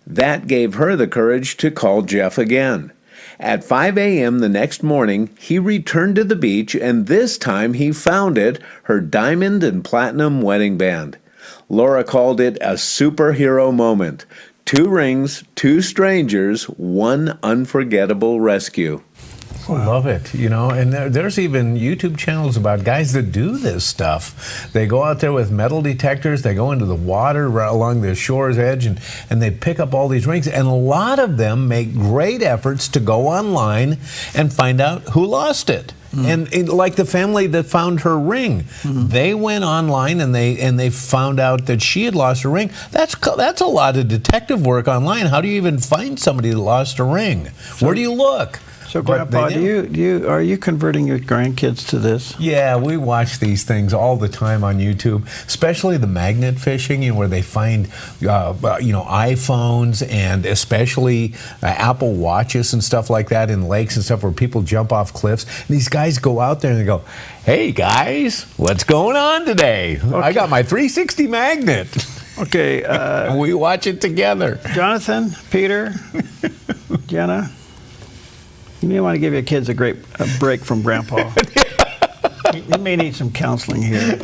That gave her the courage to call Jeff again. At 5 a.m. the next morning, he returned to the beach, and this time he found it, her diamond and platinum wedding band. Laura called it a superhero moment. 2 rings, 2 strangers, 1 unforgettable rescue. I love it, and there's even YouTube channels about guys that do this stuff. They go out there with metal detectors, they go into the water right along the shore's edge, and they pick up all these rings, and a lot of them make great efforts to go online and find out who lost it. And like the family that found her ring, they went online and they found out that she had lost her ring. That's a lot of detective work online. How do you even find somebody that lost a ring? Where do you look? So, Grandpa, are you converting your grandkids to this? Yeah, we watch these things all the time on YouTube, especially the magnet fishing, where they find, iPhones and especially Apple Watches and stuff like that in lakes and stuff where people jump off cliffs. And these guys go out there and they go, "Hey guys, what's going on today? Okay. I got my 360 magnet." Okay, and we watch it together. Jonathan, Peter, Jenna. You may want to give your kids a break from Grandpa. He may need some counseling here.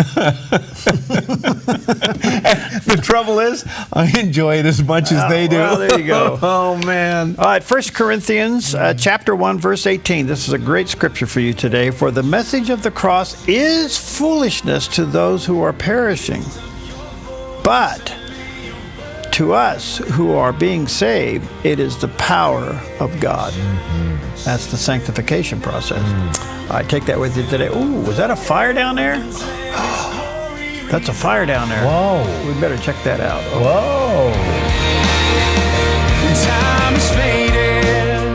The trouble is, I enjoy it as much as they do. Well, there you go. Oh, man. All right, 1 Corinthians chapter 1, verse 18. This is a great scripture for you today. For the message of the cross is foolishness to those who are perishing. But to us who are being saved, it is the power of God. That's the sanctification process. All right, take that with you today. Ooh, was that a fire down there? That's a fire down there. Whoa. We better check that out. Whoa. Time is fading.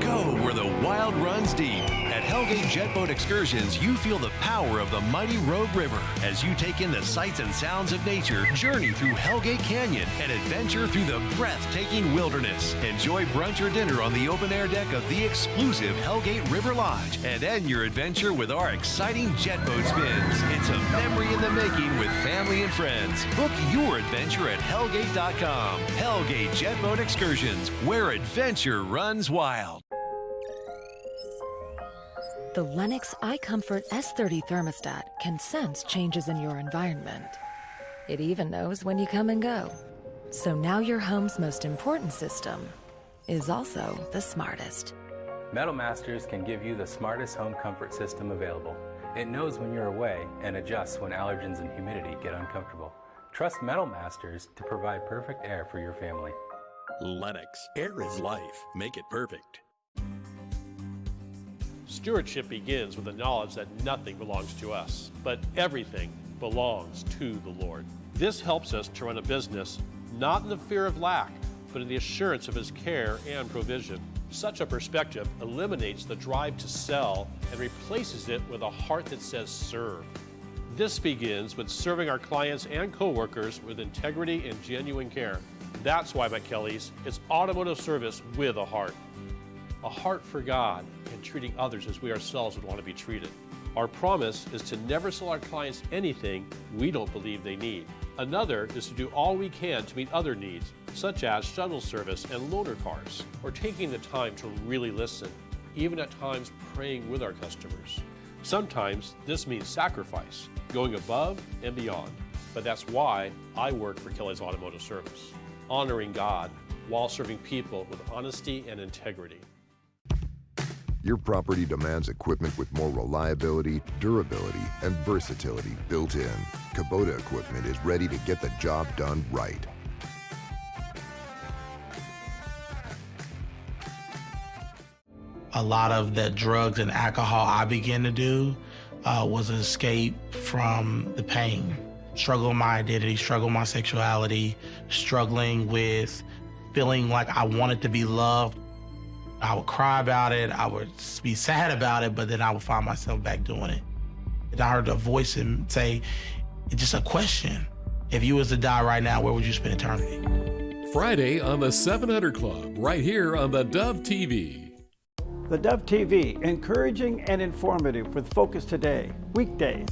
Go where the wild runs deep. At Hellgate Jetboat Excursions, you feel the power of the mighty Rogue River as you take in the sights and sounds of nature, journey through Hellgate Canyon, and adventure through the breathtaking wilderness. Enjoy brunch or dinner on the open-air deck of the exclusive Hellgate River Lodge, and end your adventure with our exciting jetboat spins. It's a memory in the making with family and friends. Book your adventure at Hellgate.com. Hellgate Jetboat Excursions, where adventure runs wild. The Lennox iComfort S30 thermostat can sense changes in your environment. It even knows when you come and go. So now your home's most important system is also the smartest. Metal Masters can give you the smartest home comfort system available. It knows when you're away and adjusts when allergens and humidity get uncomfortable. Trust Metal Masters to provide perfect air for your family. Lennox. Air is life. Make it perfect. Stewardship begins with the knowledge that nothing belongs to us, but everything belongs to the Lord. This helps us to run a business not in the fear of lack, but in the assurance of His care and provision. Such a perspective eliminates the drive to sell and replaces it with a heart that says serve. This begins with serving our clients and coworkers with integrity and genuine care. That's why at Kelly's, it's automotive service with a heart for God, and treating others as we ourselves would want to be treated. Our promise is to never sell our clients anything we don't believe they need. Another is to do all we can to meet other needs, such as shuttle service and loaner cars, or taking the time to really listen, even at times praying with our customers. Sometimes this means sacrifice, going above and beyond, but that's why I work for Kelly's Automotive Service, honoring God while serving people with honesty and integrity. Your property demands equipment with more reliability, durability, and versatility built in. Kubota equipment is ready to get the job done right. A lot of the drugs and alcohol I began to do was an escape from the pain. Struggle with my identity, struggle with my sexuality, struggling with feeling like I wanted to be loved. I would cry about it, I would be sad about it, but then I would find myself back doing it. And I heard a voice and say, it's just a question. If you was to die right now, where would you spend eternity? Friday on the 700 Club, right here on the Dove TV. The Dove TV, encouraging and informative with Focus Today, weekdays.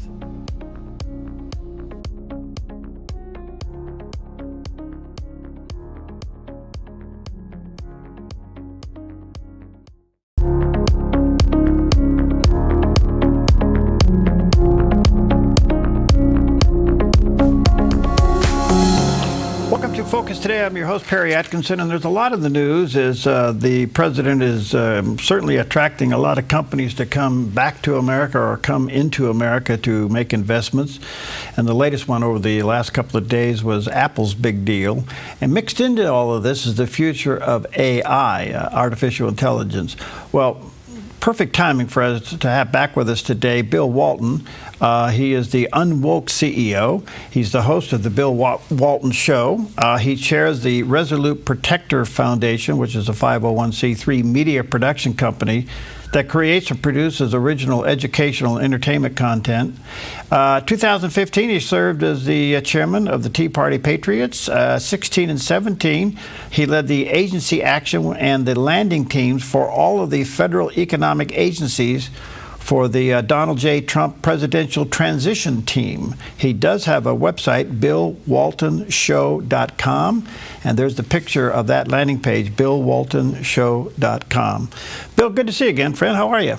Focus Today. I'm your host, Perry Atkinson, and there's a lot in the news as the president is certainly attracting a lot of companies to come back to America or come into America to make investments. And the latest one over the last couple of days was Apple's big deal. And mixed into all of this is the future of AI, artificial intelligence. Well, perfect timing for us to have back with us today Bill Walton. He is the Unwoke CEO. He's the host of the Bill Walton Show. He chairs the Resolute Protector Foundation, which is a 501c3 media production company that creates and produces original educational and entertainment content. 2015, he served as the chairman of the Tea Party Patriots. 16 and 17, he led the agency action and the landing teams for all of the federal economic agencies for the Donald J. Trump Presidential Transition Team. He does have a website, BillWaltonShow.com, and there's the picture of that landing page, BillWaltonShow.com. Bill, good to see you again, friend. How are you?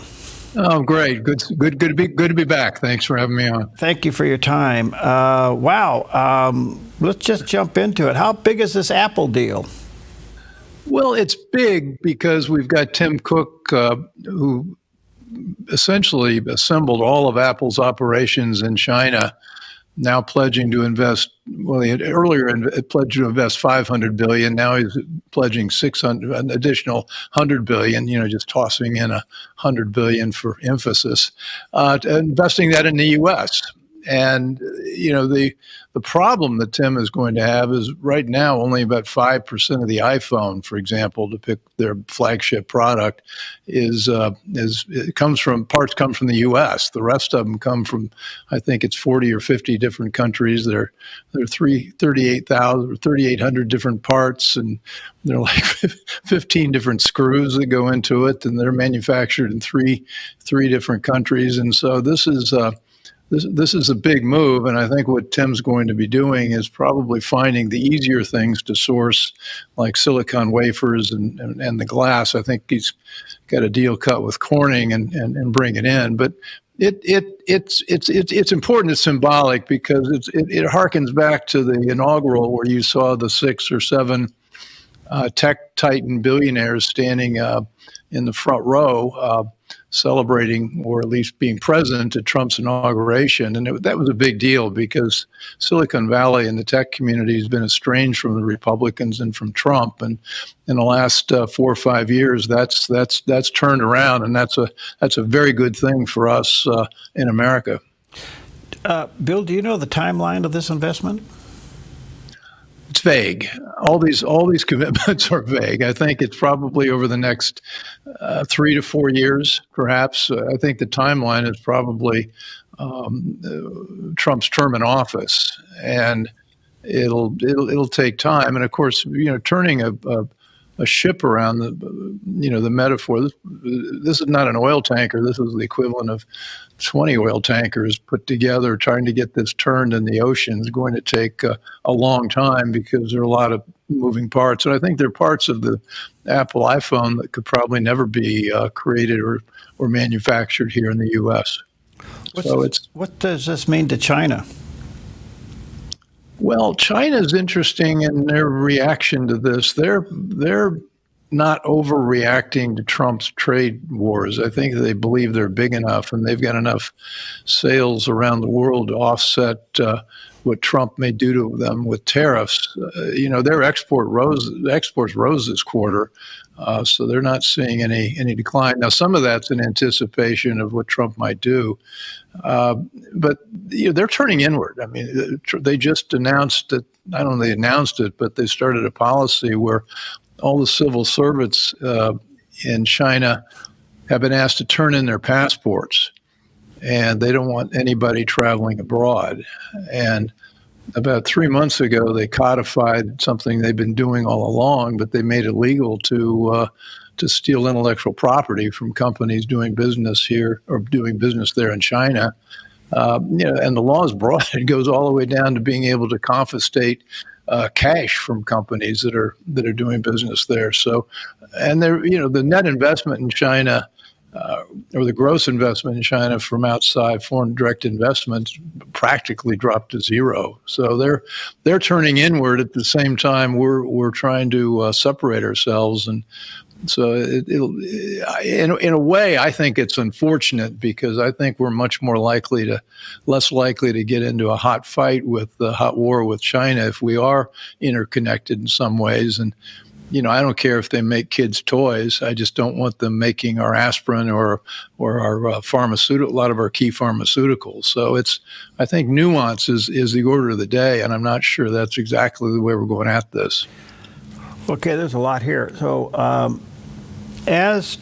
Oh, great. Good to be back. Thanks for having me on. Thank you for your time. Wow. Let's just jump into it. How big is this Apple deal? Well, it's big because we've got Tim Cook, who essentially assembled all of Apple's operations in China, now pledging to invest. Well, he had earlier pledged to invest $500 billion. Now he's pledging an additional $100 billion. Just tossing in $100 billion for emphasis, investing that in the U.S. And the problem that Tim is going to have is right now only about 5% of the iPhone, for example, to pick their flagship product, parts come from the U.S. The rest of them come from, I think it's 40 or 50 different countries. There are 38,000 or 3,800 different parts, and there are like 15 different screws that go into it, and they're manufactured in three different countries. And so this is a big move, and I think what Tim's going to be doing is probably finding the easier things to source, like silicon wafers and the glass. I think he's got a deal cut with Corning and bring it in. But it's important. It's symbolic because it harkens back to the inaugural where you saw the 6 or 7 tech titan billionaires standing in the front row, celebrating or at least being present at Trump's inauguration. And that was a big deal because Silicon Valley and the tech community has been estranged from the Republicans and from Trump. And in the last 4 or 5 years, that's turned around, and that's a very good thing for us in America. Bill, do you know the timeline of this investment? It's vague. All these commitments are vague. I think it's probably over the next 3 to 4 years, perhaps. I think the timeline is probably Trump's term in office, and it'll take time. And of course, turning a ship around the metaphor. This is not an oil tanker. This is the equivalent of 20 oil tankers put together. Trying to get this turned in the ocean is going to take a long time because there are a lot of moving parts. And I think there are parts of the Apple iPhone that could probably never be created or manufactured here in the U.S. What does this mean to China? Well, China's interesting in their reaction to this. They're not overreacting to Trump's trade wars. I think they believe they're big enough and they've got enough sales around the world to offset what Trump may do to them with tariffs. Their exports rose this quarter, so they're not seeing any decline. Now, some of that's in anticipation of what Trump might do. But they're turning inward. I mean, they just announced that, I don't know if they announced it, but they started a policy where all the civil servants in China have been asked to turn in their passports, and they don't want anybody traveling abroad. And about 3 months ago, they codified something they've been doing all along, but they made it legal to steal intellectual property from companies doing business here or doing business there in China. And the law is broad. It goes all the way down to being able to confiscate cash from companies that are doing business there. So, and the net investment in China, or the gross investment in China from outside foreign direct investments, practically dropped to zero. So they're turning inward at the same time we're trying to separate ourselves. And so in a way, I think it's unfortunate because I think we're much less likely to get into a hot fight with the hot war with China if we are interconnected in some ways. And, I don't care if they make kids' toys. I just don't want them making our aspirin or our pharmaceutical, a lot of our key pharmaceuticals. So I think nuance is the order of the day, and I'm not sure that's exactly the way we're going at this. Okay, there's a lot here. So as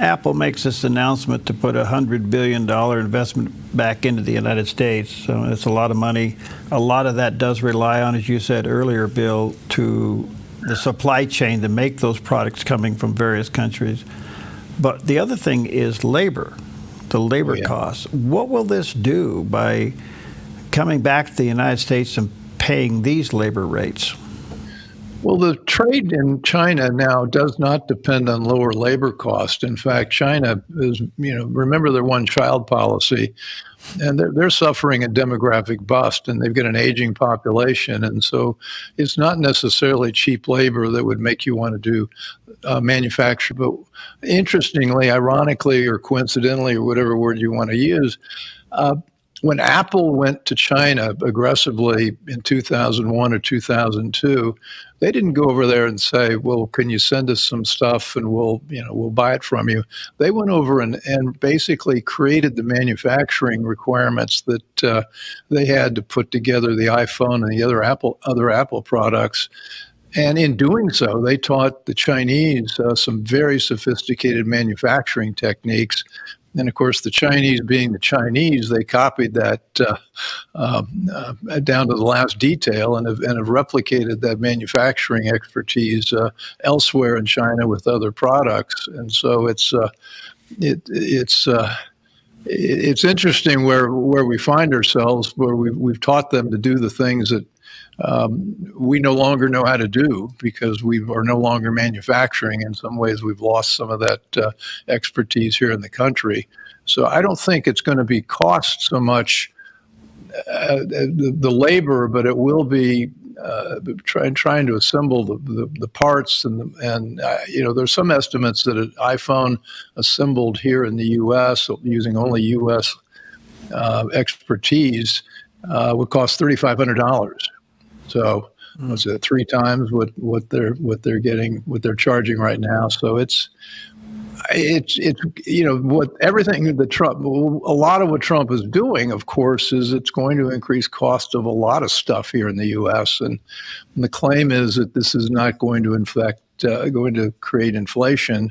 Apple makes this announcement to put a $100 billion investment back into the United States, so it's a lot of money. A lot of that does rely on, as you said earlier, Bill, to the supply chain to make those products coming from various countries. But the other thing is labor, the labor costs. What will this do by coming back to the United States and paying these labor rates? Well, the trade in China now does not depend on lower labor cost. In fact, China is, remember their one-child policy, and they're suffering a demographic bust, and they've got an aging population, and so it's not necessarily cheap labor that would make you want to do manufacture. But interestingly, ironically, or coincidentally, or whatever word you want to use, when Apple went to China aggressively in 2001 or 2002, they didn't go over there and say, well, can you send us some stuff and we'll buy it from you. They went over and basically created the manufacturing requirements that they had to put together the iPhone and the other Apple products. And in doing so, they taught the Chinese some very sophisticated manufacturing techniques. And of course, the Chinese being the Chinese, they copied that down to the last detail and have replicated that manufacturing expertise elsewhere in China with other products. And so it's interesting where we find ourselves, where we've taught them to do the things that we no longer know how to do because we are no longer manufacturing. In some ways, we've lost some of that expertise here in the country. So I don't think it's going to be cost so much the labor, but it will be trying to assemble the parts. And there's some estimates that an iPhone assembled here in the U.S. using only U.S. Expertise would cost $3,500. So what's it, 3 times what they're charging right now. So it's what everything that Trump, a lot of what Trump is doing, of course, is it's going to increase cost of a lot of stuff here in the U.S. And the claim is that this is not going to create inflation.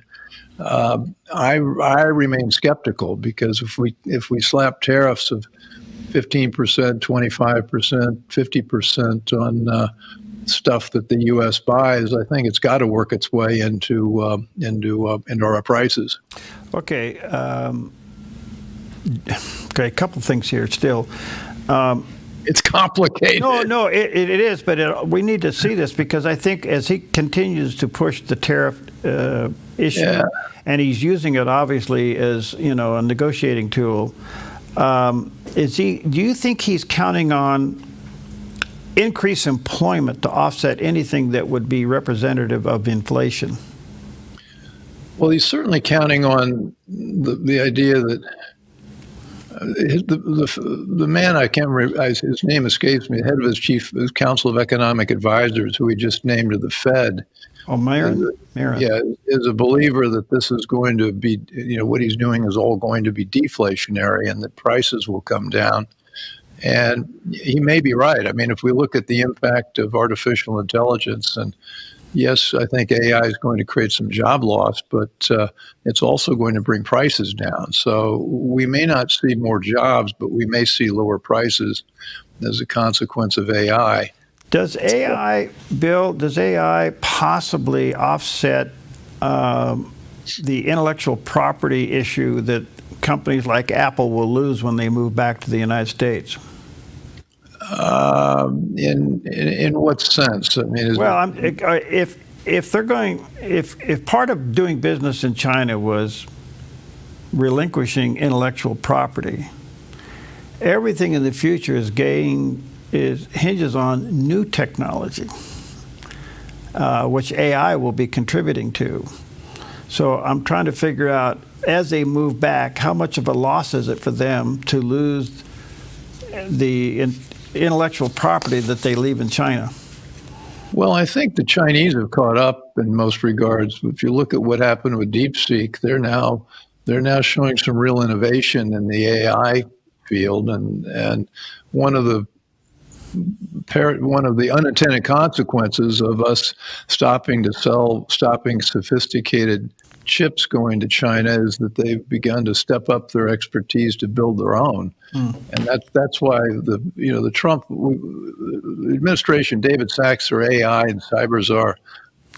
I remain skeptical because if we slap tariffs of 15%, 25%, 50% on stuff that the U.S. buys, I think it's got to work its way into our prices. Okay. A couple things here still. It's complicated. No, it is, but we need to see this because I think as he continues to push the tariff issue, and he's using it obviously as a negotiating tool. Do you think he's counting on increased employment to offset anything that would be representative of inflation? Well, he's certainly counting on the idea that the man, I can't remember, his name escapes me, the head of his Council of Economic Advisors, who he just named to the Fed. Oh, Marin? Yeah, is a believer that this is going to be, what he's doing is all going to be deflationary and that prices will come down. And he may be right. I mean, if we look at the impact of artificial intelligence, and yes, I think AI is going to create some job loss, but it's also going to bring prices down. So we may not see more jobs, but we may see lower prices as a consequence of AI. Does AI possibly offset the intellectual property issue that companies like Apple will lose when they move back to the United States? In what sense? I mean, if part of doing business in China was relinquishing intellectual property, everything in the future hinges on new technology, which AI will be contributing to. So I'm trying to figure out, as they move back, how much of a loss is it for them to lose the intellectual property that they leave in China? Well, I think the Chinese have caught up in most regards. If you look at what happened with DeepSeek, they're now showing some real innovation in the AI field, and one of the unintended consequences of us stopping sophisticated chips going to China is that they've begun to step up their expertise to build their own. And that's why the Trump administration, David Sachs, their AI and CyberZar,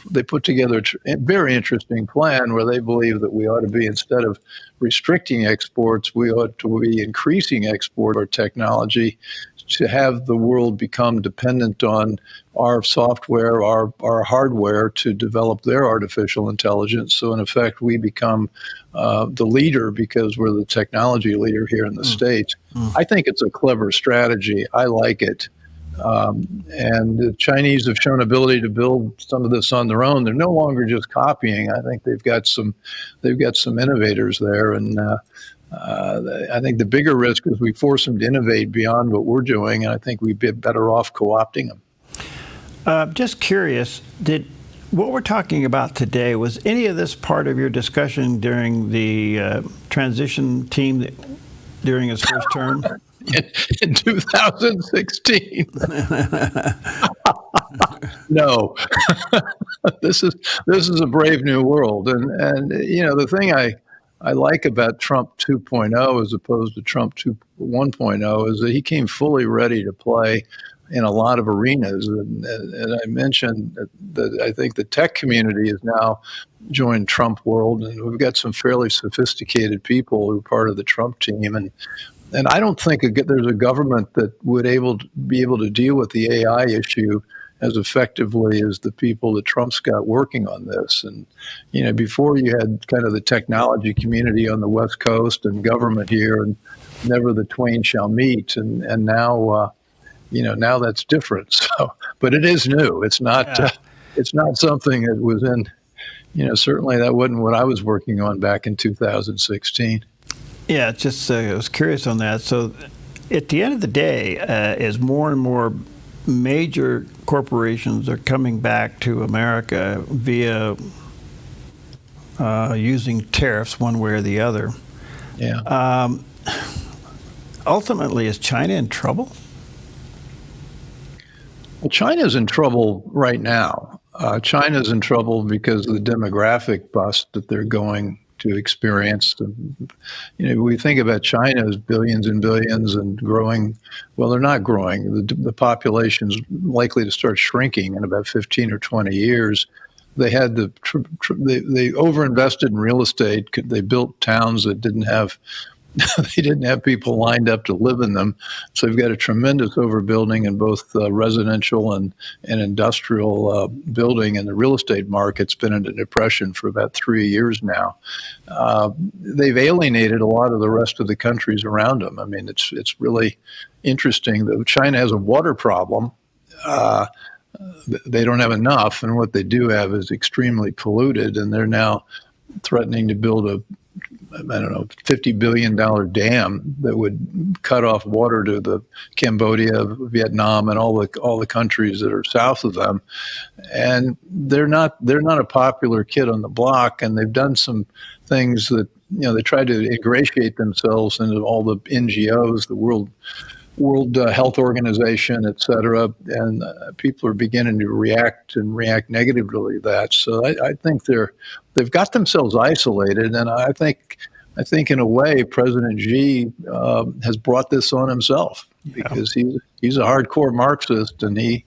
they put together a very interesting plan where they believe that we ought to be, instead of restricting exports, we ought to be increasing export of technology to have the world become dependent on our software, our hardware to develop their artificial intelligence. So in effect, we become the leader because we're the technology leader here in the States. I think it's a clever strategy. I like it. And the Chinese have shown ability to build some of this on their own. They're no longer just copying. I think they've got some innovators there. And I think the bigger risk is we force them to innovate beyond what we're doing. And I think we'd be better off co-opting them. Just curious, what we're talking about today, was any of this part of your discussion during the transition team during his first term? In 2016. No. This is a brave new world. And you know, the thing I like about Trump 2.0 as opposed to Trump 1.0 is that he came fully ready to play in a lot of arenas. And I mentioned that I think the tech community has now joined Trump world, and we've got some fairly sophisticated people who are part of the Trump team. And I don't think there's a government that would be able to deal with the AI issue as effectively as the people that Trump's got working on this. And, you know, before you had kind of the technology community on the West Coast and government here, and never the twain shall meet. And now, you know, now that's different. So, but it is new. It's not, it's not something that was in, you know, certainly that wasn't what I was working on back in 2016. Yeah, it's just I was curious on that. So at the end of the day, as more and more major corporations are coming back to America via using tariffs one way or the other, ultimately, is China in trouble? Well, China's in trouble right now. China's in trouble because of the demographic bust that they're going to experience. You know, we think about China as billions and billions and growing. Well, they're not growing. The population's likely to start shrinking in about 15 or 20 years. They had they overinvested in real estate. They built towns that didn't have they didn't have people lined up to live in them. So they've got a tremendous overbuilding in both residential and industrial building, and the real estate market's been in a depression for about 3 years now. They've alienated a lot of the rest of the countries around them. I mean, it's really interesting that China has a water problem. They don't have enough, and what they do have is extremely polluted, and they're now threatening to build $50 billion dam that would cut off water to the Cambodia, Vietnam, and all the countries that are south of them. And they're not a popular kid on the block, and they've done some things that, you know, they tried to ingratiate themselves into all the NGOs, the World Health Organization, et cetera, and people are beginning to react negatively to that. So I think they've got themselves isolated, and I think in a way President Xi has brought this on himself because he's a hardcore Marxist, and he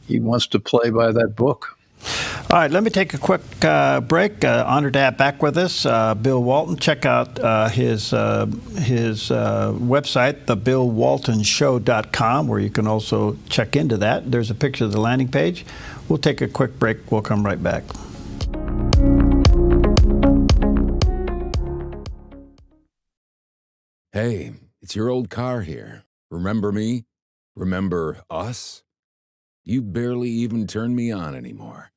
wants to play by that book. All right, let me take a quick break. Honored to have back with us Bill Walton. Check out his website, thebillwaltonshow.com, where you can also check into that. There's a picture of the landing page. We'll take a quick break. We'll come right back. Hey, it's your old car here. Remember me? Remember us? You barely even turn me on anymore.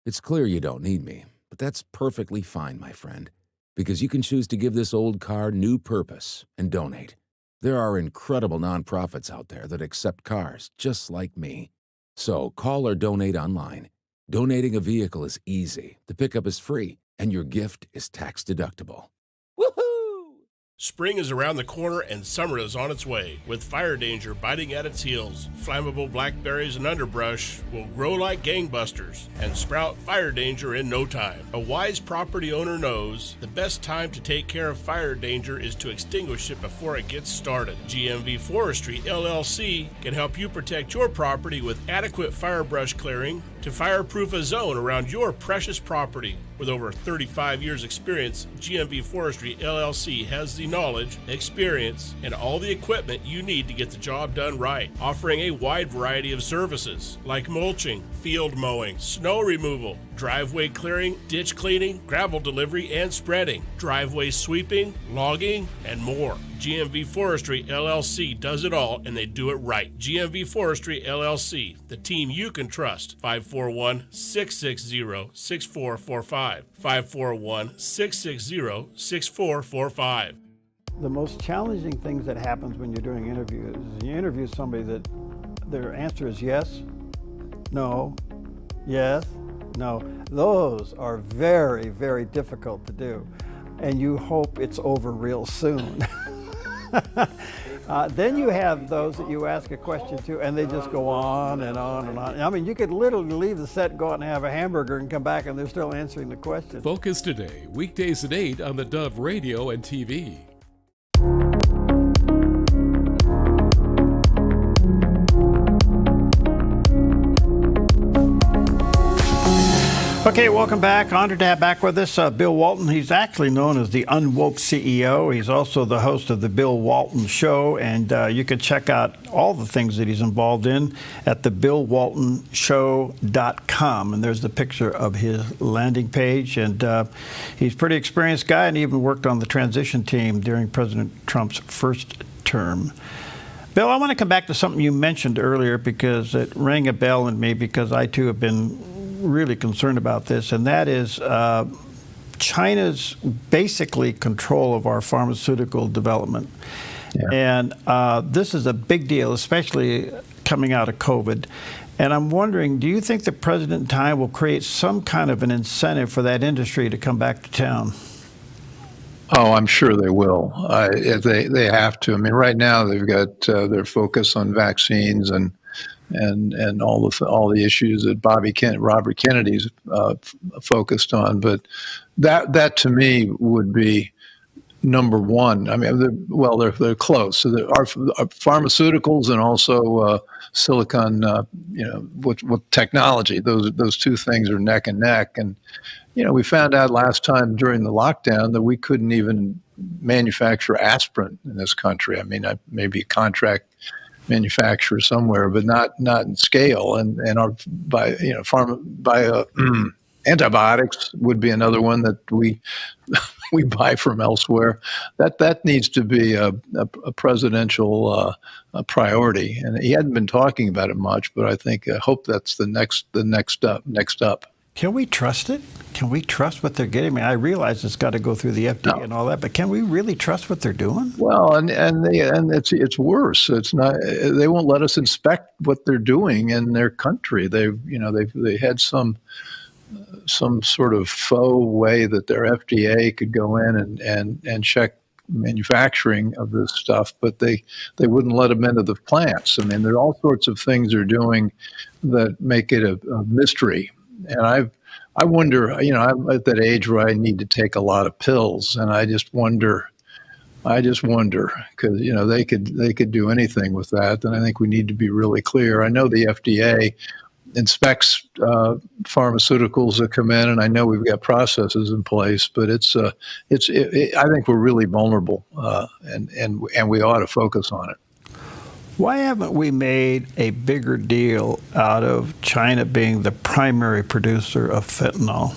It's clear you don't need me, but that's perfectly fine, my friend, because you can choose to give this old car new purpose and donate. There are incredible nonprofits out there that accept cars just like me. So call or donate online. Donating a vehicle is easy, the pickup is free, and your gift is tax deductible. Spring is around the corner and summer is on its way. With fire danger biting at its heels, flammable blackberries and underbrush will grow like gangbusters and sprout fire danger in no time. A wise property owner knows the best time to take care of fire danger is to extinguish it before it gets started. GMV Forestry, LLC can help you protect your property with adequate fire brush clearing, to fireproof a zone around your precious property. With over 35 years experience, GMV Forestry LLC has the knowledge, experience, and all the equipment you need to get the job done right, offering a wide variety of services like mulching, field mowing, snow removal, driveway clearing, ditch cleaning, gravel delivery and spreading, driveway sweeping, logging, and more. GMV Forestry LLC does it all, and they do it right. GMV Forestry LLC, the team you can trust. 541-660-6445. 541-660-6445. The most challenging things that happens when you're doing interviews is you interview somebody that their answer is yes, no, yes, no. Those are very, very difficult to do, and you hope it's over real soon. Then you have those that you ask a question to, and they just go on and on and on. I mean, you could literally leave the set, go out and have a hamburger, and come back, and they're still answering the question. Focus Today, weekdays at 8 on the Dove Radio and TV. Okay, welcome back. Honored to have back with us Bill Walton. He's actually known as the Unwoke CEO. He's also the host of the Bill Walton Show, and you can check out all the things that he's involved in at thebillwaltonshow.com. And there's the picture of his landing page. And he's a pretty experienced guy, and he even worked on the transition team during President Trump's first term. Bill, I want to come back to something you mentioned earlier because it rang a bell in me, because I too have been really concerned about this, and that is China's basically control of our pharmaceutical development. Yeah. And this is a big deal, especially coming out of COVID. And I'm wondering, do you think the president in time will create some kind of an incentive for that industry to come back to town? Oh, I'm sure they will. They have to. I mean, right now they've got their focus on vaccines and all the issues that Robert Kennedy's focused on. But that to me would be number one. I mean, they're close. So our pharmaceuticals and also silicon, with technology. Those two things are neck and neck. And we found out last time during the lockdown that we couldn't even manufacture aspirin in this country. I mean, maybe contract manufacturer somewhere, but not in scale. And our antibiotics would be another one that we buy from elsewhere. That needs to be a presidential priority. And he hadn't been talking about it much, but I hope that's the next up. Can we trust it? Can we trust what they're getting? I mean, I realize it's got to go through the FDA and all that, but can we really trust what they're doing? Well, and it's worse. It's not. They won't let us inspect what they're doing in their country. They had some sort of faux way that their FDA could go in and check manufacturing of this stuff, but they wouldn't let them into the plants. I mean, there are all sorts of things they're doing that make it a mystery. And I wonder, I'm at that age where I need to take a lot of pills, and I just wonder, because they could do anything with that, and I think we need to be really clear. I know the FDA inspects pharmaceuticals that come in, and I know we've got processes in place, but I think we're really vulnerable, and we ought to focus on it. Why haven't we made a bigger deal out of China being the primary producer of fentanyl?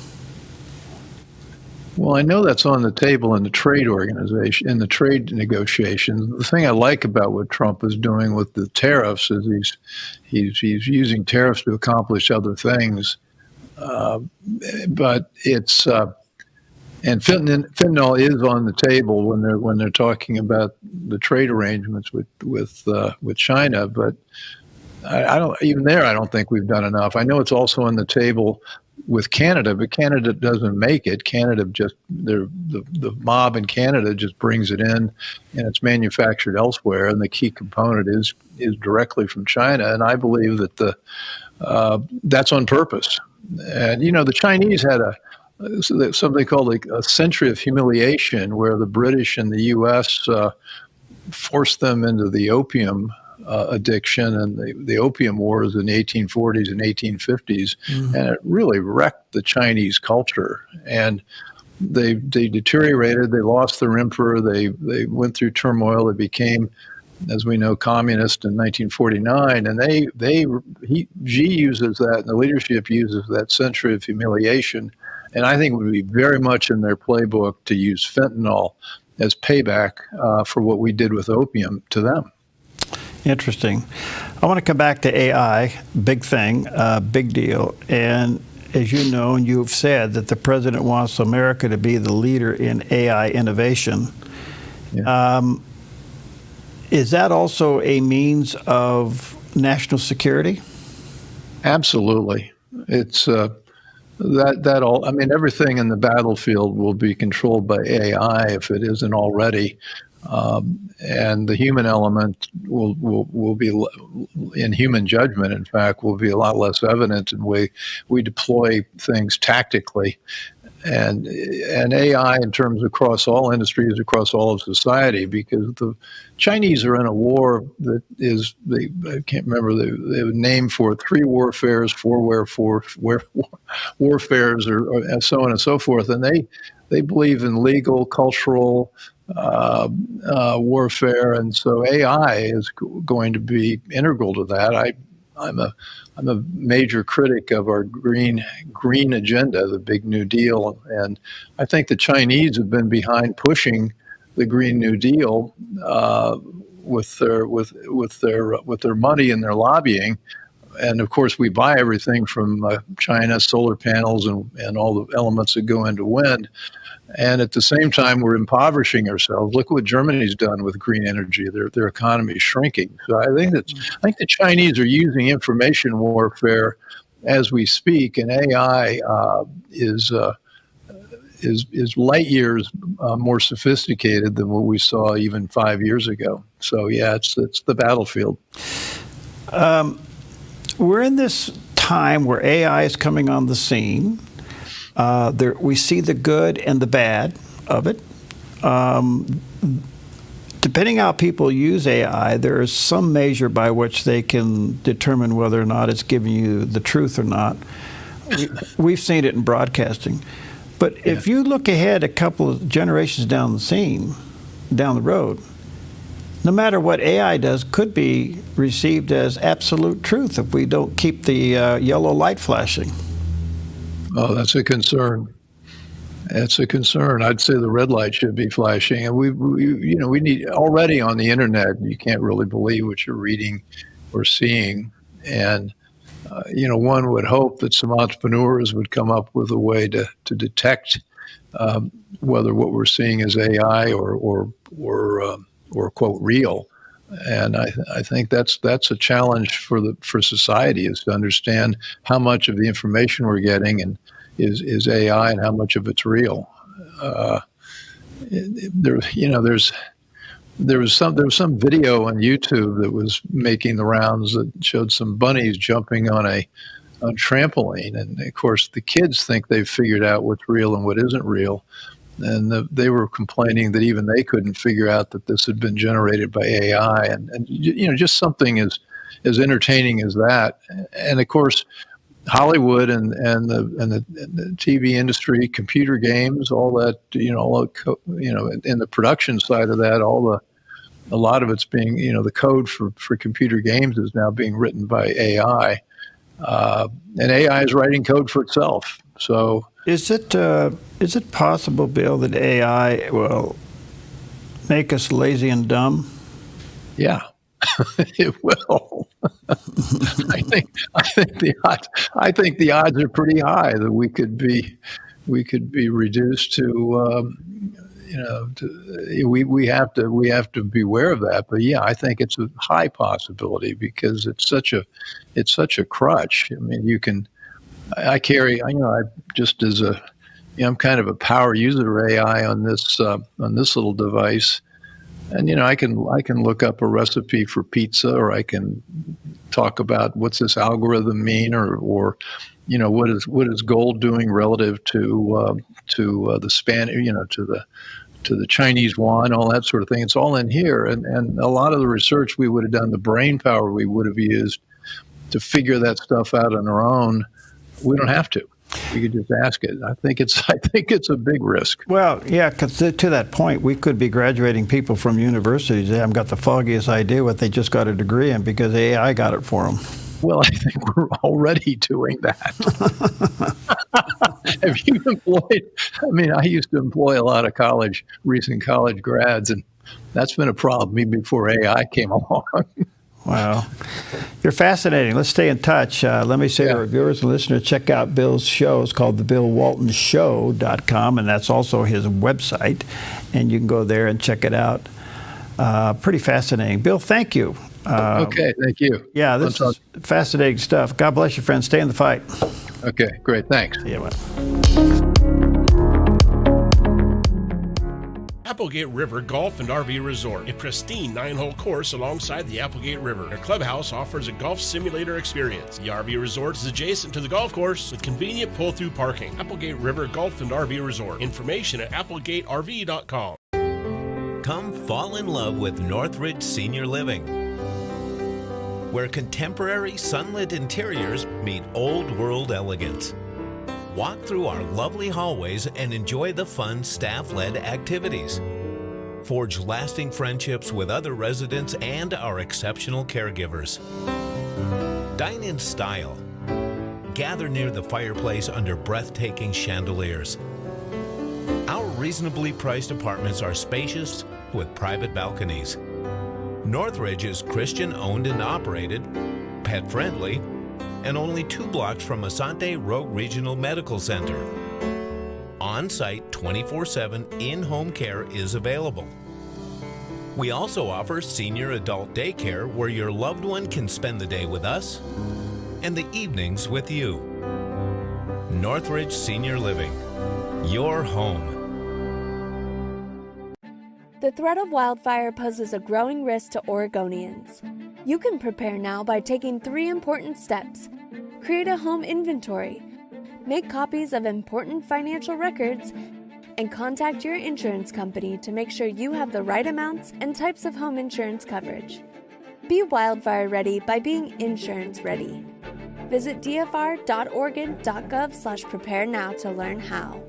Well, I know that's on the table in the trade organization, in the trade negotiations. The thing I like about what Trump is doing with the tariffs is he's using tariffs to accomplish other things. But it's and fentanyl is on the table when they're talking about the trade arrangements with China. But I don't think we've done enough. I know it's also on the table with Canada, but Canada doesn't make it. Canada the mob in Canada just brings it in, and it's manufactured elsewhere. And the key component is directly from China. And I believe that that's on purpose. And the Chinese had something called a century of humiliation, where the British and the U.S. forced them into the opium addiction and the opium wars in the 1840s and 1850s, and it really wrecked the Chinese culture. And they deteriorated. They lost their emperor. They went through turmoil. They became, as we know, communist in 1949. And Xi uses that, and the leadership uses that century of humiliation. And I think it would be very much in their playbook to use fentanyl as payback for what we did with opium to them. Interesting. I want to come back to AI, big thing, big deal. And as you know, and you've said that the president wants America to be the leader in AI innovation. Yeah. Is that also a means of national security? Absolutely. It's that all. I mean, everything in the battlefield will be controlled by AI if it isn't already. And the human element will be, in human judgment, in fact, will be a lot less evident in way we deploy things tactically. And AI in terms across all industries, across all of society, because the Chinese are in a war that is, I can't remember, they have a name for it, 3 warfares, 4 warfares, or so on and so forth. And they believe in legal, cultural, warfare, and so AI is going to be integral to that. I'm a major critic of our green agenda, the big New Deal, and I think the Chinese have been behind pushing the Green New Deal with their money and their lobbying. And of course, we buy everything from China, solar panels, and all the elements that go into wind. And at the same time, we're impoverishing ourselves. Look what Germany's done with green energy; their economy is shrinking. So I think the Chinese are using information warfare as we speak, and AI is light years more sophisticated than what we saw even 5 years ago. So yeah, it's the battlefield. We're in this time where AI is coming on the scene. We see the good and the bad of it. Depending how people use AI, there is some measure by which they can determine whether or not it's giving you the truth or not. We've seen it in broadcasting. But if you look ahead a couple of generations down the road, no matter what AI does, could be received as absolute truth if we don't keep the yellow light flashing. Oh, that's a concern. It's a concern. I'd say the red light should be flashing, and we need already on the internet. You can't really believe what you're reading or seeing, and one would hope that some entrepreneurs would come up with a way to detect whether what we're seeing is AI or quote real. And I think that's a challenge for society, is to understand how much of the information we're getting and is AI and how much of it's real. There was some video on YouTube that was making the rounds that showed some bunnies jumping on a trampoline, and of course the kids think they've figured out what's real and what isn't real. And they were complaining that even they couldn't figure out that this had been generated by AI, and just something as entertaining as that. And of course, Hollywood and the TV industry, computer games, all that, in the production side of that, a lot of it's being, the code for computer games is now being written by AI, and AI is writing code for itself. So. Is it possible, Bill, that AI will make us lazy and dumb? Yeah, it will. I think the odds are pretty high that we could be reduced to. We have to beware of that. But yeah, I think it's a high possibility because it's such a crutch. I mean, I carry, I'm kind of a power user of AI on this little device, and I can look up a recipe for pizza, or I can talk about what's this algorithm mean, or what is gold doing relative to the span, to to the Chinese yuan, all that sort of thing. It's all in here. And a lot of the research we would have done, the brain power we would have used to figure that stuff out on our own, we don't have to. We could just ask it. I think it's a big risk. Well, yeah, because to that point, we could be graduating people from universities. They haven't got the foggiest idea what they just got a degree in because AI got it for them. Well, I think we're already doing that. Have you employed? I mean, I used to employ a lot of recent college grads, and that's been a problem even before AI came along. Wow. You're fascinating. Let's stay in touch. Let me say to our viewers and listeners, check out Bill's show. It's called thebillwaltonshow.com, and that's also his website. And you can go there and check it out. Pretty fascinating. Bill, thank you. Okay, thank you. Yeah, this is fascinating stuff. God bless you, friend. Stay in the fight. Okay, great. Thanks. See you, man. Applegate River Golf and RV Resort, a pristine 9-hole course alongside the Applegate River. Their clubhouse offers a golf simulator experience. The RV Resort is adjacent to the golf course with convenient pull-through parking. Applegate River Golf and RV Resort. Information at applegaterv.com. Come fall in love with Northridge Senior Living, where contemporary sunlit interiors meet old-world elegance. Walk through our lovely hallways and enjoy the fun staff-led activities. Forge lasting friendships with other residents and our exceptional caregivers. Dine in style. Gather near the fireplace under breathtaking chandeliers. Our reasonably priced apartments are spacious with private balconies. Northridge is Christian-owned and operated, pet-friendly, and only 2 blocks from Asante Rogue Regional Medical Center. On-site 24/7 in-home care is available. We also offer senior adult daycare where your loved one can spend the day with us and the evenings with you. Northridge Senior Living, your home. The threat of wildfire poses a growing risk to Oregonians. You can prepare now by taking 3 important steps. Create a home inventory, make copies of important financial records, and contact your insurance company to make sure you have the right amounts and types of home insurance coverage. Be wildfire ready by being insurance ready. Visit dfr.oregon.gov/prepare now to learn how.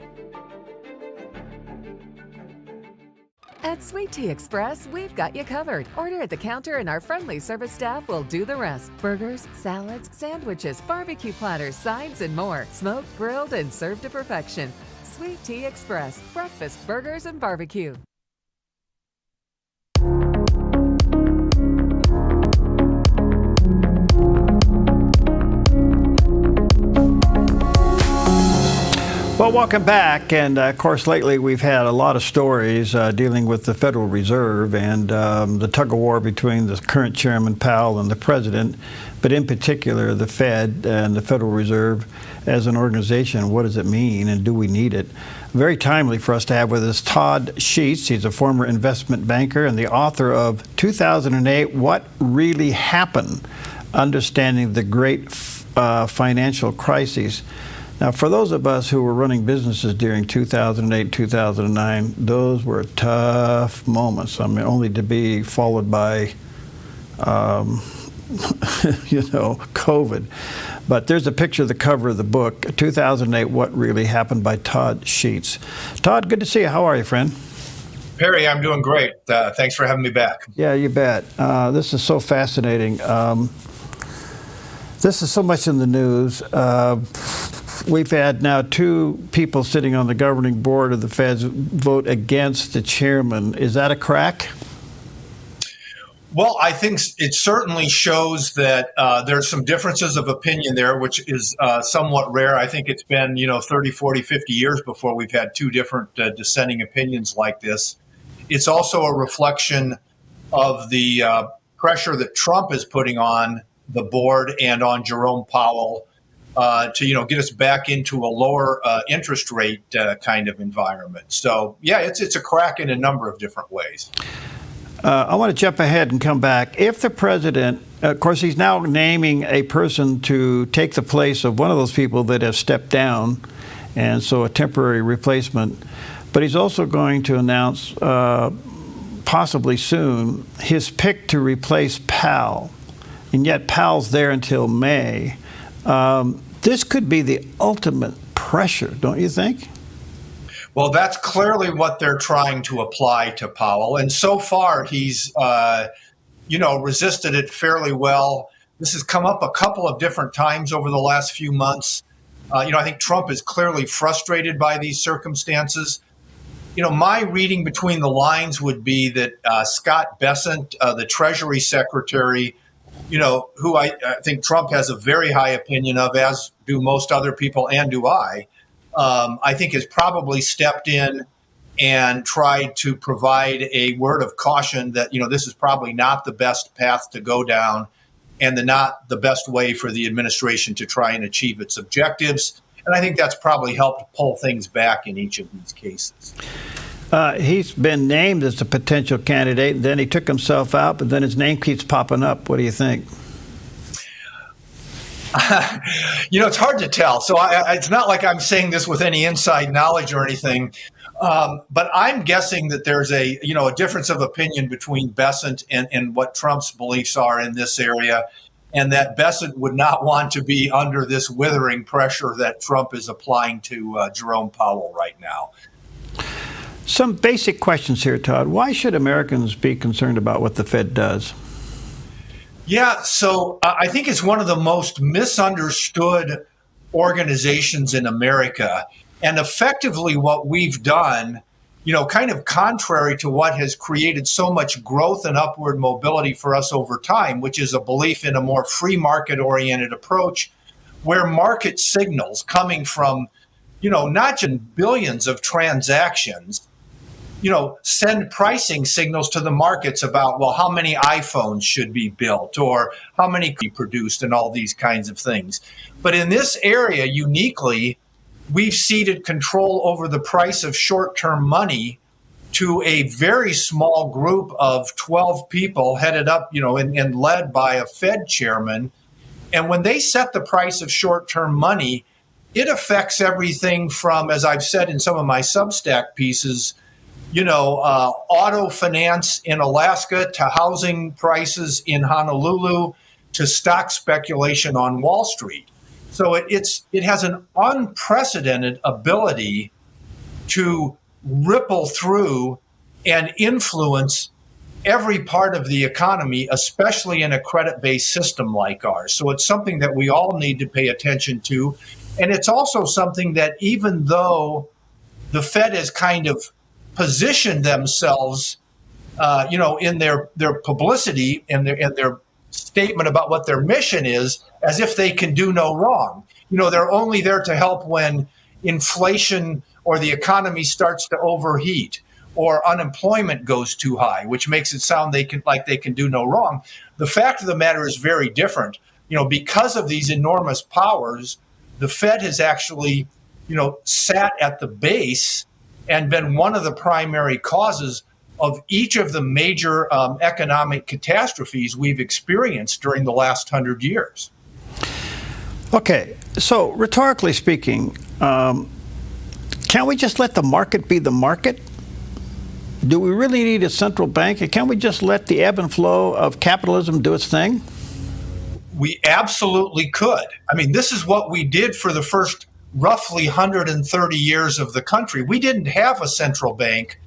At Sweet Tea Express, we've got you covered. Order at the counter and our friendly service staff will do the rest. Burgers, salads, sandwiches, barbecue platters, sides, and more. Smoked, grilled, and served to perfection. Sweet Tea Express. Breakfast, burgers, and barbecue. Well, welcome back. And, of course, lately we've had a lot of stories dealing with the Federal Reserve and the tug-of-war between the current Chairman Powell and the President, but in particular the Fed and the Federal Reserve as an organization. What does it mean, and do we need it? Very timely for us to have with us Todd Sheets. He's a former investment banker and the author of 2008, What Really Happened? Understanding the Great Financial Crisis. Now, for those of us who were running businesses during 2008, 2009, those were tough moments. I mean, only to be followed by, COVID. But there's a picture of the cover of the book, 2008, What Really Happened by Todd Sheets. Todd, good to see you. How are you, friend? Perry, I'm doing great. Thanks for having me back. Yeah, you bet. This is so fascinating. This is so much in the news. We've had now 2 people sitting on the governing board of the Feds vote against the chairman. Is that a crack? Well, I think it certainly shows that there's some differences of opinion there, which is somewhat rare. I think it's been, 30, 40, 50 years before we've had 2 different dissenting opinions like this. It's also a reflection of the pressure that Trump is putting on the board and on Jerome Powell to get us back into a lower interest rate kind of environment. So yeah, it's a crack in a number of different ways. I want to jump ahead and come back. If the president, of course, he's now naming a person to take the place of one of those people that have stepped down, and so a temporary replacement. But he's also going to announce, possibly soon, his pick to replace Powell. And yet Powell's there until May. This could be the ultimate pressure, don't you think? Well, that's clearly what they're trying to apply to Powell. And so far, he's, resisted it fairly well. This has come up a couple of different times over the last few months. I think Trump is clearly frustrated by these circumstances. My reading between the lines would be that Scott Bessent, the Treasury Secretary, who I think Trump has a very high opinion of, as do most other people, and do I think has probably stepped in and tried to provide a word of caution that, this is probably not the best path to go down and not the best way for the administration to try and achieve its objectives. And I think that's probably helped pull things back in each of these cases. He's been named as a potential candidate, and then he took himself out, but then his name keeps popping up. What do you think? It's hard to tell. So it's not like I'm saying this with any inside knowledge or anything, but I'm guessing that there's a difference of opinion between Bessent and what Trump's beliefs are in this area, and that Bessent would not want to be under this withering pressure that Trump is applying to Jerome Powell right now. Some basic questions here, Todd. Why should Americans be concerned about what the Fed does? Yeah, so I think it's one of the most misunderstood organizations in America. And effectively what we've done, kind of contrary to what has created so much growth and upward mobility for us over time, which is a belief in a more free market-oriented approach, where market signals coming from, not just billions of transactions, send pricing signals to the markets about, well, how many iPhones should be built or how many could be produced and all these kinds of things. But in this area, uniquely, we've ceded control over the price of short-term money to a very small group of 12 people headed up, and led by a Fed chairman. And when they set the price of short-term money, it affects everything from, as I've said in some of my Substack pieces, auto finance in Alaska to housing prices in Honolulu to stock speculation on Wall Street. So it has an unprecedented ability to ripple through and influence every part of the economy, especially in a credit-based system like ours. So it's something that we all need to pay attention to. And it's also something that, even though the Fed has kind of positioned themselves, in their publicity and their statement about what their mission is, as if they can do no wrong. They're only there to help when inflation or the economy starts to overheat or unemployment goes too high, which makes it sound they can do no wrong. The fact of the matter is very different. Because of these enormous powers, the Fed has actually, sat at the base and been one of the primary causes of each of the major economic catastrophes we've experienced during the last 100 years. Okay, so rhetorically speaking, can't we just let the market be the market? Do we really need a central bank? Can't we just let the ebb and flow of capitalism do its thing? We absolutely could. I mean, this is what we did for the first roughly 130 years of the country. We didn't have a central bank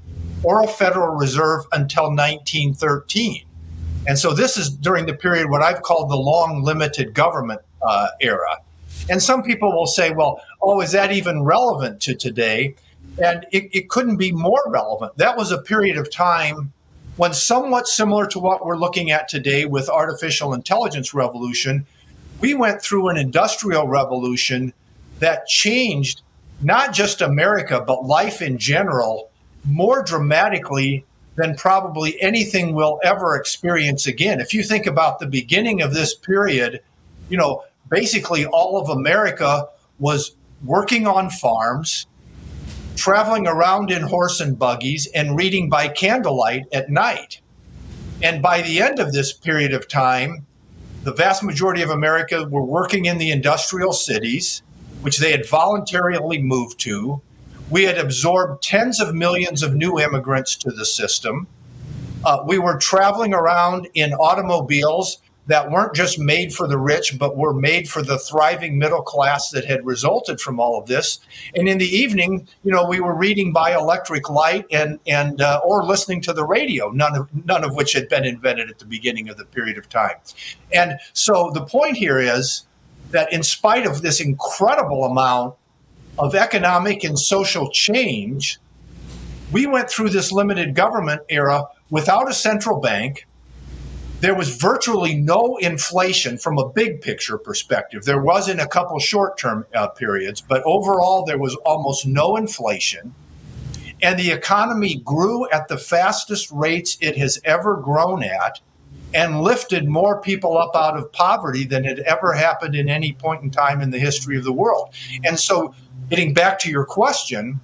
or a Federal Reserve until 1913. And so this is during the period what I've called the long limited government era. And some people will say, well, is that even relevant to today? And it couldn't be more relevant. That was a period of time when, somewhat similar to what we're looking at today with artificial intelligence revolution, we went through an industrial revolution that changed not just America, but life in general more dramatically than probably anything we'll ever experience again. If you think about the beginning of this period, basically all of America was working on farms, traveling around in horse and buggies, and reading by candlelight at night. And by the end of this period of time, the vast majority of America were working in the industrial cities. which they had voluntarily moved to. We had absorbed tens of millions of new immigrants to the system. We were traveling around in automobiles that weren't just made for the rich, but were made for the thriving middle class that had resulted from all of this. And in the evening, we were reading by electric light and or listening to the radio, none of which had been invented at the beginning of the period of time. And so the point here is that in spite of this incredible amount of economic and social change, we went through this limited government era without a central bank. There was virtually no inflation from a big picture perspective. There was in a couple short-term periods, but overall there was almost no inflation. And the economy grew at the fastest rates it has ever grown at and lifted more people up out of poverty than had ever happened in any point in time in the history of the world. And so getting back to your question,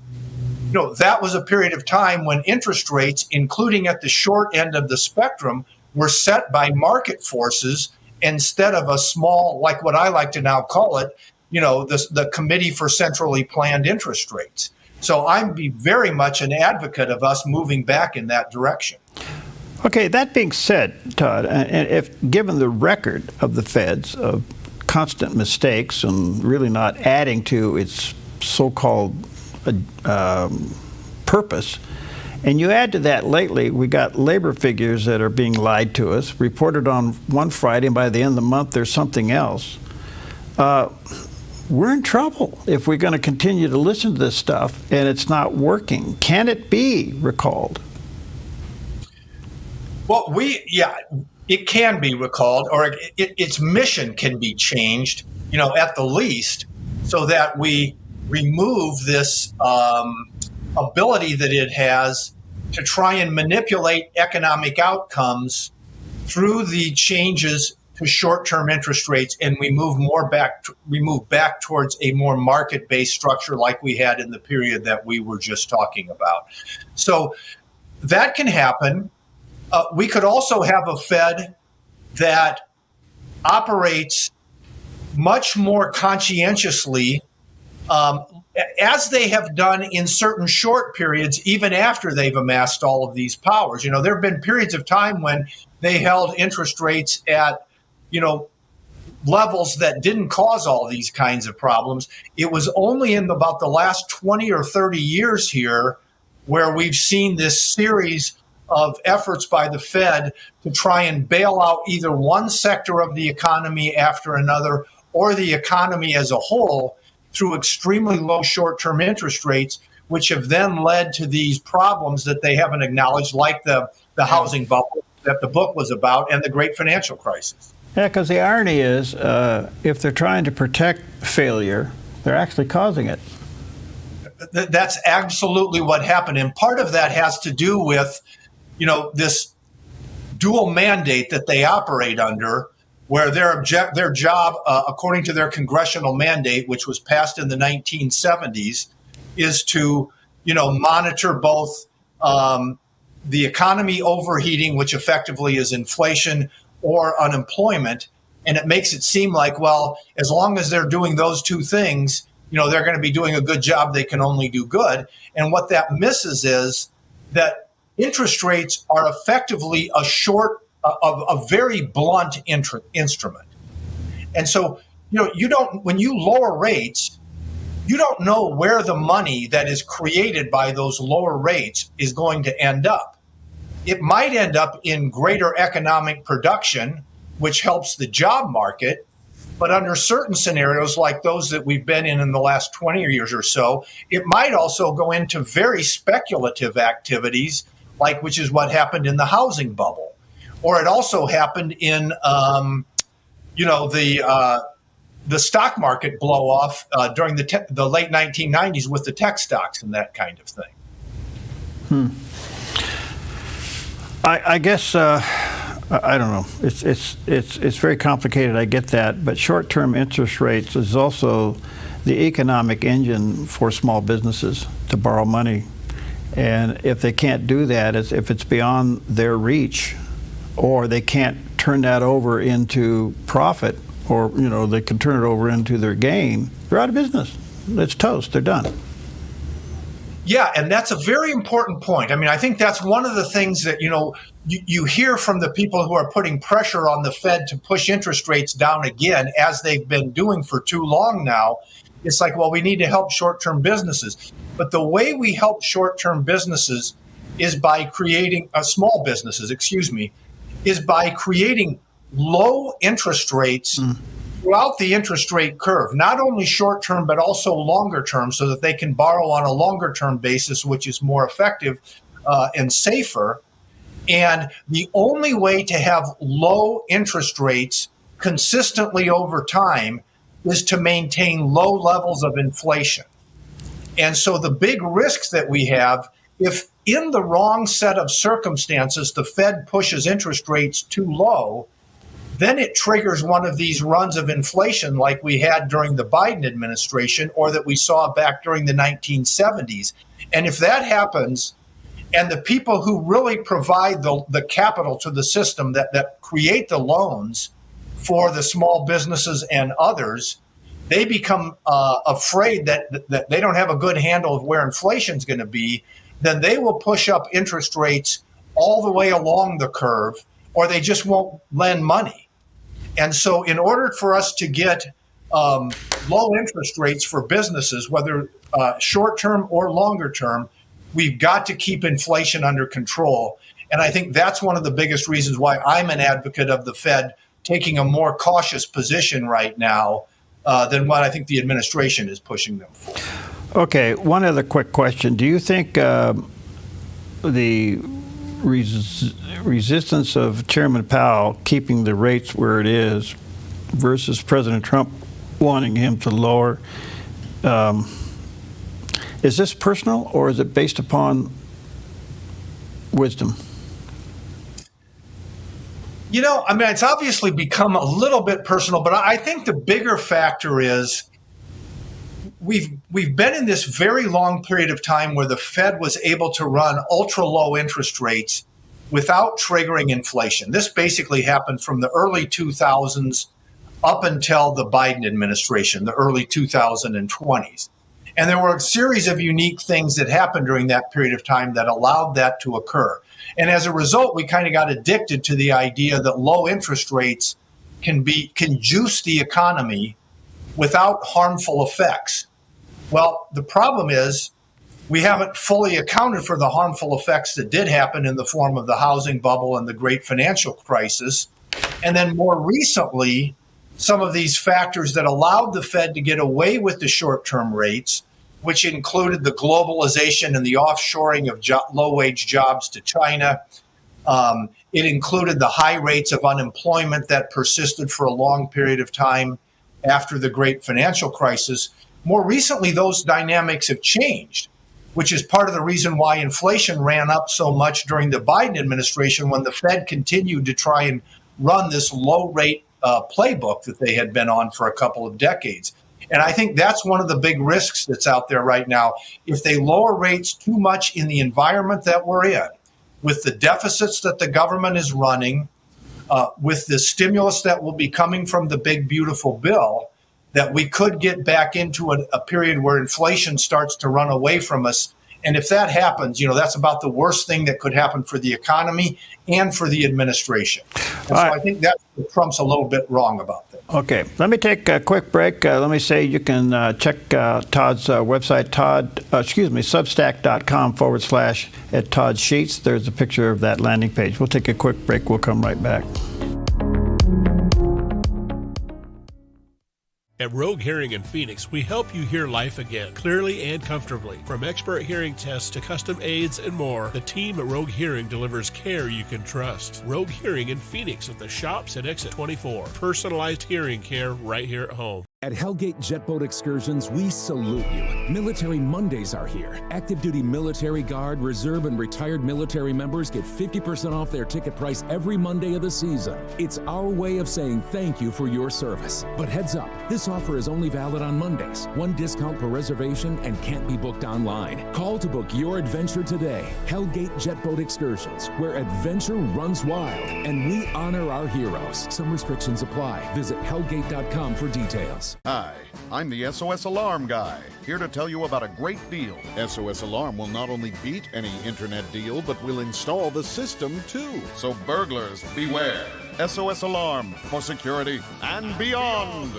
that was a period of time when interest rates, including at the short end of the spectrum, were set by market forces instead of a small, like what I like to now call it, the Committee for Centrally Planned Interest Rates. So I'd be very much an advocate of us moving back in that direction. Okay, that being said, Todd, and if given the record of the Feds of constant mistakes and really not adding to its so-called purpose, and you add to that lately, we got labor figures that are being lied to us, reported on one Friday, and by the end of the month, there's something else. We're in trouble if we're going to continue to listen to this stuff and it's not working. Can it be recalled? Well, it can be recalled, or its mission can be changed, at the least, so that we remove this ability that it has to try and manipulate economic outcomes through the changes to short-term interest rates, and we move back towards a more market-based structure like we had in the period that we were just talking about. So that can happen. We could also have a Fed that operates much more conscientiously, as they have done in certain short periods, even after they've amassed all of these powers. There have been periods of time when they held interest rates at, levels that didn't cause all these kinds of problems. It was only in about the last 20 or 30 years here where we've seen this series of efforts by the Fed to try and bail out either one sector of the economy after another or the economy as a whole through extremely low short-term interest rates, which have then led to these problems that they haven't acknowledged, like the housing bubble that the book was about and the great financial crisis. Yeah, because the irony is, if they're trying to protect failure, they're actually causing it. That's absolutely what happened. And part of that has to do with, this dual mandate that they operate under, where their job, according to their congressional mandate, which was passed in the 1970s, is to, monitor both the economy overheating, which effectively is inflation, or unemployment. And it makes it seem like, well, as long as they're doing those two things, they're going to be doing a good job. They can only do good. And what that misses is that interest rates are effectively a very blunt instrument. And so, when you lower rates, you don't know where the money that is created by those lower rates is going to end up. It might end up in greater economic production, which helps the job market. But under certain scenarios like those that we've been in the last 20 years or so, it might also go into very speculative activities, which is what happened in the housing bubble. Or it also happened in, the stock market blow off during the late 1990s with the tech stocks and that kind of thing. I guess I don't know. It's very complicated. I get that, but short-term interest rates is also the economic engine for small businesses to borrow money, and if they can't do that, if it's beyond their reach, or they can't turn that over into profit, or they can turn it over into their gain, They're out of business. It's toast. They're done. Yeah, and that's a very important point. I mean, I think that's one of the things that, you hear from the people who are putting pressure on the Fed to push interest rates down again, as they've been doing for too long now. It's like, well, we need to help short-term businesses. But the way we help short-term businesses is by creating small businesses, is by creating low interest rates throughout the interest rate curve, not only short-term, but also longer-term, so that they can borrow on a longer-term basis, which is more effective and safer. And the only way to have low interest rates consistently over time is to maintain low levels of inflation. And so the big risks that we have, if in the wrong set of circumstances, the Fed pushes interest rates too low, then it triggers one of these runs of inflation like we had during the Biden administration, or that we saw back during the 1970s. And if that happens, and the people who really provide the capital to the system that create the loans for the small businesses and others, they become afraid that they don't have a good handle of where inflation is going to be, then they will push up interest rates all the way along the curve, or they just won't lend money. And so in order for us to get low interest rates for businesses, whether short-term or longer-term, we've got to keep inflation under control. And I think that's one of the biggest reasons why I'm an advocate of the Fed taking a more cautious position right now than what I think the administration is pushing them for. Okay, one other quick question. Do you think the resistance of Chairman Powell keeping the rates where it is versus President Trump wanting him to lower, is this personal, or is it based upon wisdom? It's obviously become a little bit personal, but I think the bigger factor is we've been in this very long period of time where the Fed was able to run ultra low interest rates without triggering inflation. This basically happened from the early 2000s up until the Biden administration, the early 2020s. And there were a series of unique things that happened during that period of time that allowed that to occur. And as a result, we kind of got addicted to the idea that low interest rates can juice the economy without harmful effects. Well, the problem is we haven't fully accounted for the harmful effects that did happen in the form of the housing bubble and the great financial crisis. And then more recently, some of these factors that allowed the Fed to get away with the short-term rates, which included the globalization and the offshoring of low-wage jobs to China. It included the high rates of unemployment that persisted for a long period of time after the great financial crisis. More recently, those dynamics have changed, which is part of the reason why inflation ran up so much during the Biden administration, when the Fed continued to try and run this low-rate playbook that they had been on for a couple of decades. And I think that's one of the big risks that's out there right now. If they lower rates too much in the environment that we're in, with the deficits that the government is running, with the stimulus that will be coming from the big, beautiful bill, that we could get back into a period where inflation starts to run away from us. And if that happens, that's about the worst thing that could happen for the economy and for the administration. And so I think that's what Trump's a little bit wrong about that. Okay, let me take a quick break. Let me say you can check Todd's website, substack.com/@Todd Sheets. There's a picture of that landing page. We'll take a quick break. We'll come right back. At Rogue Hearing in Phoenix, we help you hear life again, clearly and comfortably. From expert hearing tests to custom aids and more, the team at Rogue Hearing delivers care you can trust. Rogue Hearing in Phoenix at the shops at Exit 24. Personalized hearing care right here at home. At Hellgate Jetboat Excursions, we salute you. Military Mondays are here. Active duty military guard, reserve, and retired military members get 50% off their ticket price every Monday of the season. It's our way of saying thank you for your service. But heads up, this offer is only valid on Mondays. One discount per reservation and can't be booked online. Call to book your adventure today. Hellgate Jetboat Excursions, where adventure runs wild and we honor our heroes. Some restrictions apply. Visit hellgate.com for details. Sheets. Hi, I'm the SOS Alarm guy, here to tell you about a great deal. SOS Alarm will not only beat any internet deal, but will install the system too. So burglars, beware. SOS Alarm for security and beyond.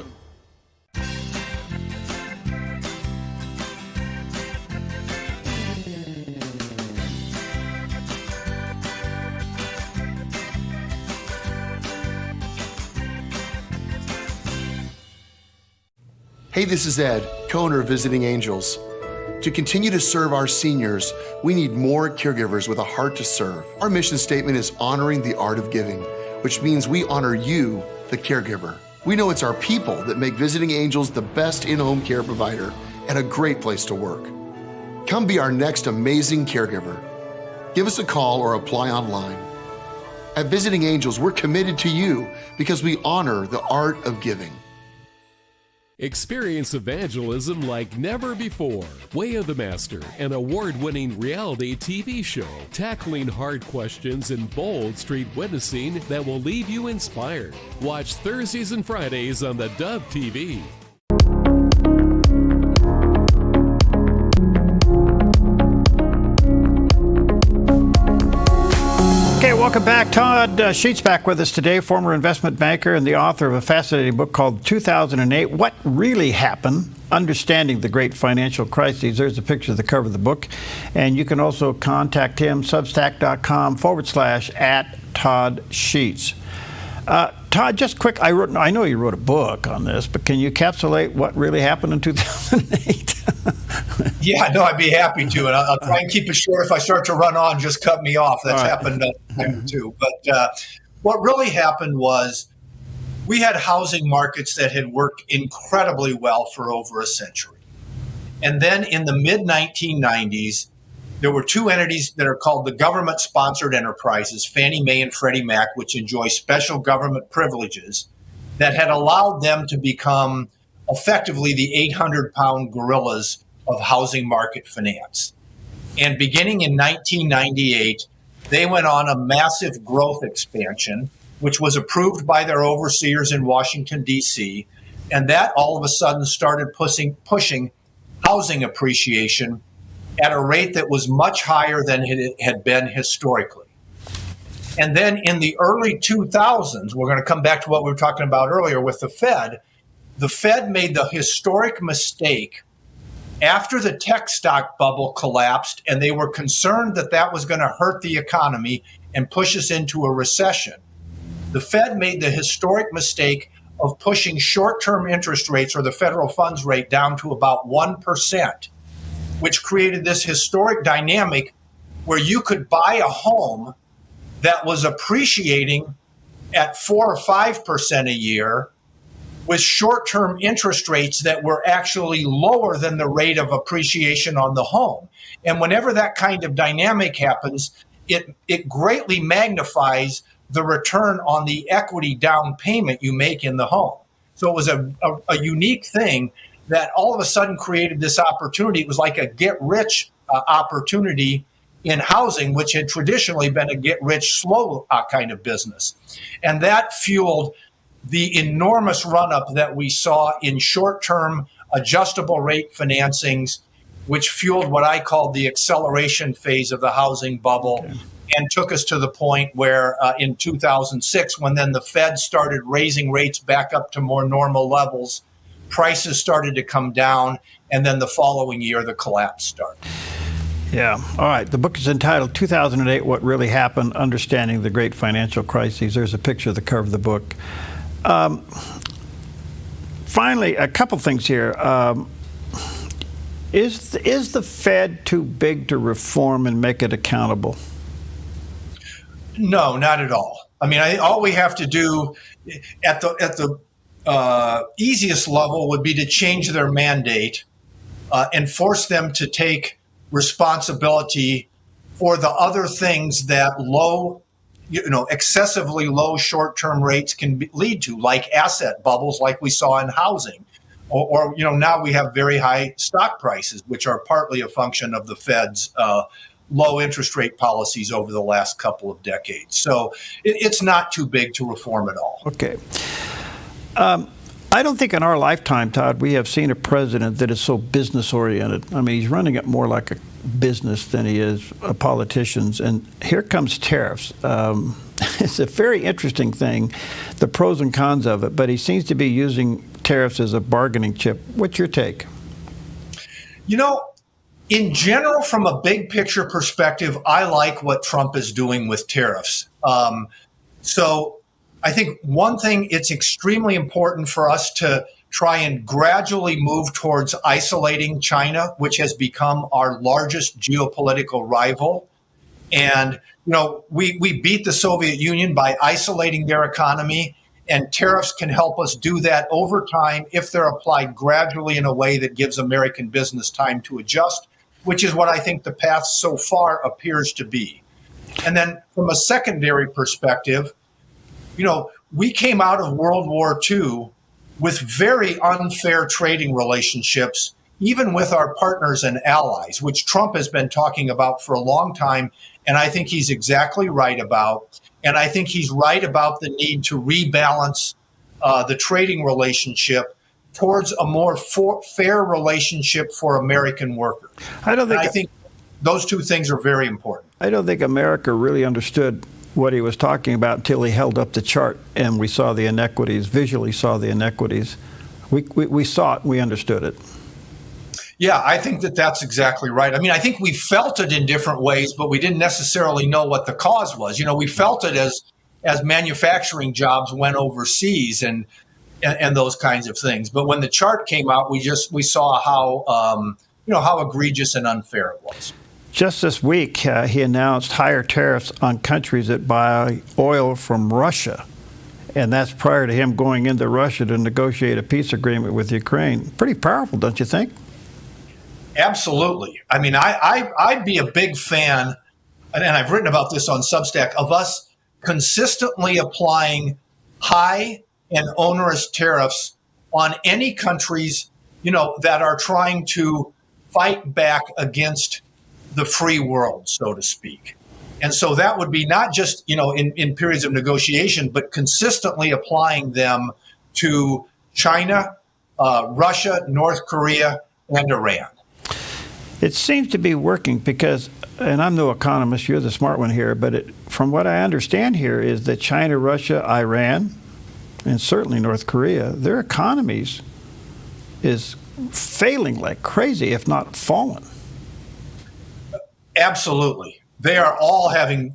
Hey, this is Ed, co-owner of Visiting Angels. To continue to serve our seniors, we need more caregivers with a heart to serve. Our mission statement is honoring the art of giving, which means we honor you, the caregiver. We know it's our people that make Visiting Angels the best in-home care provider and a great place to work. Come be our next amazing caregiver. Give us a call or apply online. At Visiting Angels, we're committed to you because we honor the art of giving. Experience evangelism like never before. Way of the Master, an award-winning reality TV show tackling hard questions and bold street witnessing that will leave you inspired. Watch Thursdays and Fridays on theDove TV. Okay, welcome back. Todd Sheets back with us today, former investment banker and the author of a fascinating book called 2008, What Really Happened? Understanding the Great Financial Crises. There's a picture of the cover of the book. And you can also contact him, substack.com/@Todd Sheets. Todd, just quick, I know you wrote a book on this, but can you encapsulate what really happened in 2008? Yeah, no, I'd be happy to, and I'll try and keep it short. If I start to run on, just cut me off. That's happened too. But what really happened was we had housing markets that had worked incredibly well for over a century. And then in the mid-1990s, there were two entities that are called the government-sponsored enterprises, Fannie Mae and Freddie Mac, which enjoy special government privileges that had allowed them to become effectively the 800-pound gorillas of housing market finance. And beginning in 1998, they went on a massive growth expansion, which was approved by their overseers in Washington, D.C., and that all of a sudden started pushing housing appreciation at a rate that was much higher than it had been historically. And then in the early 2000s, we're going to come back to what we were talking about earlier with the Fed. The Fed made the historic mistake after the tech stock bubble collapsed, and they were concerned that that was going to hurt the economy and push us into a recession. The Fed made the historic mistake of pushing short-term interest rates, or the federal funds rate, down to about 1%, which created this historic dynamic where you could buy a home that was appreciating at 4 or 5% a year with short-term interest rates that were actually lower than the rate of appreciation on the home. And whenever that kind of dynamic happens, it greatly magnifies the return on the equity down payment you make in the home. So it was a unique thing that all of a sudden created this opportunity. It was like a get-rich opportunity in housing, which had traditionally been a get-rich slow kind of business. And that fueled the enormous run-up that we saw in short-term adjustable rate financings, which fueled what I called the acceleration phase of the housing bubble, and took us to the point where in 2006, when then the Fed started raising rates back up to more normal levels, prices started to come down, and then the following year, the collapse started. Yeah. All right. The book is entitled 2008, What Really Happened, Understanding the Great Financial Crises. There's a picture of the cover of the book. Finally, a couple things here. Is the Fed too big to reform and make it accountable? No, not at all. I mean, all we have to do at the easiest level would be to change their mandate and force them to take responsibility for the other things that excessively low short-term rates can lead to, like asset bubbles, like we saw in housing, or now we have very high stock prices, which are partly a function of the Fed's low interest rate policies over the last couple of decades. So it's not too big to reform at all. Okay. I don't think in our lifetime, Todd, we have seen a president that is so business-oriented. I mean, he's running it more like a business than he is a politician's. And here comes tariffs. It's a very interesting thing, the pros and cons of it, but he seems to be using tariffs as a bargaining chip. What's your take? You know, in general, from a big picture perspective, I like what Trump is doing with tariffs. So I think one thing, it's extremely important for us to try and gradually move towards isolating China, which has become our largest geopolitical rival. And, you know, we beat the Soviet Union by isolating their economy, and tariffs can help us do that over time if they're applied gradually in a way that gives American business time to adjust, which is what I think the path so far appears to be. And then from a secondary perspective, you know, we came out of World War II with very unfair trading relationships, even with our partners and allies, which Trump has been talking about for a long time. And I think he's exactly right about. And I think he's right about the need to rebalance the trading relationship towards a more fair relationship for American workers. I think those two things are very important. I don't think America really understood what he was talking about until he held up the chart and we saw the inequities, visually saw the inequities. We saw it, we understood it. Yeah, I think that that's exactly right. I mean, I think we felt it in different ways, but we didn't necessarily know what the cause was. You know, we felt it as manufacturing jobs went overseas and those kinds of things. But when the chart came out, we saw how how egregious and unfair it was. Just this week, he announced higher tariffs on countries that buy oil from Russia. And that's prior to him going into Russia to negotiate a peace agreement with Ukraine. Pretty powerful, don't you think? Absolutely. I mean, I'd be a big fan, and I've written about this on Substack, of us consistently applying high and onerous tariffs on any countries, you know, that are trying to fight back against the free world, so to speak. And so that would be not just, you know, in periods of negotiation, but consistently applying them to China, Russia, North Korea, and Iran. It seems to be working because, and I'm no economist, you're the smart one here, but from what I understand here is that China, Russia, Iran, and certainly North Korea, their economies is failing like crazy, if not fallen. Absolutely. They are all having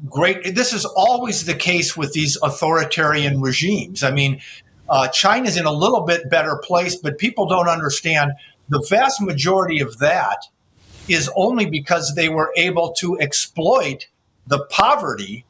this is always the case with these authoritarian regimes. I mean, China's in a little bit better place, but people don't understand the vast majority of that is only because they were able to exploit the poverty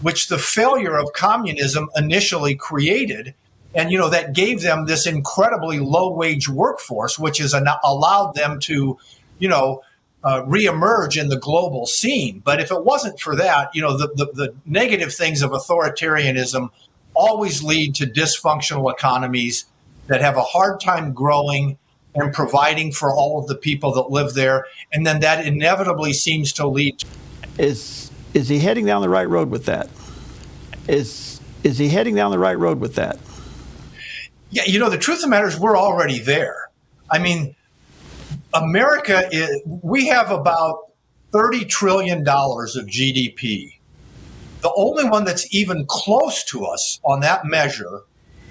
which the failure of communism initially created. And, you know, that gave them this incredibly low wage workforce, which has allowed them to, you know, reemerge in the global scene. But if it wasn't for that, you know, the negative things of authoritarianism always lead to dysfunctional economies that have a hard time growing and providing for all of the people that live there. And then that inevitably seems to lead to... Is he heading down the right road with that? Is he heading down the right road with that? Yeah, you know, the truth of the matter is we're already there. I mean, America, we have about $30 trillion of GDP. The only one that's even close to us on that measure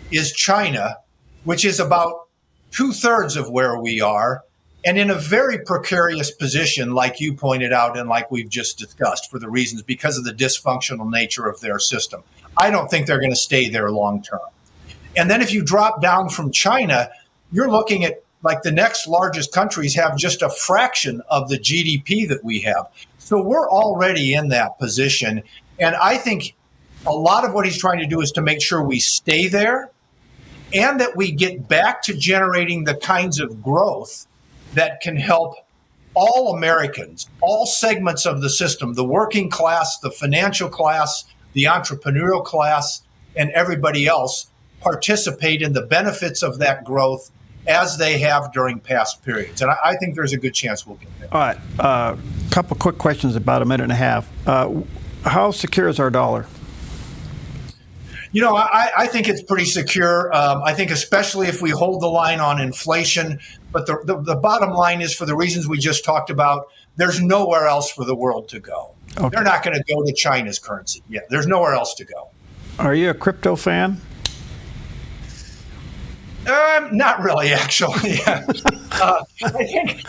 is China, which is about 2/3 of where we are, and in a very precarious position, like you pointed out and like we've just discussed, for the reasons because of the dysfunctional nature of their system. I don't think they're going to stay there long term. And then if you drop down from China, you're looking at like the next largest countries have just a fraction of the GDP that we have. So we're already in that position. And I think a lot of what he's trying to do is to make sure we stay there and that we get back to generating the kinds of growth that can help all Americans, all segments of the system, the working class, the financial class, the entrepreneurial class, and everybody else participate in the benefits of that growth as they have during past periods. And I think there's a good chance we'll get there. All right. A couple quick questions, about a minute and a half. How secure is our dollar? I think it's pretty secure. I think especially if we hold the line on inflation. But the bottom line is, for the reasons we just talked about, there's nowhere else for the world to go. Okay. They're not going to go to China's currency. Yeah, there's nowhere else to go. Are you a crypto fan? Not really, actually. I think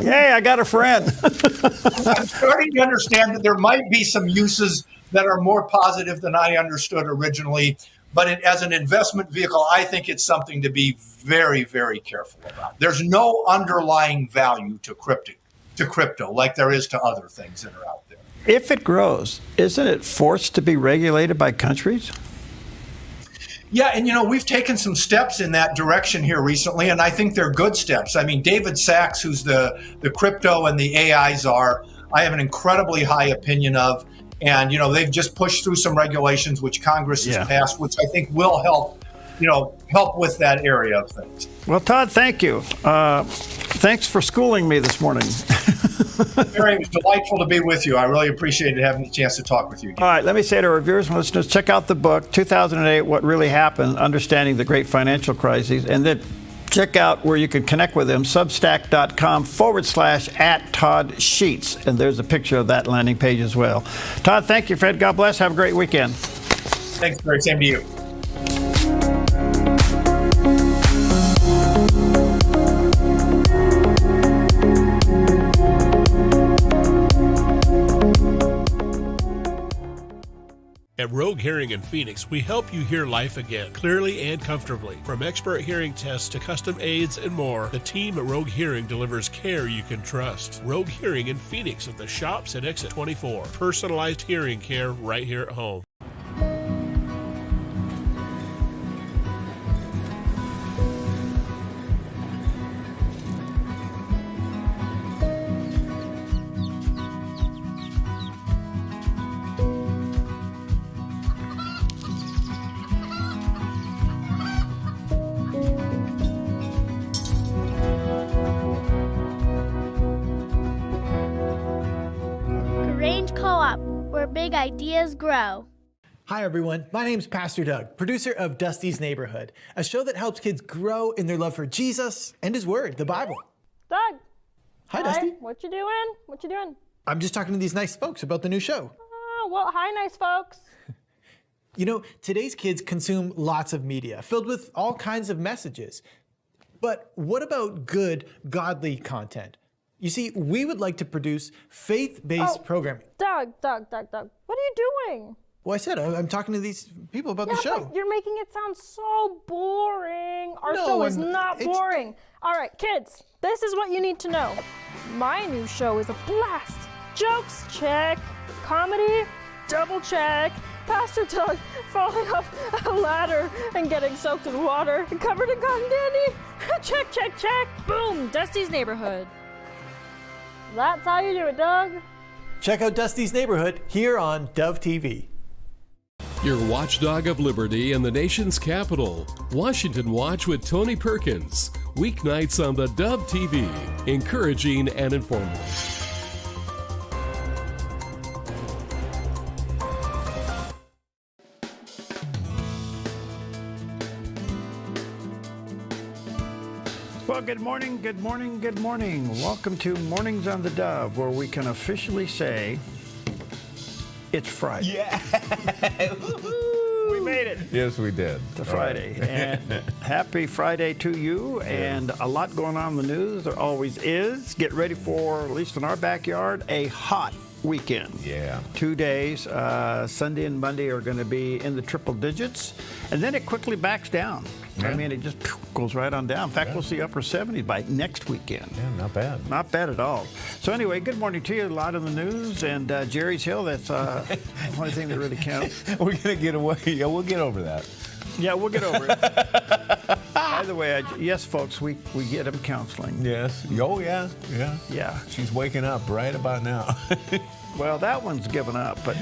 I got a friend. I'm starting to understand that there might be some uses that are more positive than I understood originally. But as an investment vehicle, I think it's something to be very, very careful about. There's no underlying value to crypto like there is to other things that are out there. If it grows, isn't it forced to be regulated by countries? Yeah, and we've taken some steps in that direction here recently, and I think they're good steps. I mean, David Sachs, who's the crypto and the AI czar, I have an incredibly high opinion of. And, they've just pushed through some regulations which Congress has passed, which I think will help with that area of things. Well, Todd, thank you. Thanks for schooling me this morning. Barry, it was delightful to be with you. I really appreciated having the chance to talk with you again. All right, let me say to our viewers and listeners, check out the book, 2008, What Really Happened, Understanding the Great Financial Crisis, and then check out where you can connect with him, substack.com/@Todd Sheets. And there's a picture of that landing page as well. Todd, thank you, Fred. God bless. Have a great weekend. Thanks, Barry. Same to you. At Rogue Hearing in Phoenix, we help you hear life again, clearly and comfortably. From expert hearing tests to custom aids and more, the team at Rogue Hearing delivers care you can trust. Rogue Hearing in Phoenix at the shops at Exit 24. Personalized hearing care right here at home. Big ideas grow. Hi, everyone. My name's Pastor Doug, producer of Dusty's Neighborhood, a show that helps kids grow in their love for Jesus and His Word, the Bible. Doug. Hi, Dusty. What you doing? What you doing? I'm just talking to these nice folks about the new show. Oh, well, hi, nice folks. Today's kids consume lots of media filled with all kinds of messages. But what about good, godly content? You see, we would like to produce faith-based programming. Doug, what are you doing? Well, I said I'm talking to these people about the show. But you're making it sound so boring. Our show is not boring. All right, kids, this is what you need to know. My new show is a blast. Jokes, check. Comedy, double check. Pastor Doug falling off a ladder and getting soaked in water and covered in cotton candy. Check, check, check. Boom, Dusty's Neighborhood. That's how you do it, Doug. Check out Dusty's Neighborhood here on Dove TV. Your watchdog of liberty in the nation's capital. Washington Watch with Tony Perkins. Weeknights on the Dove TV. Encouraging and informative. Well, good morning, good morning, good morning. Welcome to Mornings on the Dove, where we can officially say it's Friday. Yeah. We made it. Yes, we did. To Friday. And happy Friday to you. And a lot going on in the news. There always is. Get ready for, at least in our backyard, a hot weekend. Yeah. 2 days. Sunday and Monday are going to be in the triple digits. And then it quickly backs down. Yeah. I mean, it just goes right on down. In fact, we'll see upper 70s by next weekend. Yeah, not bad. Not bad at all. So anyway, good morning to you. A lot in the news. And Jerry's Hill, that's the only thing that really counts. We're going to get away. Yeah, we'll get over that. Yeah, we'll get over it. By the way, yes, folks, we get him counseling. Yes. Oh, yeah. Yeah. Yeah. She's waking up right about now. Well, that one's given up, but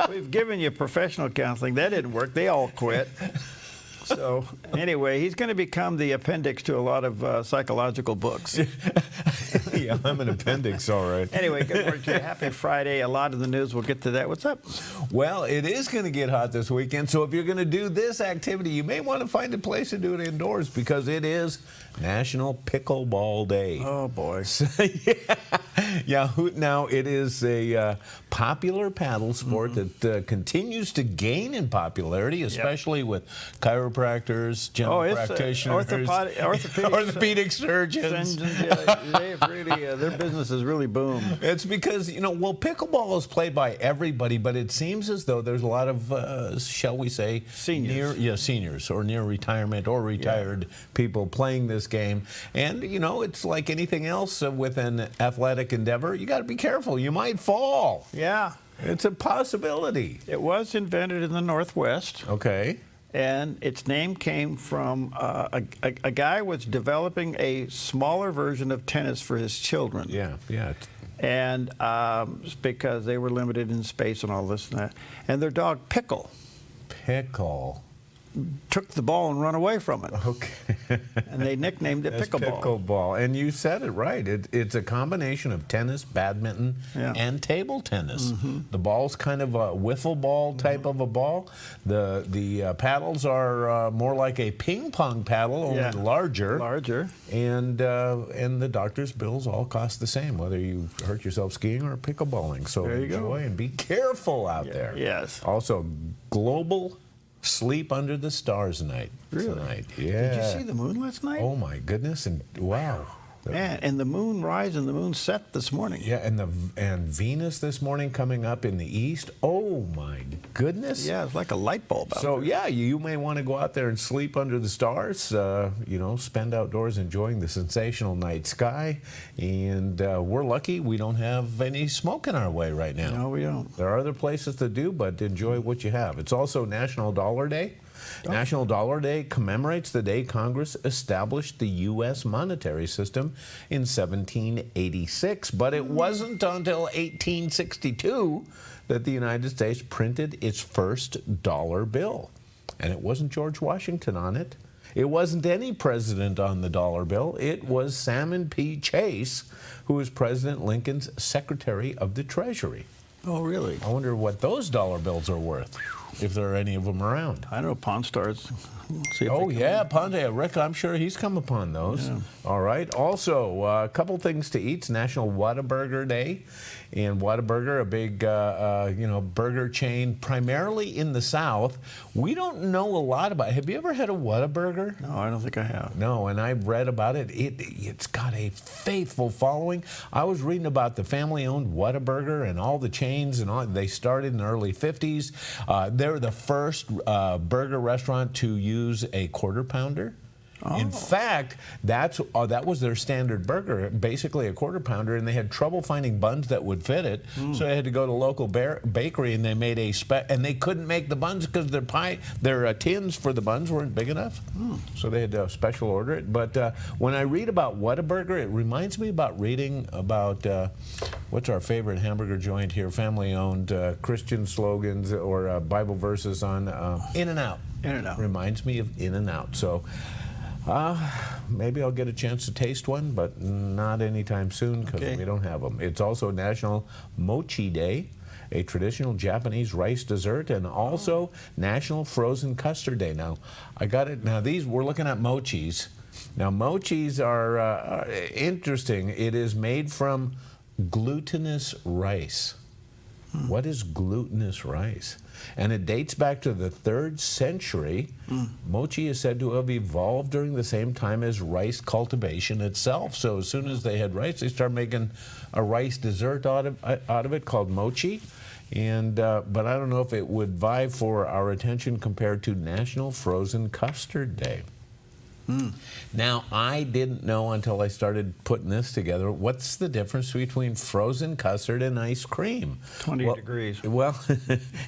we've given you professional counseling. That didn't work. They all quit. So anyway, he's going to become the appendix to a lot of psychological books. Yeah, I'm an appendix, all right. Anyway, good morning to you. Happy Friday. A lot of the news. We'll get to that. What's up? Well, it is going to get hot this weekend, so if you're going to do this activity, you may want to find a place to do it indoors because it is National Pickleball Day. Oh, boy. Yeah. Now, it is a popular paddle sport that continues to gain in popularity, especially with chiropractors, general practitioners, orthopedic surgeons. They've really, their business has really boomed. It's because, pickleball is played by everybody, but it seems as though there's a lot of, shall we say, seniors or near retirement or retired people playing this game. And, it's like anything else with an athletic endeavor. You got to be careful. You might fall. Yeah. It's a possibility. It was invented in the Northwest. Okay. And its name came from a guy was developing a smaller version of tennis for his children. Yeah. And because they were limited in space and all this and that. And their dog, Pickle, took the ball and run away from it. Okay. And they nicknamed it Pickleball. Pickleball. And you said it right. It's a combination of tennis, badminton, and table tennis. Mm-hmm. The ball's kind of a wiffle ball type of a ball. The paddles are more like a ping pong paddle, only larger. And the doctor's bills all cost the same, whether you hurt yourself skiing or pickleballing. So enjoy and be careful out there. Yes. Also, global Sleep Under the Stars night tonight. Yeah. Did you see the moon last night? Oh my goodness! And wow. Man, and the moon rise and the moon set this morning. Yeah, and Venus this morning coming up in the east. Oh my goodness! Yeah, it's like a light bulb out So there. yeah, you may want to go out there and sleep under the stars. Spend outdoors enjoying the sensational night sky. And we're lucky we don't have any smoke in our way right now. No, we don't. There are other places to do, but enjoy what you have. It's also National Dollar Day. National Dollar Day commemorates the day Congress established the U.S. monetary system in 1786, but it wasn't until 1862 that the United States printed its first dollar bill. And it wasn't George Washington on it. It wasn't any president on the dollar bill. It was Salmon P. Chase, who was President Lincoln's Secretary of the Treasury. Oh, really? I wonder what those dollar bills are worth, if there are any of them around. I don't know, Pawn Stars. Rick, I'm sure he's come upon those. Yeah. All right. Also, a couple things to eat. It's National Whataburger Day. And Whataburger, a big, burger chain, primarily in the South. We don't know a lot about it. Have you ever had a Whataburger? No, I don't think I have. No, and I've read about it. It's got a faithful following. I was reading about the family-owned Whataburger and all the chains and all. They started in the early 50s. They're the first burger restaurant to use a quarter pounder. Oh. In fact, that was their standard burger, basically a quarter pounder, and they had trouble finding buns that would fit it, so they had to go to a local bakery, and they made and they couldn't make the buns because their tins for the buns weren't big enough, so they had to special order it. But when I read about Whataburger, it reminds me about reading about what's our favorite hamburger joint here, family-owned, Christian slogans or Bible verses on In-N-Out. In-N-Out reminds me of In-N-Out. So. Maybe I'll get a chance to taste one, but not anytime soon because we don't have them. It's also National Mochi Day, a traditional Japanese rice dessert, and also National Frozen Custard Day. Now, I got it. Now, we're looking at mochis. Now, mochis are interesting. It is made from glutinous rice. What is glutinous rice? And it dates back to the 3rd century. Mochi is said to have evolved during the same time as rice cultivation itself. So as soon as they had rice, they started making a rice dessert out of it called mochi. And but I don't know if it would vie for our attention compared to National Frozen Custard Day. Now, I didn't know until I started putting this together, what's the difference between frozen custard and ice cream? 28 degrees. Well,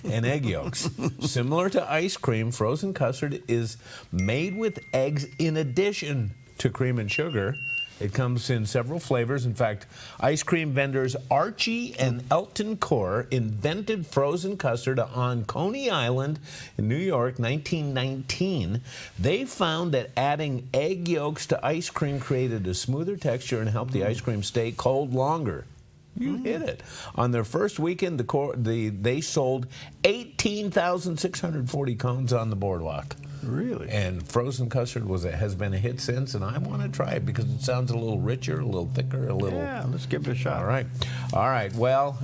and egg yolks. Similar to ice cream, frozen custard is made with eggs in addition to cream and sugar. It comes in several flavors. In fact, ice cream vendors Archie and Elton Core invented frozen custard on Coney Island in New York, 1919. They found that adding egg yolks to ice cream created a smoother texture and helped the ice cream stay cold longer. You hit it. On their first weekend, they sold 18,640 cones on the boardwalk. Really? And frozen custard has been a hit since, and I want to try it because it sounds a little richer, a little thicker, a little... Yeah, let's give it a shot. All right. All right. Well,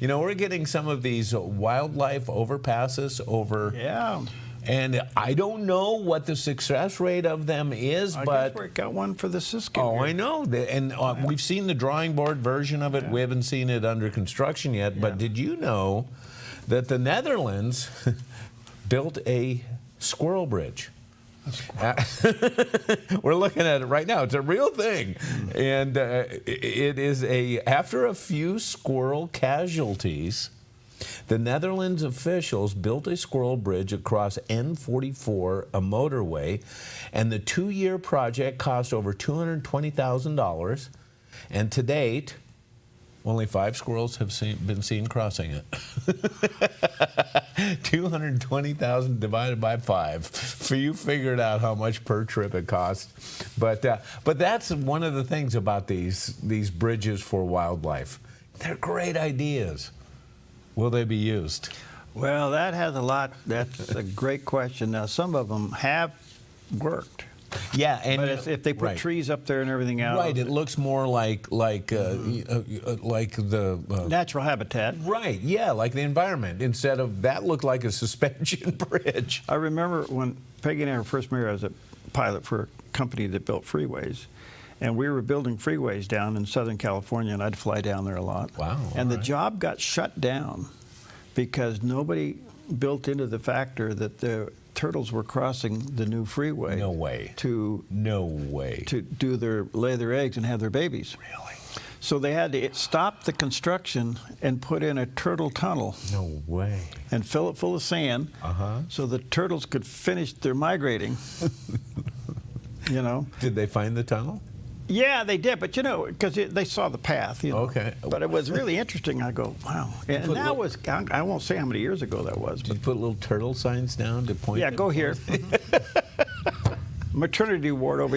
we're getting some of these wildlife overpasses over... Yeah. And I don't know what the success rate of them is, I but... guess we got one for the Siskiyou. Oh, I know. And we've seen the drawing board version of it. Yeah. We haven't seen it under construction yet. Yeah. But did you know that the Netherlands built a squirrel bridge? We're looking at it right now. It's a real thing. And it is after a few squirrel casualties, the Netherlands officials built a squirrel bridge across N44, a motorway, and the 2-year project cost over $220,000. And to date, only 5 squirrels have been seen crossing it. 220,000 divided by 5. You figured out how much per trip it costs. But that's one of the things about these bridges for wildlife. They're great ideas. Will they be used? Well, that has a lot. That's a great question. Now, some of them have worked. Yeah, and but if they put trees up there and everything else, right, it looks more like the natural habitat. Right, yeah, like the environment. Instead of that, looked like a suspension bridge. I remember when Peggy and I were first married. I was a pilot for a company that built freeways. And we were building freeways down in Southern California, and I'd fly down there a lot. Wow. And the job got shut down because nobody built into the factor that the turtles were crossing the new freeway. No way. No way. To lay their eggs and have their babies. Really? So they had to stop the construction and put in a turtle tunnel. No way. And fill it full of sand so the turtles could finish their migrating. Did they find the tunnel? Yeah, they did, but because they saw the path. Okay. But it was really interesting. I go, wow. And that was, I won't say how many years ago that was. Did you put little turtle signs down to point? Yeah, go here. Maternity ward over